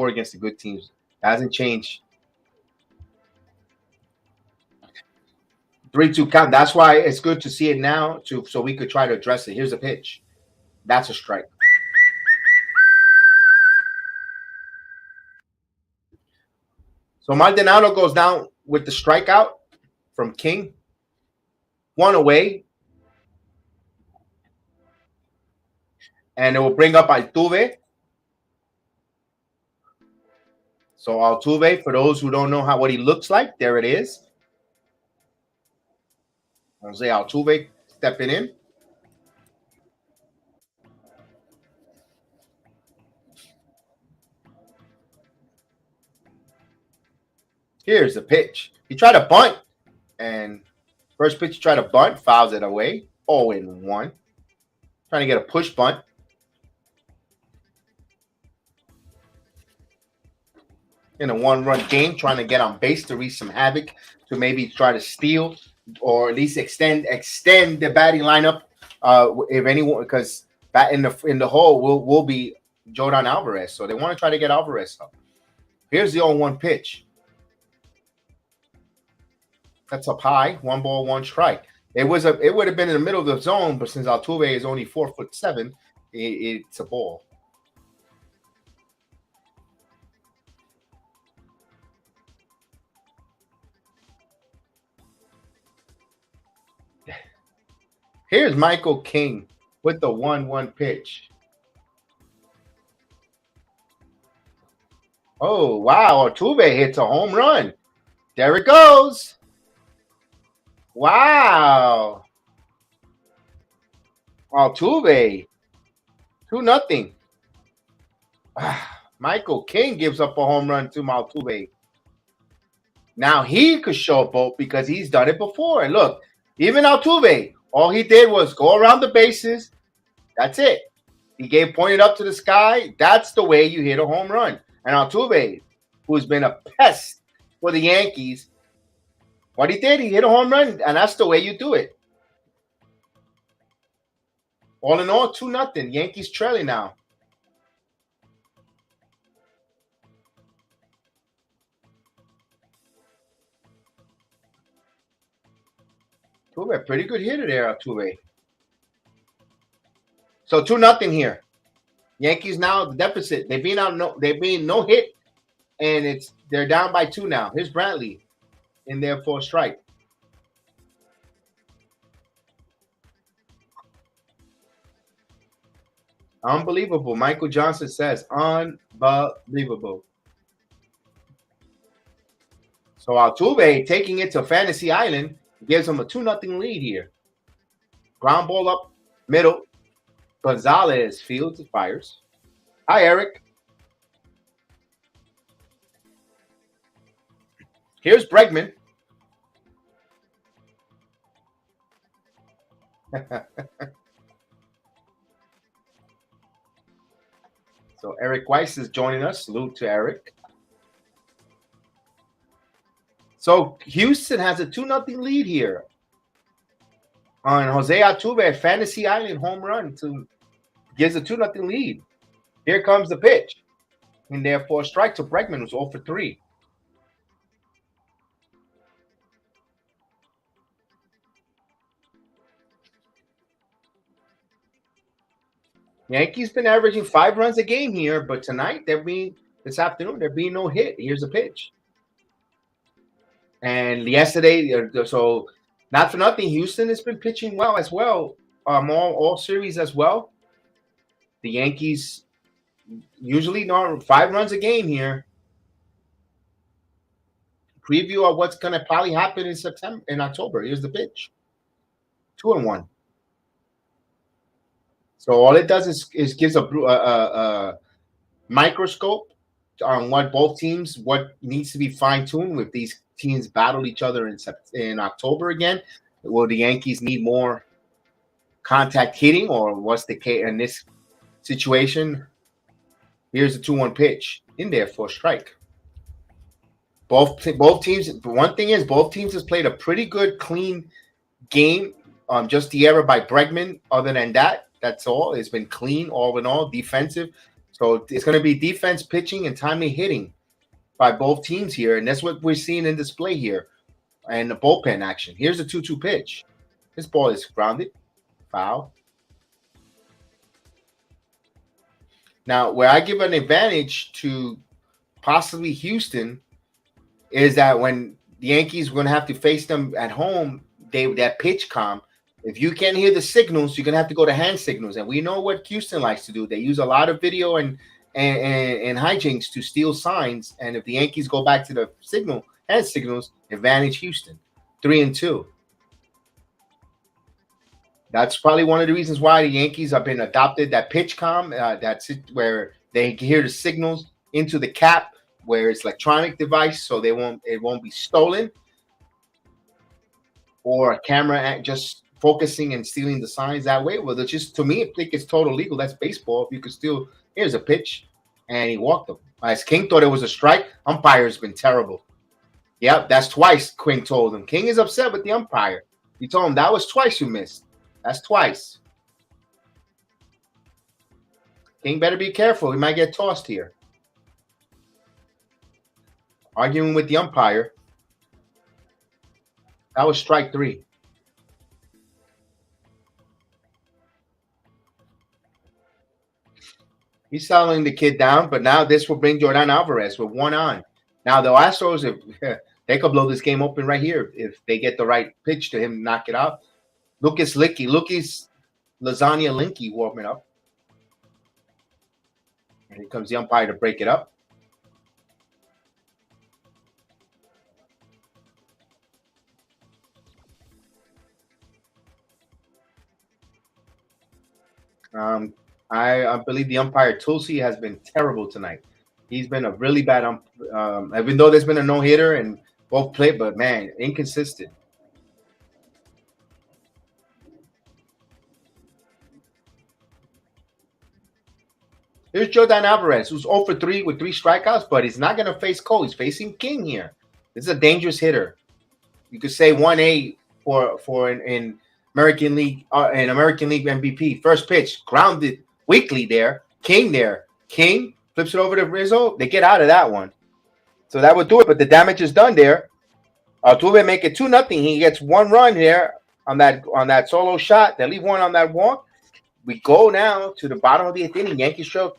against the good teams. It hasn't changed. 3-2 count. That's why it's good to see it now, so we could try to address it. Here's a pitch. That's a strike. So Maldonado goes down with the strikeout from King. 1 away. And it will bring up Altuve. So Altuve, for those who don't know what he looks like, there it is. Jose Altuve stepping in. Here's the pitch. He tried to bunt, and first pitch he tried to bunt, fouls it away. 0-1. Trying to get a push bunt. In a 1-run game, trying to get on base to wreak some havoc, to maybe try to steal or at least extend the batting lineup. If anyone, because bat in the hole will be Jordan Alvarez, so they want to try to get Alvarez up. Here's the 0-1 pitch. That's up high. 1 ball, 1 strike. It would have been in the middle of the zone, but since Altuve is only 4'7", it's a ball. Here's Michael King with the 1-1 pitch. Oh, wow. Altuve hits a home run. There it goes. Wow. Altuve. 2-0. Michael King gives up a home run to Altuve. Now he could show a boat because he's done it before. And look, even Altuve, all he did was go around the bases. That's it. He pointed up to the sky. That's the way you hit a home run. And Altuve, who's been a pest for the Yankees, what he did, he hit a home run, and that's the way you do it. All in all, 2-0. Yankees trailing now. Altuve, pretty good hitter there, Altuve. So 2-0 here. Yankees now the deficit. They're being no hit, and they're down by 2 now. Here's Brantley in there for a strike. Unbelievable. Michael Johnson says unbelievable. So Altuve taking it to Fantasy Island gives him a 2-0 lead here. Ground ball up middle. Gonzalez fields and fires. Hi, Eric. Here's Bregman. So Eric Weiss is joining us. Salute to Eric. So Houston has a 2-0 lead here on Jose Altuve at Fantasy Island home run to gives a 2-0 lead. Here comes the pitch. And therefore strike to Bregman, who's 0 for 3. Yankees been averaging 5 runs a game here, but tonight this afternoon there being no hit. Here's a pitch. And yesterday, so not for nothing, Houston has been pitching well as well, all series as well. The Yankees usually not 5 runs a game here. Preview of what's going to probably happen in October. Here's the pitch. 2-1. So all it does is gives a microscope on what needs to be fine-tuned if these teams battle each other in October again. Will the Yankees need more contact hitting, or what's the case in this situation? Here's a 2-1 pitch in there for a strike. Both teams. One thing is, both teams has played a pretty good, clean game. Just the error by Bregman. Other than that, that's all. It's been clean all in all, defensive. So it's going to be defense, pitching, and timely hitting by both teams here, and that's what we're seeing in display here. And the bullpen action. Here's a 2-2 pitch. This ball is grounded, foul. Now, where I give an advantage to possibly Houston is that when the Yankees are going to have to face them at home, that pitch calm. If you can't hear the signals, you're going to have to go to hand signals. And we know what Houston likes to do. They use a lot of video and hijinks to steal signs. And if the Yankees go back to the hand signals, advantage Houston. 3-2. That's probably one of the reasons why the Yankees have been adopted that pitch calm. That's it, where they hear the signals into the cap, where it's electronic device, so it won't be stolen, or a camera just focusing and stealing the signs that way. Well, to me, I think it's total legal. That's baseball. If you could steal, here's a pitch, and he walked him. As King thought it was a strike, umpire's been terrible. Yep, that's twice. King told him. King is upset with the umpire. He told him that was twice you missed. That's twice. King better be careful. He might get tossed here. Arguing with the umpire. That was strike 3. He's settling the kid down, but now this will bring Jordan Alvarez with 1 on. Now the Astros, they could blow this game open right here if they get the right pitch to him, knock it out. Lucas Lasagna Linky warming up. And here comes the umpire to break it up. I believe the umpire Tulsi has been terrible tonight. He's been a really bad even though there's been a no-hitter and both played, but man, inconsistent. Here's Jordan Alvarez, who's 0 for 3 with 3 strikeouts, but he's not going to face Cole. He's facing King here. This is a dangerous hitter. You could say 1A for an American League MVP. First pitch, grounded weakly there. King there. King flips it over to Rizzo. They get out of that one. So that would do it, but the damage is done there. Altuve make it 2-0. He gets 1 run here on that solo shot. They leave 1 on that walk. We go now to the bottom of the 8th inning. Yankees show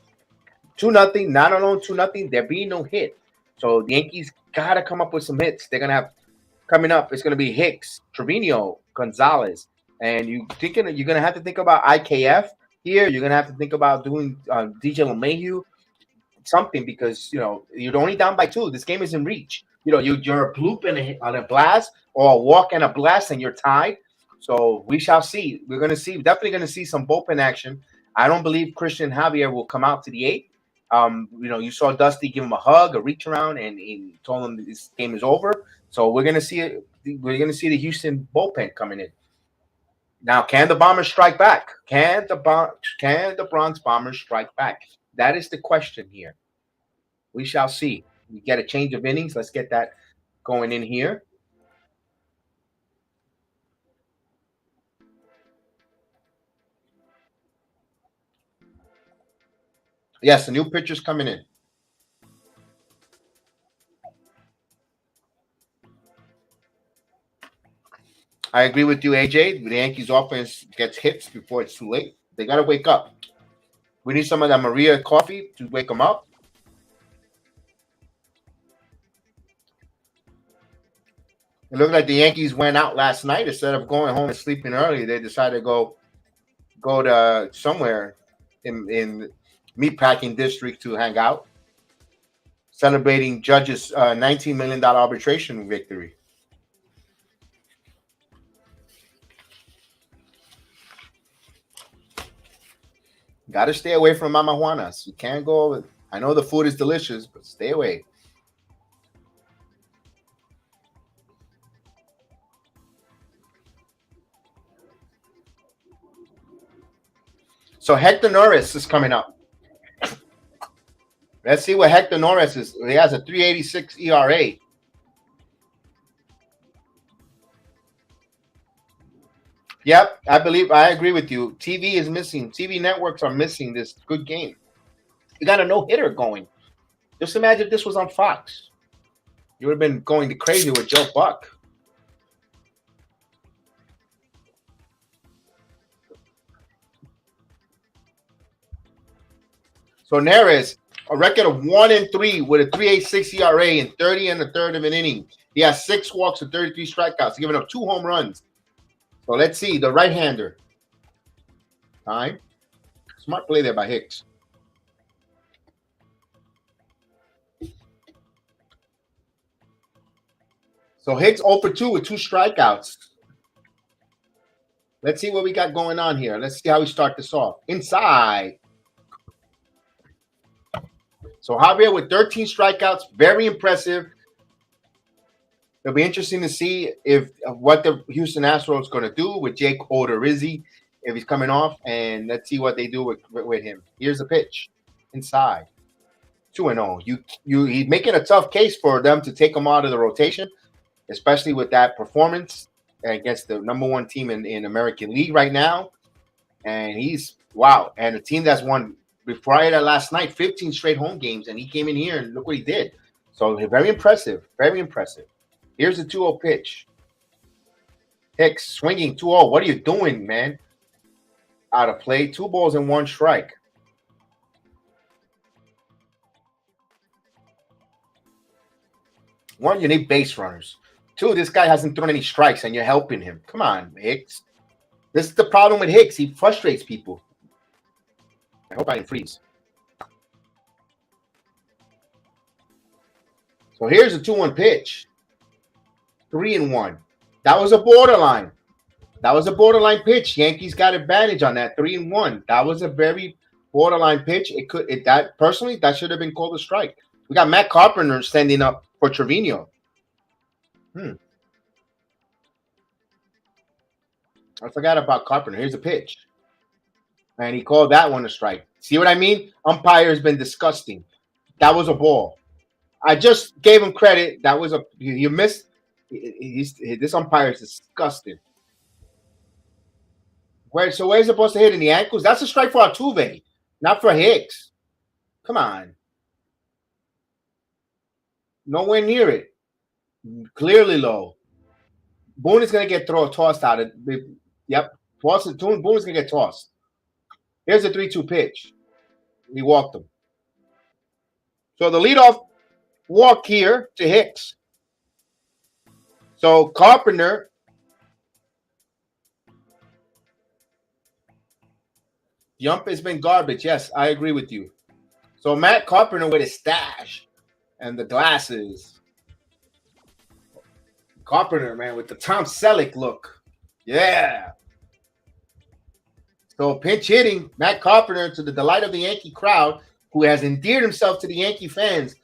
2-0, not alone 2-0. There being no hit. So the Yankees got to come up with some hits. They're going to have coming up. It's going to be Hicks, Trevino, Gonzalez. And you're going to have to think about IKF here. You're going to have to think about doing DJ LeMahieu, something, because, you're only down by 2. This game is in reach. You're a bloop on a blast or a walk and a blast, and you're tied. So we shall see. We're definitely going to see some bullpen action. I don't believe Cristian Javier will come out to the 8th. You saw Dusty give him a hug, a reach around, and he told him this game is over. So we're going to see it. We're going to see the Houston bullpen coming in. Now, can the Bombers strike back? Can the Bronx Bombers strike back? That is the question here. We shall see. We get a change of innings. Let's get that going in here. Yes, the new pitcher's coming in. I agree with you, AJ. The Yankees offense gets hits before it's too late. They got to wake up. We need some of that Maria coffee to wake them up. It looked like the Yankees went out last night. Instead of going home and sleeping early, they decided to go to somewhere in meatpacking district to hang out, celebrating Judge's $19 million arbitration victory. Got to stay away from Mama Juana's. You can't go. I know the food is delicious, but stay away. So Hector Norris is coming up. Let's see what Hector Norris is. He has a 3.86 ERA. Yep, I agree with you. TV is missing. TV networks are missing this good game. You got a no-hitter going. Just imagine if this was on Fox. You would have been going crazy with Joe Buck. So Neres, a record of 1-3 with a 3.86 ERA in 30 and a third of an inning. He has 6 walks and 33 strikeouts, giving up 2 home runs. So let's see, the right-hander. Time. Smart play there by Hicks. So Hicks 0 for 2 with 2 strikeouts. Let's see what we got going on here. Let's see how we start this off. Inside. So Javier with 13 strikeouts, very impressive. It'll be interesting to see if what the Houston Astros going to do with Jake Odorizzi if he's coming off, and let's see what they do with him. Here's the pitch, inside, 2-0. He's making a tough case for them to take him out of the rotation, especially with that performance against the number 1 team in American League right now. And he's wow, and a team that's won prior to last night 15 straight home games, and he came in here and look what he did. So very impressive, very impressive. Here's the 2-0 pitch. Hicks swinging 2-0. What are you doing, man? Out of play. 2 balls and 1 strike. One, you need base runners. 2, this guy hasn't thrown any strikes, and you're helping him. Come on, Hicks. This is the problem with Hicks. He frustrates people. I hope I didn't freeze. So here's a 2-1 pitch. 3-1. That was a borderline. That was a borderline pitch. Yankees got advantage on that 3-1. That was a very borderline pitch. That should have been called a strike. We got Matt Carpenter standing up for Trevino. I forgot about Carpenter. Here's a pitch. And he called that one a strike. See what I mean? Umpire has been disgusting. That was a ball. I just gave him credit. That was you missed. This umpire is disgusting. Where's it supposed to hit in the ankles? That's a strike for Altuve, not for Hicks. Come on. Nowhere near it. Clearly low. Boone is going to get tossed out. Yep. Boone is going to get tossed. Here's a 3-2 pitch. He walked him. So the leadoff walk here to Hicks. So Carpenter. The ump has been garbage. Yes, I agree with you. So Matt Carpenter with his stash and the glasses. Carpenter, man, with the Tom Selleck look. Yeah. So pinch hitting, Matt Carpenter, to the delight of the Yankee crowd, who has endeared himself to the Yankee fans,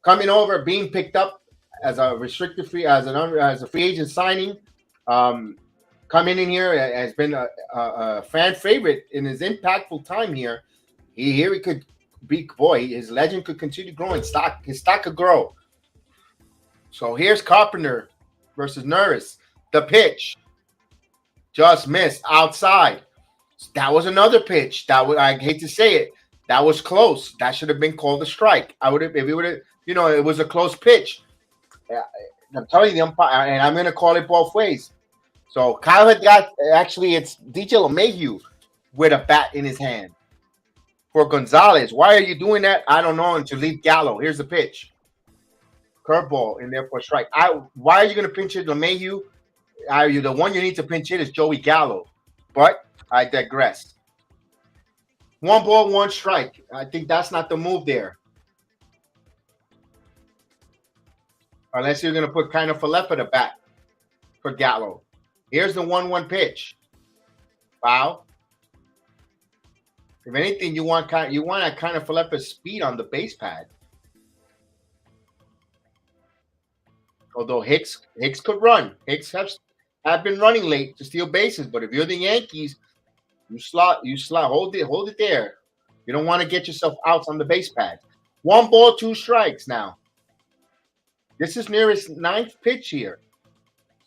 coming over, being picked up as a restricted free, as a free agent signing. Coming in here has been a fan favorite in his impactful time here. He could be, boy, his legend could continue growing. His stock could grow. So here's Carpenter versus Norris. The pitch just missed outside. That was another pitch. I hate to say it. That was close. That should have been called a strike. I would have if it would have, it was a close pitch. I'm telling you, the umpire, and I'm going to call it both ways. So Kyle had got actually it's DJ LeMahieu with a bat in his hand for Gonzalez. Why are you doing that? I don't know. And to leave Gallo. Here's the pitch. Curveball in there for a strike. Why are you going to pinch it, LeMahieu? The one you need to pinch it is Joey Gallo. But I digress. 1 ball, 1 strike. I think that's not the move there. Unless you're going to put kind of Falefa to bat for Gallo. Here's the 1-1 pitch. Foul. If anything, you want a kind of Falefa speed on the base pad. Although Hicks could run. Hicks have been running late to steal bases, but if you're the Yankees, you slot, hold it there. You don't want to get yourself outs on the base pad. 1 ball, 2 strikes now. This is Nearest 9th pitch here.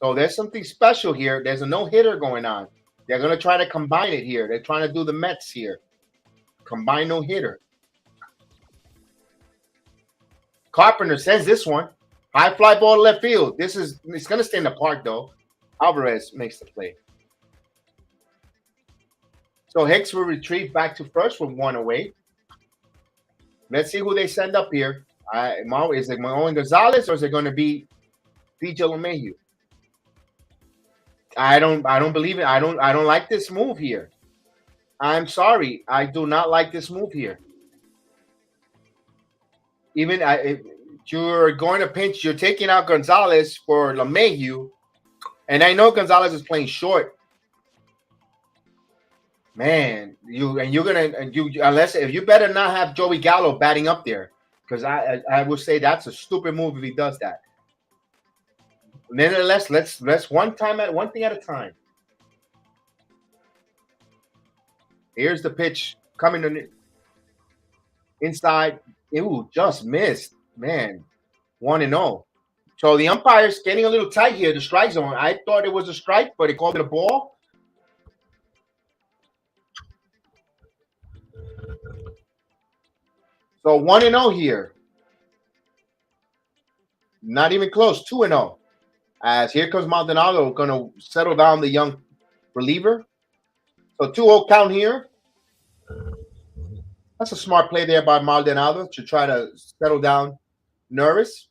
So there's something special here. There's a no-hitter going on. They're going to try to combine it here. They're trying to do the Mets here. Combine no-hitter. Carpenter sends this one. High fly ball to left field. It's going to stay in the park, though. Alvarez makes the play. So Hicks will retrieve back to first with 1 away. Let's see who they send up here. Is it Manuel Gonzalez or is it going to be DJ LeMahieu? I don't believe it. I don't like this move here. I'm sorry. I do not like this move here. Even if you're going to pinch, you're taking out Gonzalez for LeMahieu, and I know Gonzalez is playing short. Man, you better not have Joey Gallo batting up there, because I would say that's a stupid move if he does that. Nevertheless, let's one thing at a time. Here's the pitch coming to inside. Ooh, just missed, man. 1-0. So the umpire's getting a little tight here. The strike zone. I thought it was a strike, but he called it a ball. So 1-0 here. Not even close. 2-0. As here comes Maldonado, going to settle down the young reliever. So 2-0 count here. That's a smart play there by Maldonado to try to settle down Norris.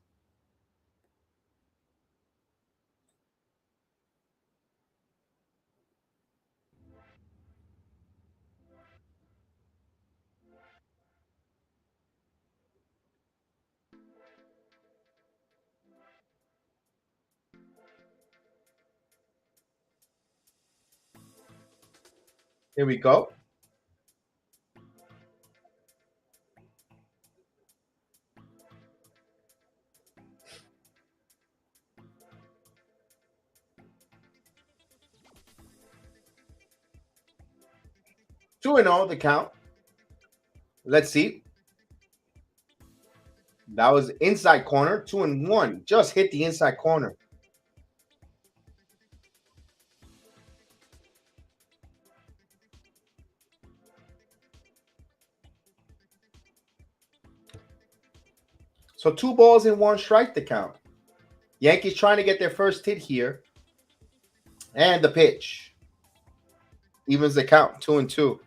Here we go. Two and 0 the count. Let's see. That was inside corner. 2-1. Just hit the inside corner. So 2 balls and 1 strike to count. Yankees trying to get their first hit here. And the pitch. Evens the count. 2-2.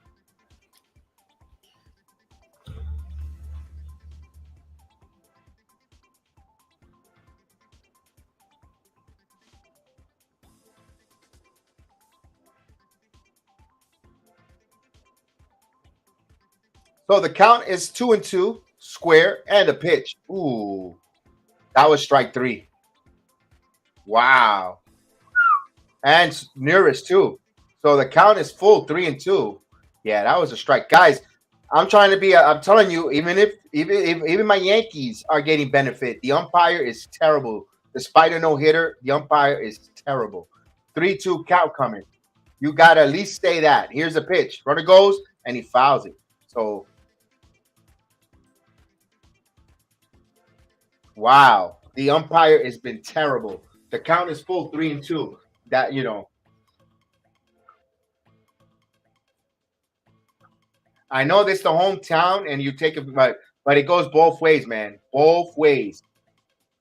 So the count is 2-2. Square and a pitch. Ooh, that was strike 3. Wow. And nearest too. So the count is full 3-2. Yeah, that was a strike. Guys, I'm telling you, even my Yankees are getting benefit. The umpire is terrible. Despite a no-hitter, the umpire is terrible. 3-2 count coming. You got to at least say that. Here's a pitch. Runner goes, and he fouls it. So, wow. The umpire has been terrible. The count is full 3-2. That I know this is the hometown, and you take it, but it goes both ways, man. Both ways.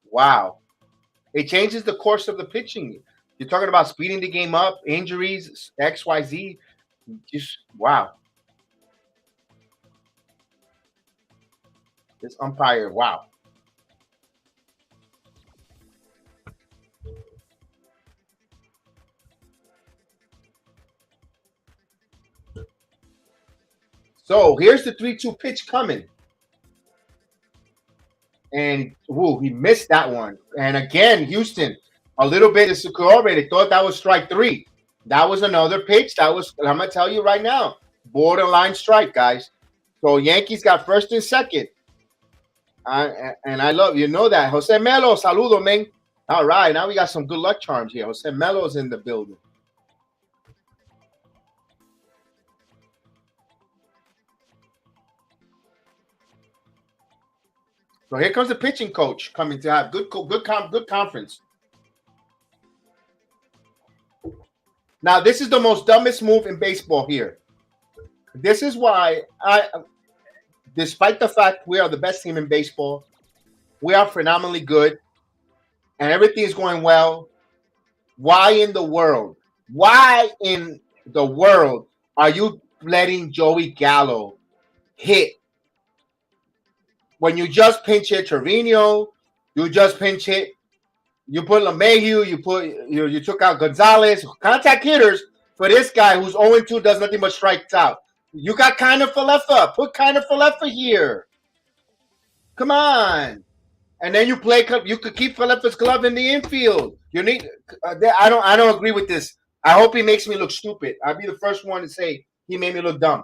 Wow. It changes the course of the pitching. You're talking about speeding the game up, injuries, XYZ. Just wow. This umpire, wow. So here's the 3-2 pitch coming. And he missed that one. And again, Houston, a little bit insecure. They thought that was strike 3. That was another pitch. I'm going to tell you right now, borderline strike, guys. So Yankees got first and second. And I love, that. Jose Melo, saludo, man. All right, now we got some good luck charms here. Jose Melo's in the building. So here comes the pitching coach coming to have good conference. Now, this is the most dumbest move in baseball here. This is why despite the fact we are the best team in baseball, we are phenomenally good, and everything is going well. Why in the world are you letting Joey Gallo hit when you just pinch hit Trevino? You just pinch hit. You put LeMahieu. You took out Gonzalez. Contact hitters for this guy who's 0-2, does nothing but strikes out. You got Kiner Falefa. Put Kiner Falefa here. Come on. And then you could keep Falefa's glove in the infield. You need. I don't agree with this. I hope he makes me look stupid. I'll be the first one to say he made me look dumb.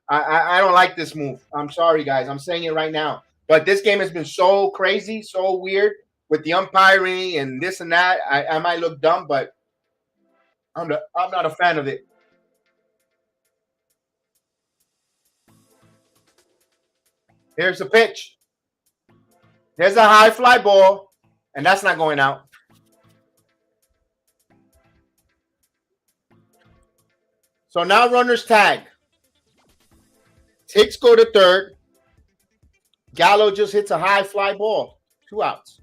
I don't like this move. I'm sorry, guys. I'm saying it right now. But this game has been so crazy, so weird with the umpiring and this and that. I might look dumb, but I'm not a fan of it. Here's the pitch. There's a high fly ball, and that's not going out. So now runners tag. Hicks go to third. Gallo just hits a high fly ball. 2 outs.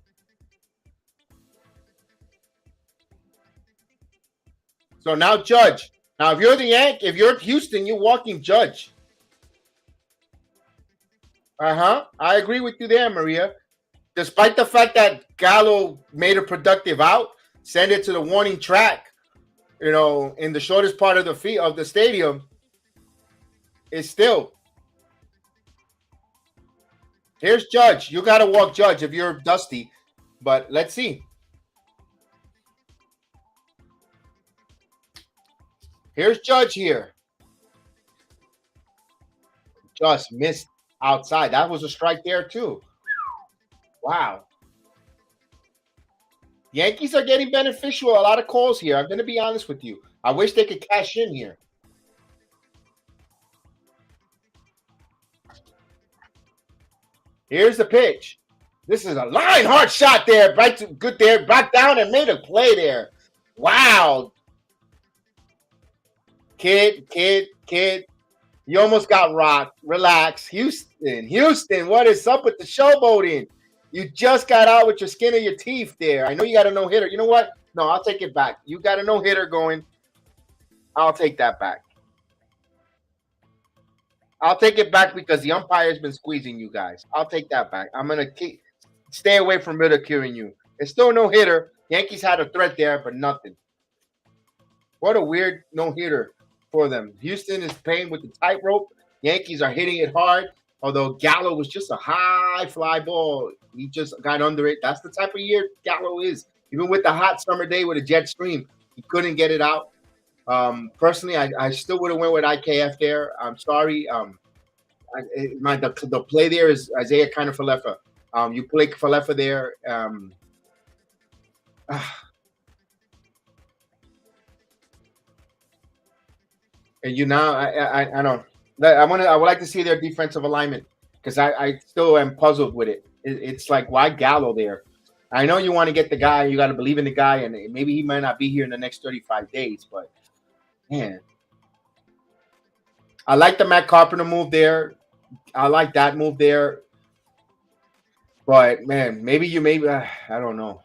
So now Judge. Now if you're if you're Houston, you're walking Judge. I agree with you there, Maria. Despite the fact that Gallo made a productive out, send it to the warning track, in the shortest part of the stadium, it's still. Here's Judge. You got to walk Judge if you're Dusty, but let's see. Here's Judge here. Just missed outside. That was a strike there too. Wow. Yankees are getting beneficial. A lot of calls here. I'm going to be honest with you. I wish they could cash in here. Here's the pitch. This is a line hard shot there. Good there. Back down and made a play there. Wow. Kid. You almost got rocked. Relax. Houston, what is up with the showboating? You just got out with your skin of your teeth there. I know you got a no-hitter. You know what? No, I'll take it back. You got a no-hitter going. I'll take that back. I'll take it back because the umpire's been squeezing you guys. I'll take that back. I'm going to stay away from ridiculing you. It's still no-hitter. Yankees had a threat there, but nothing. What a weird no-hitter for them. Houston is playing with the tightrope. Yankees are hitting it hard. Although Gallo was just a high fly ball. He just got under it. That's the type of year Gallo is. Even with the hot summer day with a jet stream, he couldn't get it out. Personally, I still would have went with IKF there. I'm sorry. The play there is Isaiah Kiner Falefa. You play Falefa there. And I don't. I would like to see their defensive alignment because I still am puzzled with it. It's like, why Gallo there? I know you want to get the guy. You got to believe in the guy, and maybe he might not be here in the next 35 days. But man, I like the Matt Carpenter move there. I like that move there. But man, maybe I don't know.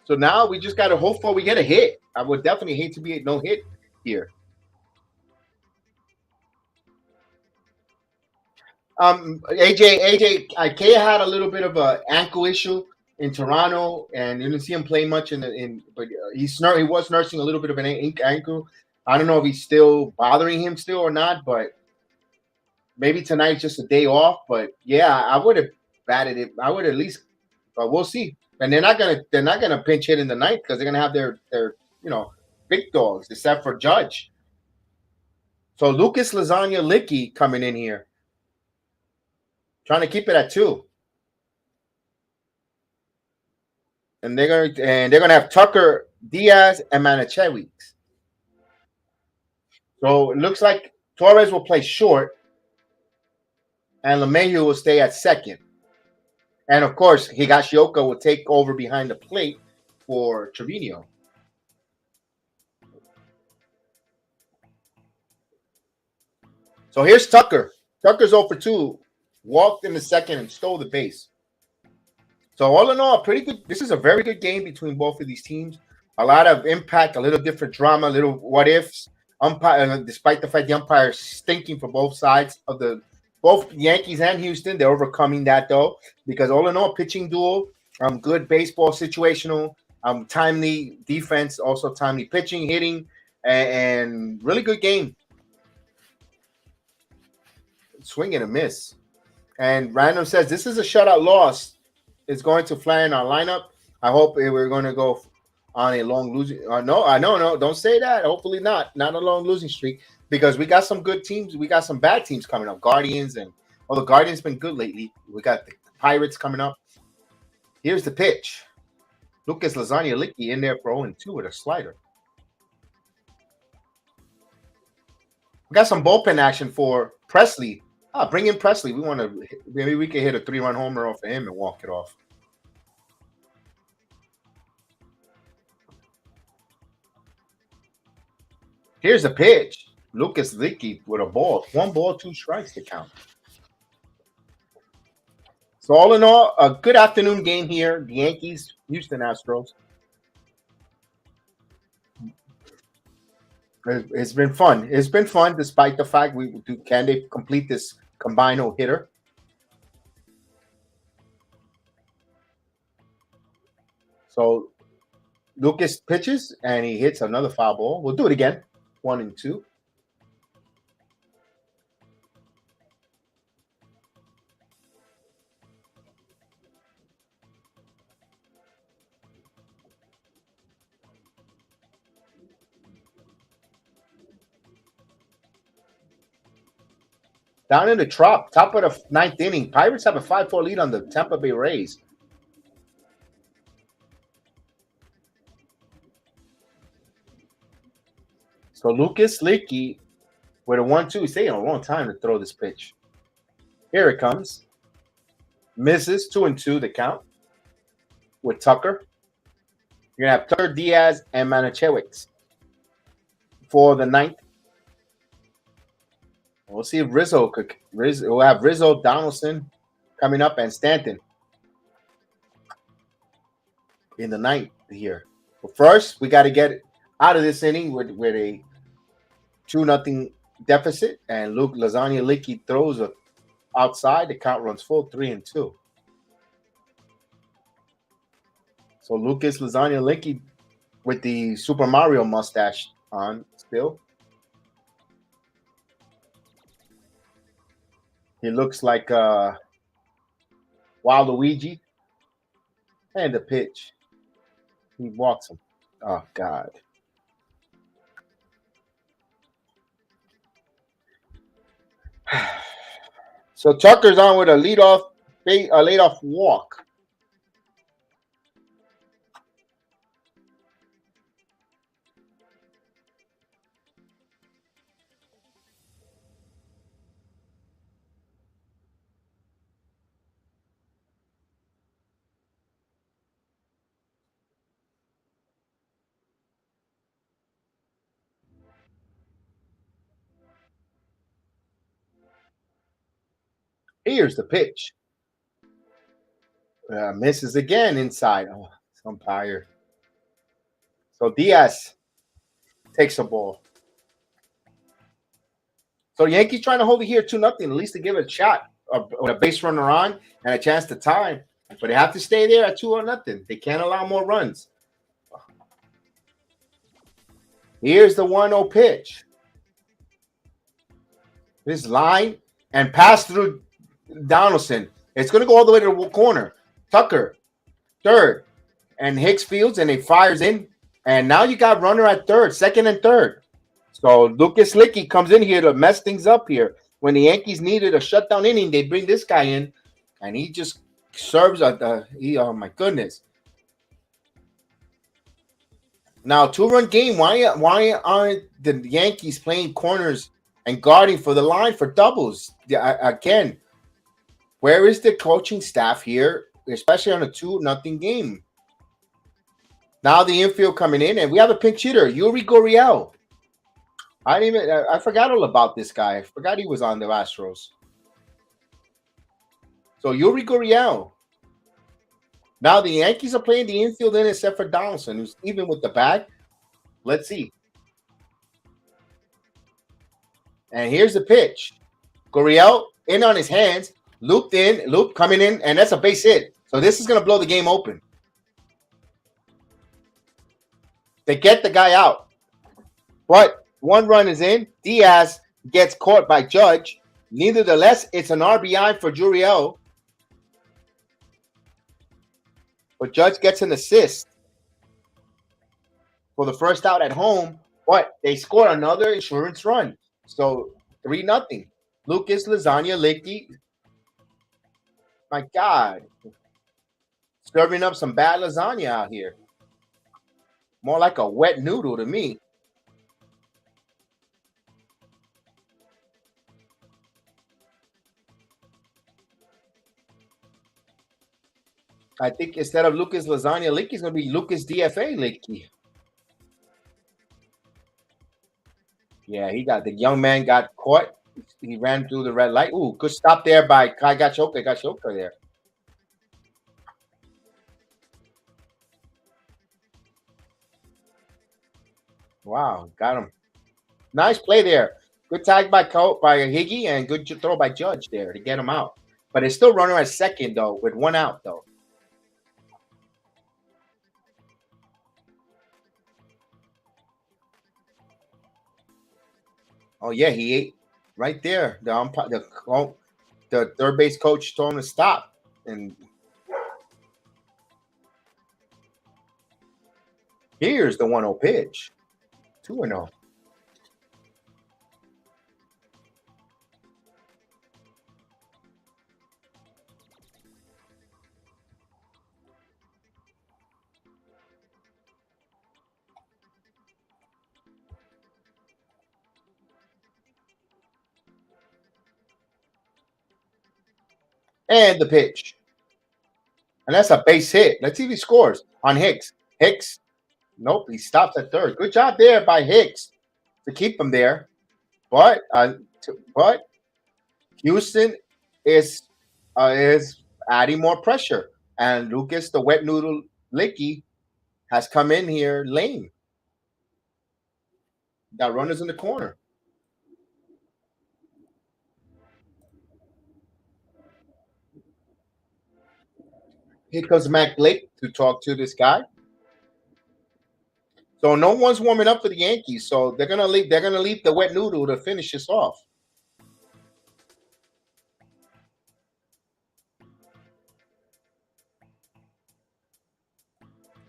So now we just got to hope for we get a hit. I would definitely hate to be a no hit here. AJ Ikea had a little bit of a ankle issue in Toronto, and you didn't see him play much but he was nursing a little bit of an ankle. I don't know if he's still bothering him still or not, but maybe tonight's just a day off. But yeah, I would have batted it. I would at least, but we'll see. And they're not gonna pinch hit in the ninth because they're gonna have their big dogs except for Judge. So Lucas Lasagna Licky coming in here, trying to keep it at 2. And they're gonna have Tucker, Diaz, and Manichewicz. So it looks like Torres will play short, and LeMahieu will stay at second. And of course, Higashioka will take over behind the plate for Trevino. So here's Tucker. Tucker's 0 for 2, walked in the second and stole the base. So all in all, pretty good. This is a very good game between both of these teams. A lot of impact, a little different drama, a little what ifs. Umpire, despite the fact the umpire is stinking for both sides of both Yankees and Houston, they're overcoming that though, because all in all, pitching duel, good baseball, situational, timely defense, also timely pitching, hitting, and really good game. Swing and a miss. And Random says this is a shutout loss. It's going to flatten our lineup. I hope we're going to go on a long losing. No, don't say that. Hopefully not a long losing streak, because we got some good teams. We got some bad teams coming up. Guardians the Guardians been good lately. We got the Pirates coming up. Here's the pitch. Lucas Lasagna Licky in there for 0-2 with a slider. We got some bullpen action for Presley. Bring in Presley. Maybe we can hit a 3-run homer off of him and walk it off. Here's a pitch. Lucas Licky with a ball. 1 ball, 2 strikes to count. So all in all, a good afternoon game here. The Yankees, Houston Astros. It's been fun. It's been fun despite the fact can they complete this combined no-hitter? So Lucas pitches and he hits another foul ball. We'll do it again. 1-2. Down in the top of the 9th inning, Pirates have a 5-4 lead on the Tampa Bay Rays. So Lucas Licky with a 1-2. He's taking a long time to throw this pitch. Here it comes. Misses. 2-2 the count with Tucker. You're going to have Tucker, Diaz, and Manichewicz for the 9th. We'll see if we'll have Rizzo, Donaldson coming up, and Stanton in the 9th here. But first, we got to get out of this inning with a 2-0 deficit, and Luke Lasagna Licky throws outside. The count runs full, 3-2. So Lucas Lasagna Licky with the Super Mario mustache on still. He looks like Waluigi. And the pitch. He walks him. Oh, God. So Tucker's on with a leadoff walk. Here's the pitch. Misses again inside. Oh, I'm tired. So Diaz takes a ball. So Yankees trying to hold it here 2-0, at least to give it a shot with a base runner on and a chance to tie. But they have to stay there at 2-0. They can't allow more runs. Here's the 1-0 pitch. This line and pass through Donaldson. It's going to go all the way to the corner. Tucker, third, and Hicks fields, and it fires in. And now you got runner at third, second and third. So Lucas Licky comes in here to mess things up here. When the Yankees needed a shutdown inning, they bring this guy in, and he just serves oh my goodness. Now, 2-run game. Why aren't the Yankees playing corners and guarding for the line for doubles? Again, where is the coaching staff here, especially on a 2-0 game? Now the infield coming in, and we have a pinch hitter, Yuri Gurriel. I forgot all about this guy. I forgot he was on the Astros. So Yuri Gurriel. Now the Yankees are playing the infield in except for Donaldson, who's even with the bag. Let's see. And here's the pitch. Gurriel in on his hands, looped in, loop coming in, and that's a base hit. So this is going to blow the game open. They get the guy out. But 1 run is in. Diaz gets caught by Judge. Nevertheless, it's an RBI for Gurriel. But Judge gets an assist for the first out at home. But they score another insurance run. So 3-0. Lucas Lasagna Licky. My God. Serving up some bad lasagna out here. More like a wet noodle to me. I think instead of Lucas Lasagna Licky, it's going to be Lucas DFA Licky. Yeah, the young man got caught. He ran through the red light. Ooh, good stop there by Kai Gachoka there. Wow, got him. Nice play there. Good tag by Higgy and good throw by Judge there to get him out. But it's still runner at second, though, with 1 out, though. Oh, yeah, he ate right there. The third base coach told him to stop. And here's the 1-0 pitch. 2-0. And the pitch. And that's a base hit. Let's see if he scores on Hicks. Hicks. Nope, he stops at third. Good job there by Hicks to keep him there. But Houston is adding more pressure. And Lucas, the wet noodle Licky, has come in here lame. Got runners in the corner. Here comes Mac Blake to talk to this guy. So no one's warming up for the Yankees. So they're gonna leave the wet noodle to finish this off.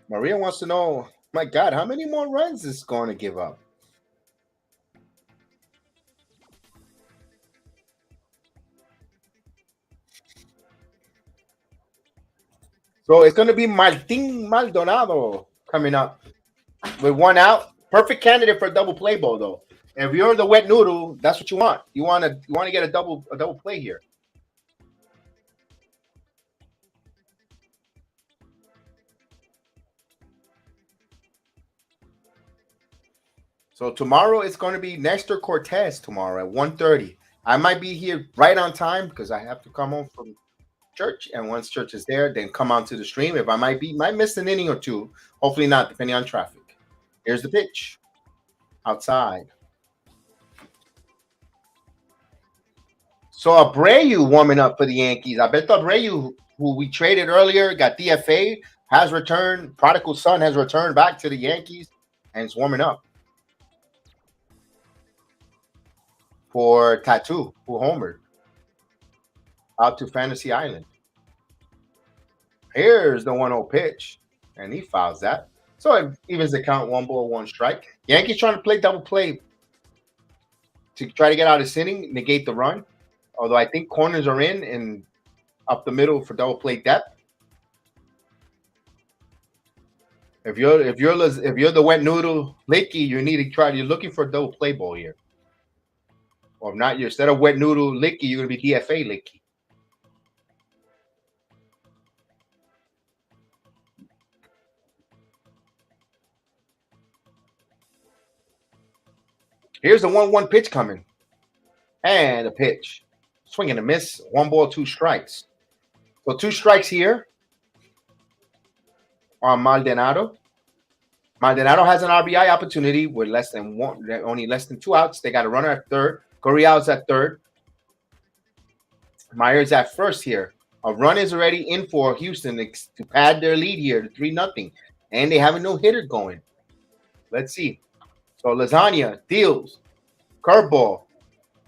Maria wants to know, my God, how many more runs is going to give up? So it's going to be Martin Maldonado coming up with 1 out. Perfect candidate for a double play ball, though. If you're the wet noodle, that's what you want. You want to get a double play here. So tomorrow it's going to be Nestor Cortez tomorrow at 1:30 I might be here right on time because I have to come home from church, and once church is there, then come on to the stream. If I might miss an inning or two, hopefully not, depending on traffic. Here's the pitch outside. So Abreu warming up for the Yankees. I bet Abreu, who we traded earlier, got DFA, has returned. Prodigal son has returned back to the Yankees, and is warming up for Tattoo, who homered out to Fantasy Island. Here's the 1-0 pitch, and he fouls that. So it evens the count, 1-1 Yankees trying to play double play to try to get out of this inning, negate the run. Although I think corners are in and up the middle for double play depth. If you're the wet noodle Licky, you need to try. You're looking for a double play ball here. Or if not, you're instead of wet noodle Licky, you're gonna be DFA Licky. Here's the 1-1 pitch coming. And a pitch. Swing and a miss. 1 ball, 2 strikes. So 2 strikes here on Maldonado. Maldonado has an RBI opportunity with only less than 2 outs. They got a runner at third. Gurriel's at third. Myers at first here. A run is already in for Houston to pad their lead here to 3-0. And they have a no-hitter going. Let's see. So Lasagna deals. Curveball.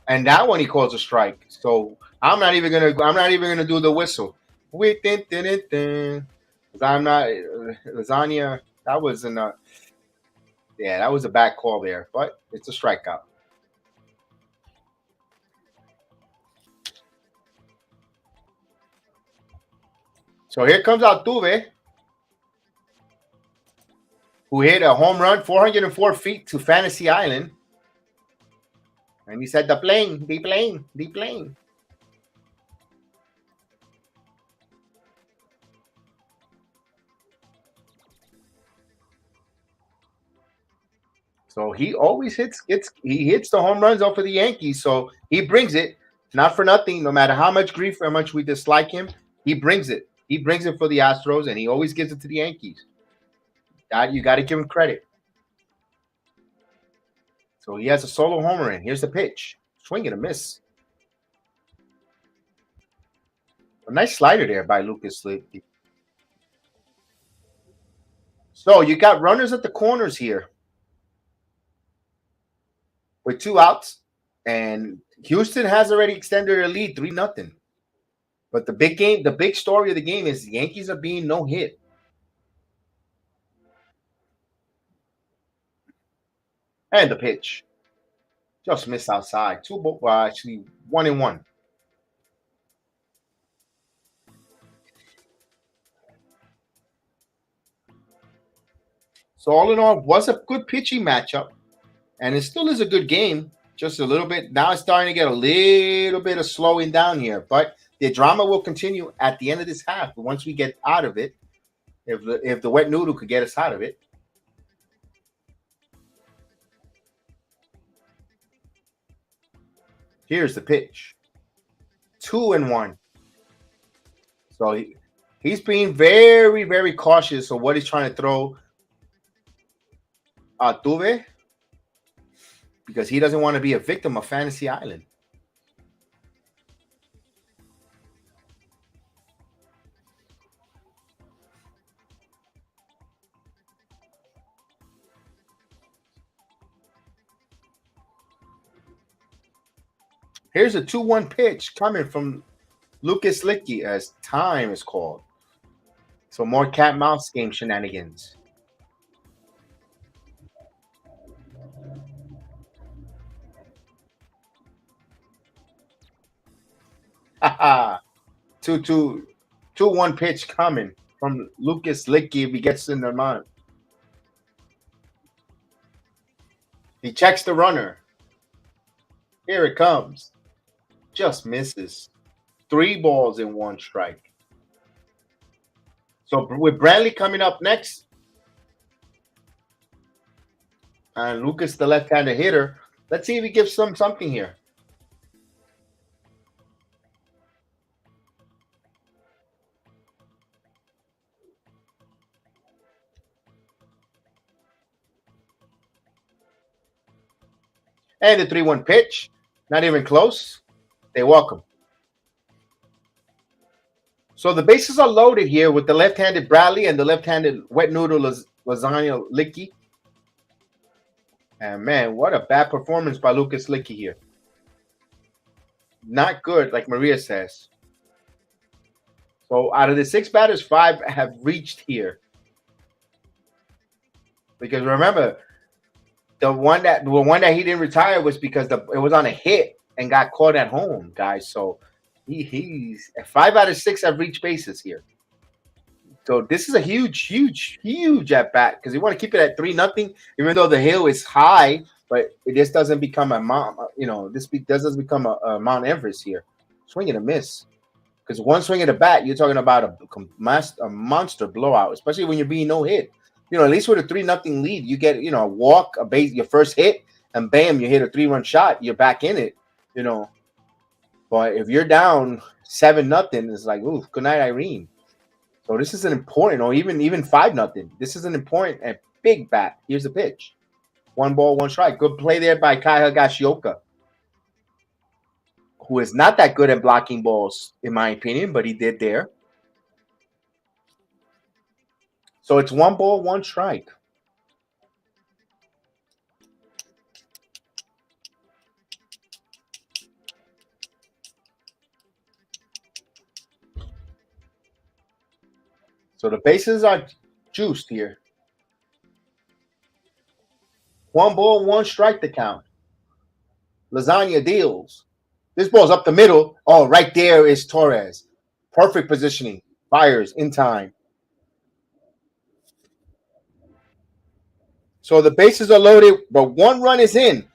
And that one he calls a strike. So I'm not even gonna do the whistle. I'm not Lasagna. That was that was a bad call there, but it's a strikeout. So here comes Altuve, who hit a home run 404 feet to Fantasy Island. And he said, the plane. So he always hits the home runs off of the Yankees. So he brings it, not for nothing. No matter how much grief, how much we dislike him, he brings it. He brings it for the Astros, and he always gives it to the Yankees. That you got to give him credit. So he has a solo homer in. Here's the pitch. Swing and a miss. A nice slider there by Lucas Licky. So you got runners at the corners here with 2 outs, and Houston has already extended their lead 3-0. But the big story of the game is the Yankees are being no hit. And the pitch. Just missed outside. Actually 1-1. So all in all, was a good pitching matchup. And it still is a good game. Just a little bit. Now it's starting to get a little bit of slowing down here. But the drama will continue at the end of this half. Once we get out of it, if the wet noodle could get us out of it. Here's the pitch. 2-1. So he's being very, very cautious of what he's trying to throw Altuve, because he doesn't want to be a victim of Fantasy Island. Here's a 2-1 pitch coming from Lucas Licky as time is called. So more cat mouse game shenanigans. Haha. 2-1 pitch coming from Lucas Licky if he gets in the mount. He checks the runner. Here it comes. Just misses. 3 balls and 1 strike. So with Bradley coming up next, and Lucas the left-handed hitter, let's see if he gives something here. And the 3-1 pitch. Not even close. They walk him. So the bases are loaded here with the left-handed Bradley and the left-handed wet noodle lasagna Licky. And man, what a bad performance by Lucas Licky here. Not good, like Maria says. So out of the 6 batters, 5 have reached here. Because remember, the one that he didn't retire was because it was on a hit and got caught at home, guys. So he's 5 out of 6 have reached bases here. So this is a huge at bat because you want to keep it at 3-0, even though the hill is high, but it just doesn't become a Mount, this doesn't become a Mount Everest here. Swing and a miss. Because one swing at the bat, you're talking about a monster blowout, especially when you're being no hit. At least with a 3-0 lead, you get, a walk, a base, your first hit, and bam, you hit a 3-run shot. You're back in it, But if you're down 7-0, it's like, ooh, good night, Irene. So this is an important, or even 5-0. This is an important and big bat. Here's the pitch. 1 ball, 1 strike. Good play there by Kai Higashioka, who is not that good at blocking balls, in my opinion, but he did there. So it's 1 ball, 1 strike. So the bases are juiced here. 1 ball, 1 strike to count. Lasagna deals. This ball's up the middle. Oh, right there is Torres. Perfect positioning. Fires in time. So the bases are loaded, but 1 run is in.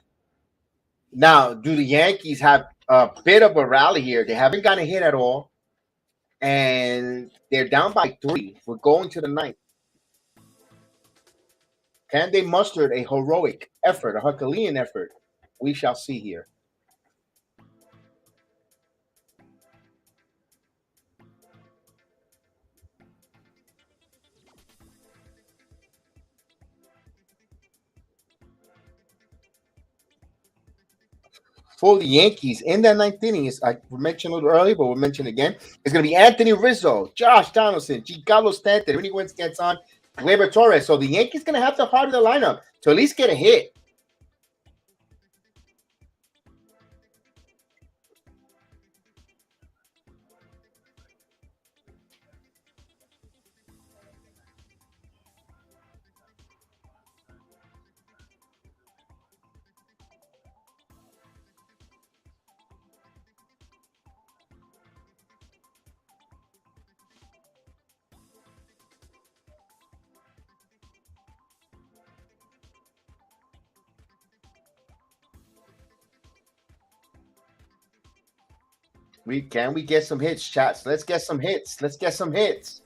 Now, do the Yankees have a bit of a rally here? They haven't gotten a hit at all. And they're down by 3. We're going to the 9th. Can they muster a heroic effort, a Herculean effort? We shall see here. For the Yankees in that 9th inning, we mentioned a little earlier, but we'll mention again. It's going to be Anthony Rizzo, Josh Donaldson, Giancarlo Stanton, Ernie Wentz gets on, Gleyber Torres. So the Yankees going to have to harden the lineup to at least get a hit. We get some hits, chats. Let's get some hits. Let's get some hits.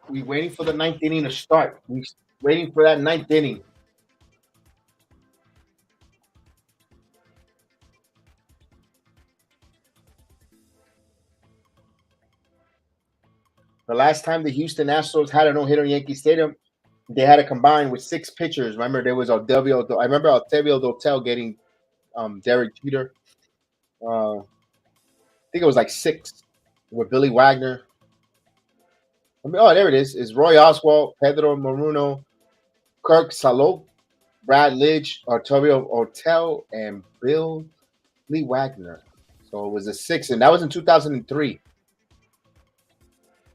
We waiting for the 9th inning to start. We waiting for that 9th inning. The last time the Houston Astros had a no-hitter in Yankee Stadium, they had to combine with 6 pitchers. Remember, there was I remember Octavio Dotel getting Derek Jeter. I think it was like 6 with Billy Wagner. There it is. It's Roy Oswalt, Pedro Maruno, Kirk Salot, Brad Lidge, Octavio Otel, and Billy Wagner. So it was a 6, and that was in 2003.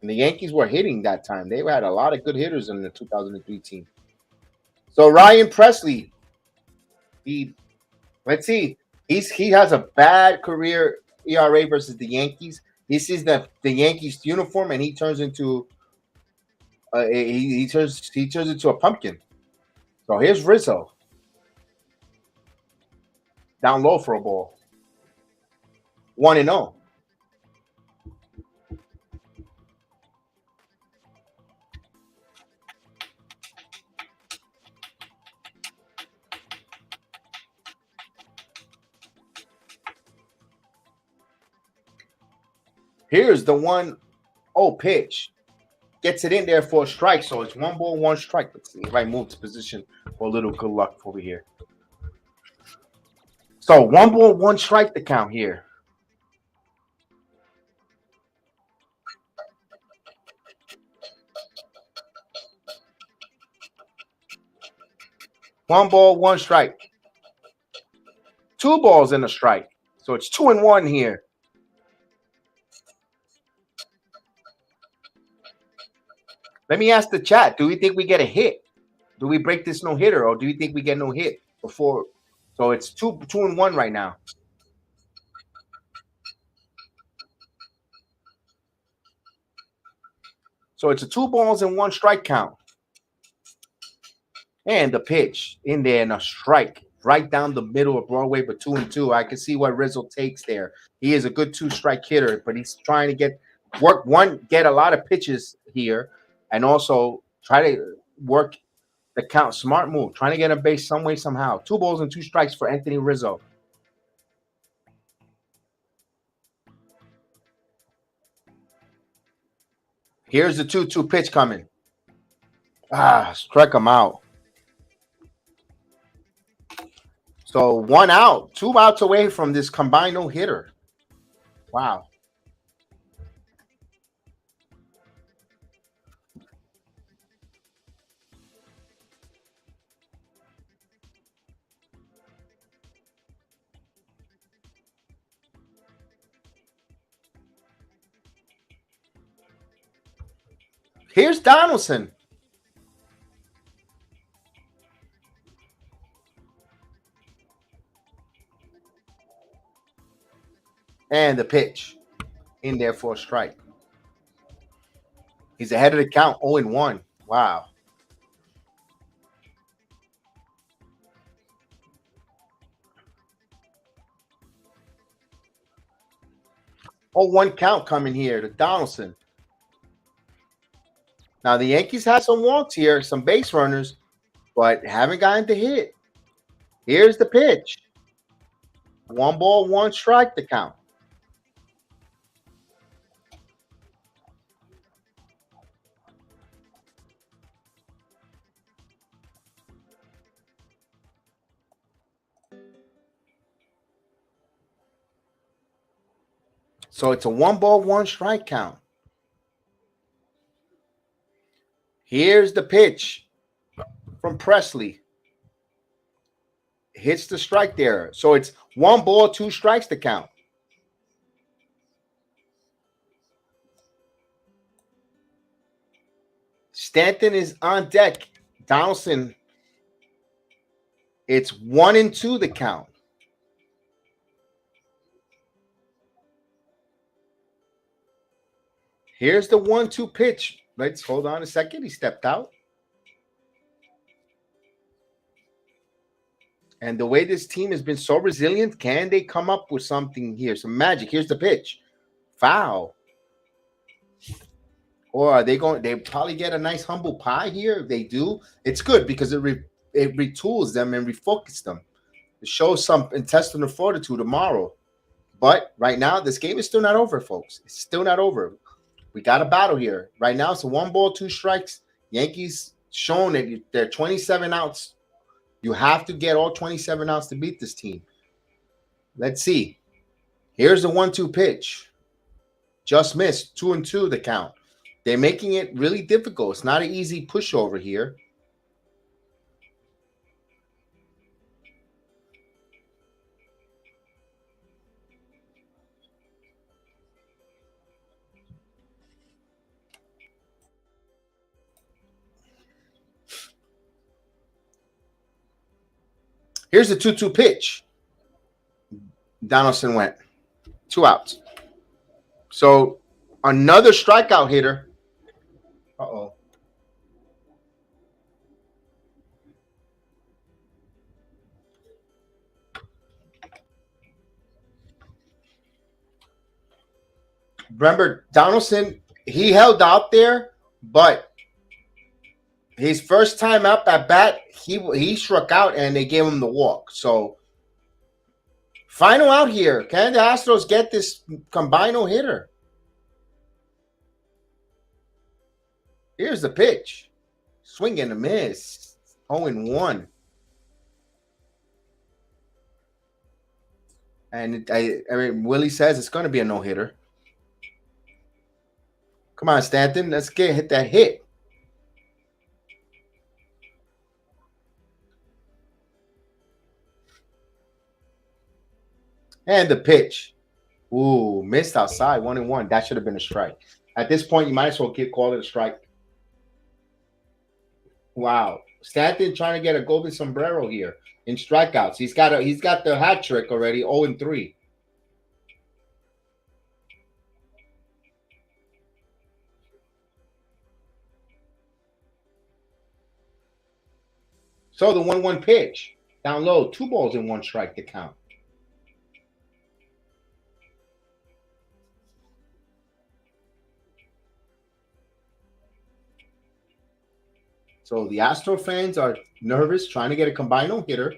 And the Yankees were hitting that time. They had a lot of good hitters in the 2003 team. So Ryan Presley, let's see. He has a bad career ERA versus the Yankees. He sees the Yankees uniform and he turns into he turns into a pumpkin. So here's Rizzo. Down low for a ball. 1-0. Here's the 1-0 pitch. Gets it in there for a strike. So it's 1 ball, 1 strike. Let's see if I move to position for a little good luck over here. So 1 ball, 1 strike the count here. One ball, 1 strike. 2 balls and a strike. So it's 2-1 here. Let me ask the chat. Do we think we get a hit? Do we break this no-hitter, or do you think we get no hit before? So it's 2-1 right now. So it's a 2 balls and 1 strike count. And the pitch in there and a strike right down the middle of Broadway, but 2-2. I can see what Rizzo takes there. He is a good 2-strike hitter, but he's trying to get a lot of pitches here, and also try to work the count. Smart move, trying to get a base some way, somehow. 2 balls and 2 strikes for Anthony Rizzo. Here's the 2-2 pitch coming. Strike him out. So 1 out, 2 outs away from this combined no-hitter. Wow. Here's Donaldson. And the pitch in there for a strike. He's ahead of the count, 0-1. Wow. Oh, 1 count coming here to Donaldson. Now, the Yankees had some walks here, some base runners, but haven't gotten to hit. Here's the pitch. 1 ball, 1 strike to count. So it's a 1 ball, 1 strike count. Here's the pitch from Presley. Hits the strike there. So it's 1 ball, 2 strikes to count. Stanton is on deck. Donaldson, it's 1-2 the count. Here's the 1-2 pitch. Let's hold on a second. He stepped out. And the way this team has been so resilient, can they come up with something here? Some magic. Here's the pitch. Foul. Or are they going? They probably get a nice humble pie here. If they do, it's good because it retools them and refocuses them. It shows some intestinal fortitude tomorrow. But right now, this game is still not over, folks. It's still not over. We got a battle here. Right now, it's a 1 ball, 2 strikes. Yankees showing that they're 27 outs. You have to get all 27 outs to beat this team. Let's see. Here's the 1-2 pitch. Just missed. 2-2 the count. They're making it really difficult. It's not an easy pushover here. Here's the 2-2 pitch. Donaldson went 2 outs. So another strikeout hitter. Uh-oh. Remember, Donaldson, he held out there, but his first time up at bat, he struck out and they gave him the walk. So final out here. Can the Astros get this combined no-hitter? Here's the pitch. Swing and a miss. 0-1. And I mean, Willie says it's going to be a no-hitter. Come on, Stanton. Let's hit that hit. And the pitch. Ooh, missed outside. 1-1. That should have been a strike. At this point, you might as well call it a strike. Wow. Stanton trying to get a golden sombrero here in strikeouts. He's got the hat trick already, 0-3. So the 1-1 pitch. Down low, 2 balls and 1 strike to count. So the Astro fans are nervous, trying to get a combined no-hitter.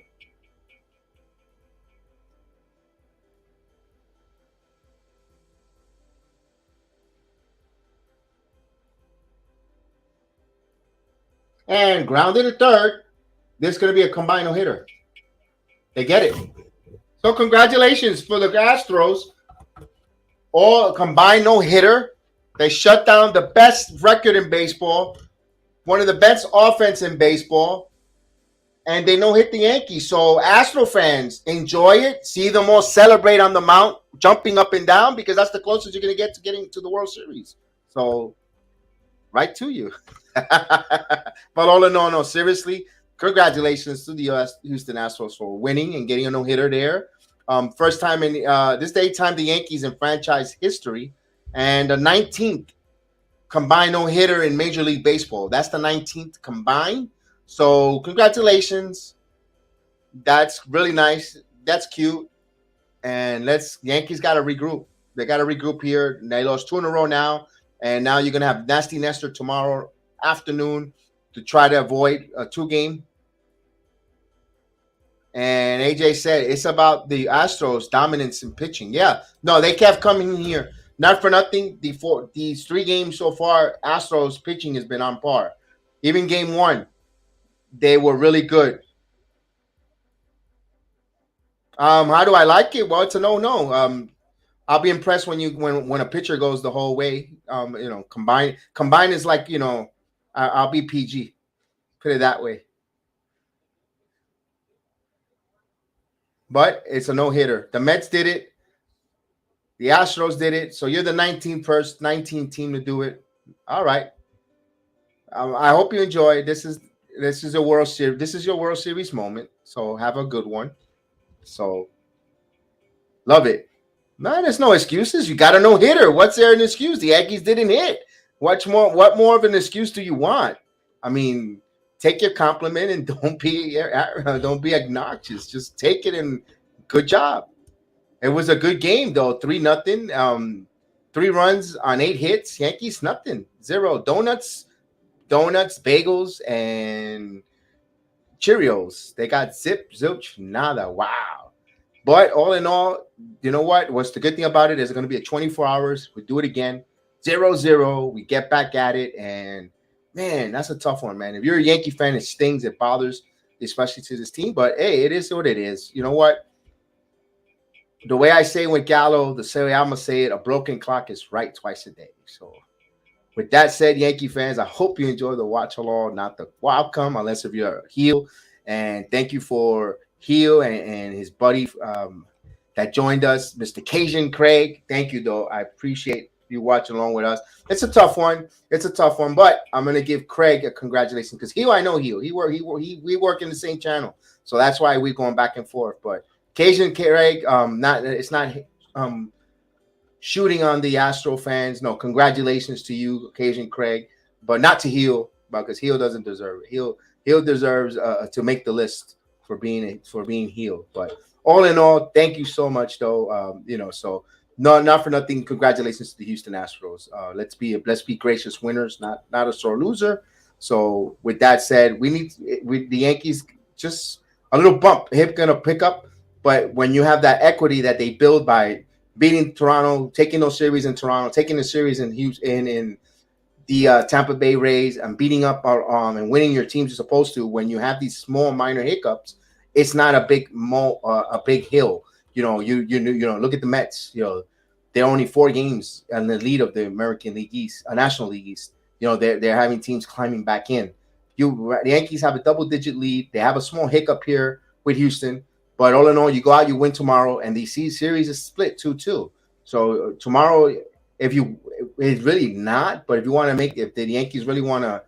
And grounded at third. There's going to be a combined no-hitter. They get it. So congratulations for the Astros. All combined no-hitter. They shut down the best record in baseball. One of the best offense in baseball. And they no-hit the Yankees. So Astro fans, enjoy it. See them all celebrate on the mound, jumping up and down, because that's the closest you're going to get to getting to the World Series. So, right to you. But all in all, no, seriously, congratulations to the Houston Astros for winning and getting a no-hitter there. First time in this daytime the Yankees in franchise history, and the 19th combined no-hitter in Major League Baseball. That's the 19th combined. So congratulations. That's really nice. That's cute. And Yankees got to regroup. They got to regroup here. They lost 2 in a row now. And now you're going to have Nasty Nestor tomorrow afternoon to try to avoid a 2-game. And AJ said it's about the Astros' dominance in pitching. Yeah. No, they kept coming here. Not for nothing. These 3 games so far, Astros pitching has been on par. Even game 1, they were really good. How do I like it? Well, it's a no. I'll be impressed when a pitcher goes the whole way. Combine is like, I'll be PG. Put it that way. But it's a no-hitter. The Mets did it. The Astros did it. So you're the 19th team to do it. All right. I hope you enjoy. This is a World Series. This is your World Series moment. So have a good one. So love it. No, there's no excuses. You got a no-hitter. What's there an excuse? The Yankees didn't hit. What more of an excuse do you want? I mean, take your compliment and don't be obnoxious. Just take it and good job. It was a good game though. 3-0. 3 runs on 8 hits. Yankees nothing. 0. Donuts, bagels, and Cheerios. They got zilch, nada. Wow. But all in all, you know what? What's the good thing about it is going to be a 24 hours. We do it again. 0-0. We get back at it. And, man, that's a tough one, man. If you're a Yankee fan, it stings. It bothers, especially to this team. But, hey, it is what it is. You know what? The way I say with Gallo, the way I'm going to say it, a broken clock is right twice a day. So, with that said, Yankee fans, I hope you enjoy the watch along, not the outcome, unless if you're a heel. And thank you for Heel and his buddy that joined us, Mr. Cajun Craig. Thank you, though. I appreciate you watching along with us. It's a tough one. But I'm gonna give Craig a congratulations because Heel, I know Heel. We work in the same channel, so that's why we're going back and forth. But Cajun Craig, it's not shooting on the Astro fans. No, congratulations to you, Cajun Craig, but not to Heel because Heel doesn't deserve it. Heel deserves to make the list for being Heel. But all in all, thank you so much, though. So not for nothing. Congratulations to the Houston Astros. Let's be gracious winners, not a sore loser. So with that said, the Yankees just a little bump. Hip gonna pick up, but when you have that equity that they build by beating Toronto, taking those series in Toronto, taking the series in Houston, in the Tampa Bay Rays and beating up and winning your teams you're supposed to, when you have these small minor hiccups, it's not a big hill. Look at the Mets. They're only 4 games in the lead of the American League East, National League East. They're having teams climbing back in. The Yankees have a double-digit lead. They have a small hiccup here with Houston, but all in all, you go out, you win tomorrow, and the series is split 2-2. So tomorrow, it's really not, but if the Yankees really want to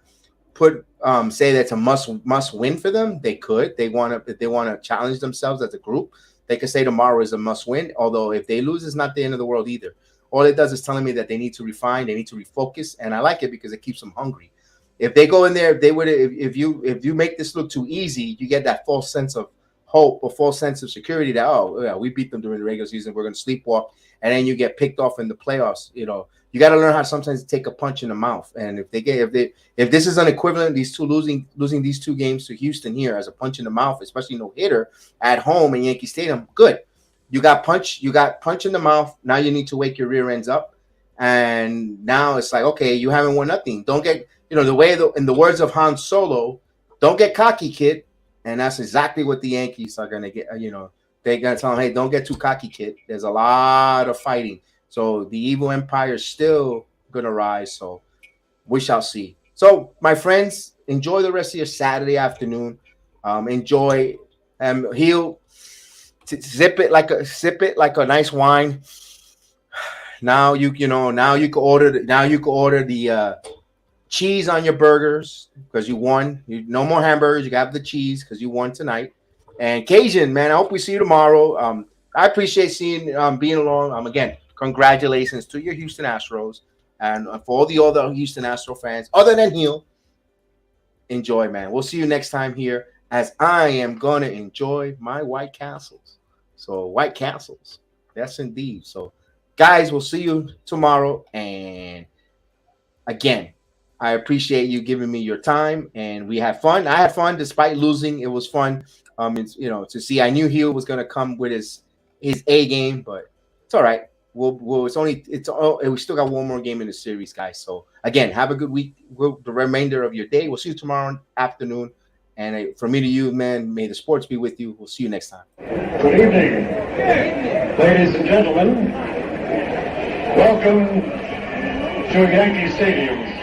say that's a must win for them, they could. If they want to challenge themselves as a group, they could say tomorrow is a must win. Although if they lose, it's not the end of the world either. All it does is telling me that they need to refine, they need to refocus, and I like it because it keeps them hungry. If they go in there, if you make this look too easy, you get that false sense of hope or false sense of security that, oh yeah, we beat them during the regular season, we're going to sleepwalk, and then you get picked off in the playoffs. You got to learn how to sometimes take a punch in the mouth. And if this is an equivalent, these two losing these 2 games to Houston here as a punch in the mouth, especially no hitter at home in Yankee Stadium, good. You got punch in the mouth. Now you need to wake your rear ends up, and now it's like, okay, you haven't won nothing. Don't get in the words of Han Solo, don't get cocky, kid. And that's exactly what the Yankees are gonna get. They're gonna tell them, hey, don't get too cocky, kid. There's a lot of fighting. So the evil empire is still going to rise. So we shall see. So, my friends, enjoy the rest of your Saturday afternoon. Enjoy. He'll sip it like a nice wine. Now you can order the cheese on your burgers because you won. No more hamburgers. You got the cheese because you won tonight. And Cajun, man, I hope we see you tomorrow. I appreciate being along. Again, congratulations to your Houston Astros, and for all the other Houston Astro fans, other than Heel, enjoy, man. We'll see you next time here, as I am going to enjoy my White Castles. So, White Castles. Yes, indeed. So, guys, we'll see you tomorrow. And again, I appreciate you giving me your time, and we had fun. I had fun despite losing. It was fun, to see. I knew Heel was going to come with his A game, but it's all right. We still got one more game in the series, guys. So again, have a good week. The remainder of your day. We'll see you tomorrow afternoon. And from me to you, man, may the sports be with you. We'll see you next time. Good evening, ladies and gentlemen. Welcome to Yankee Stadium.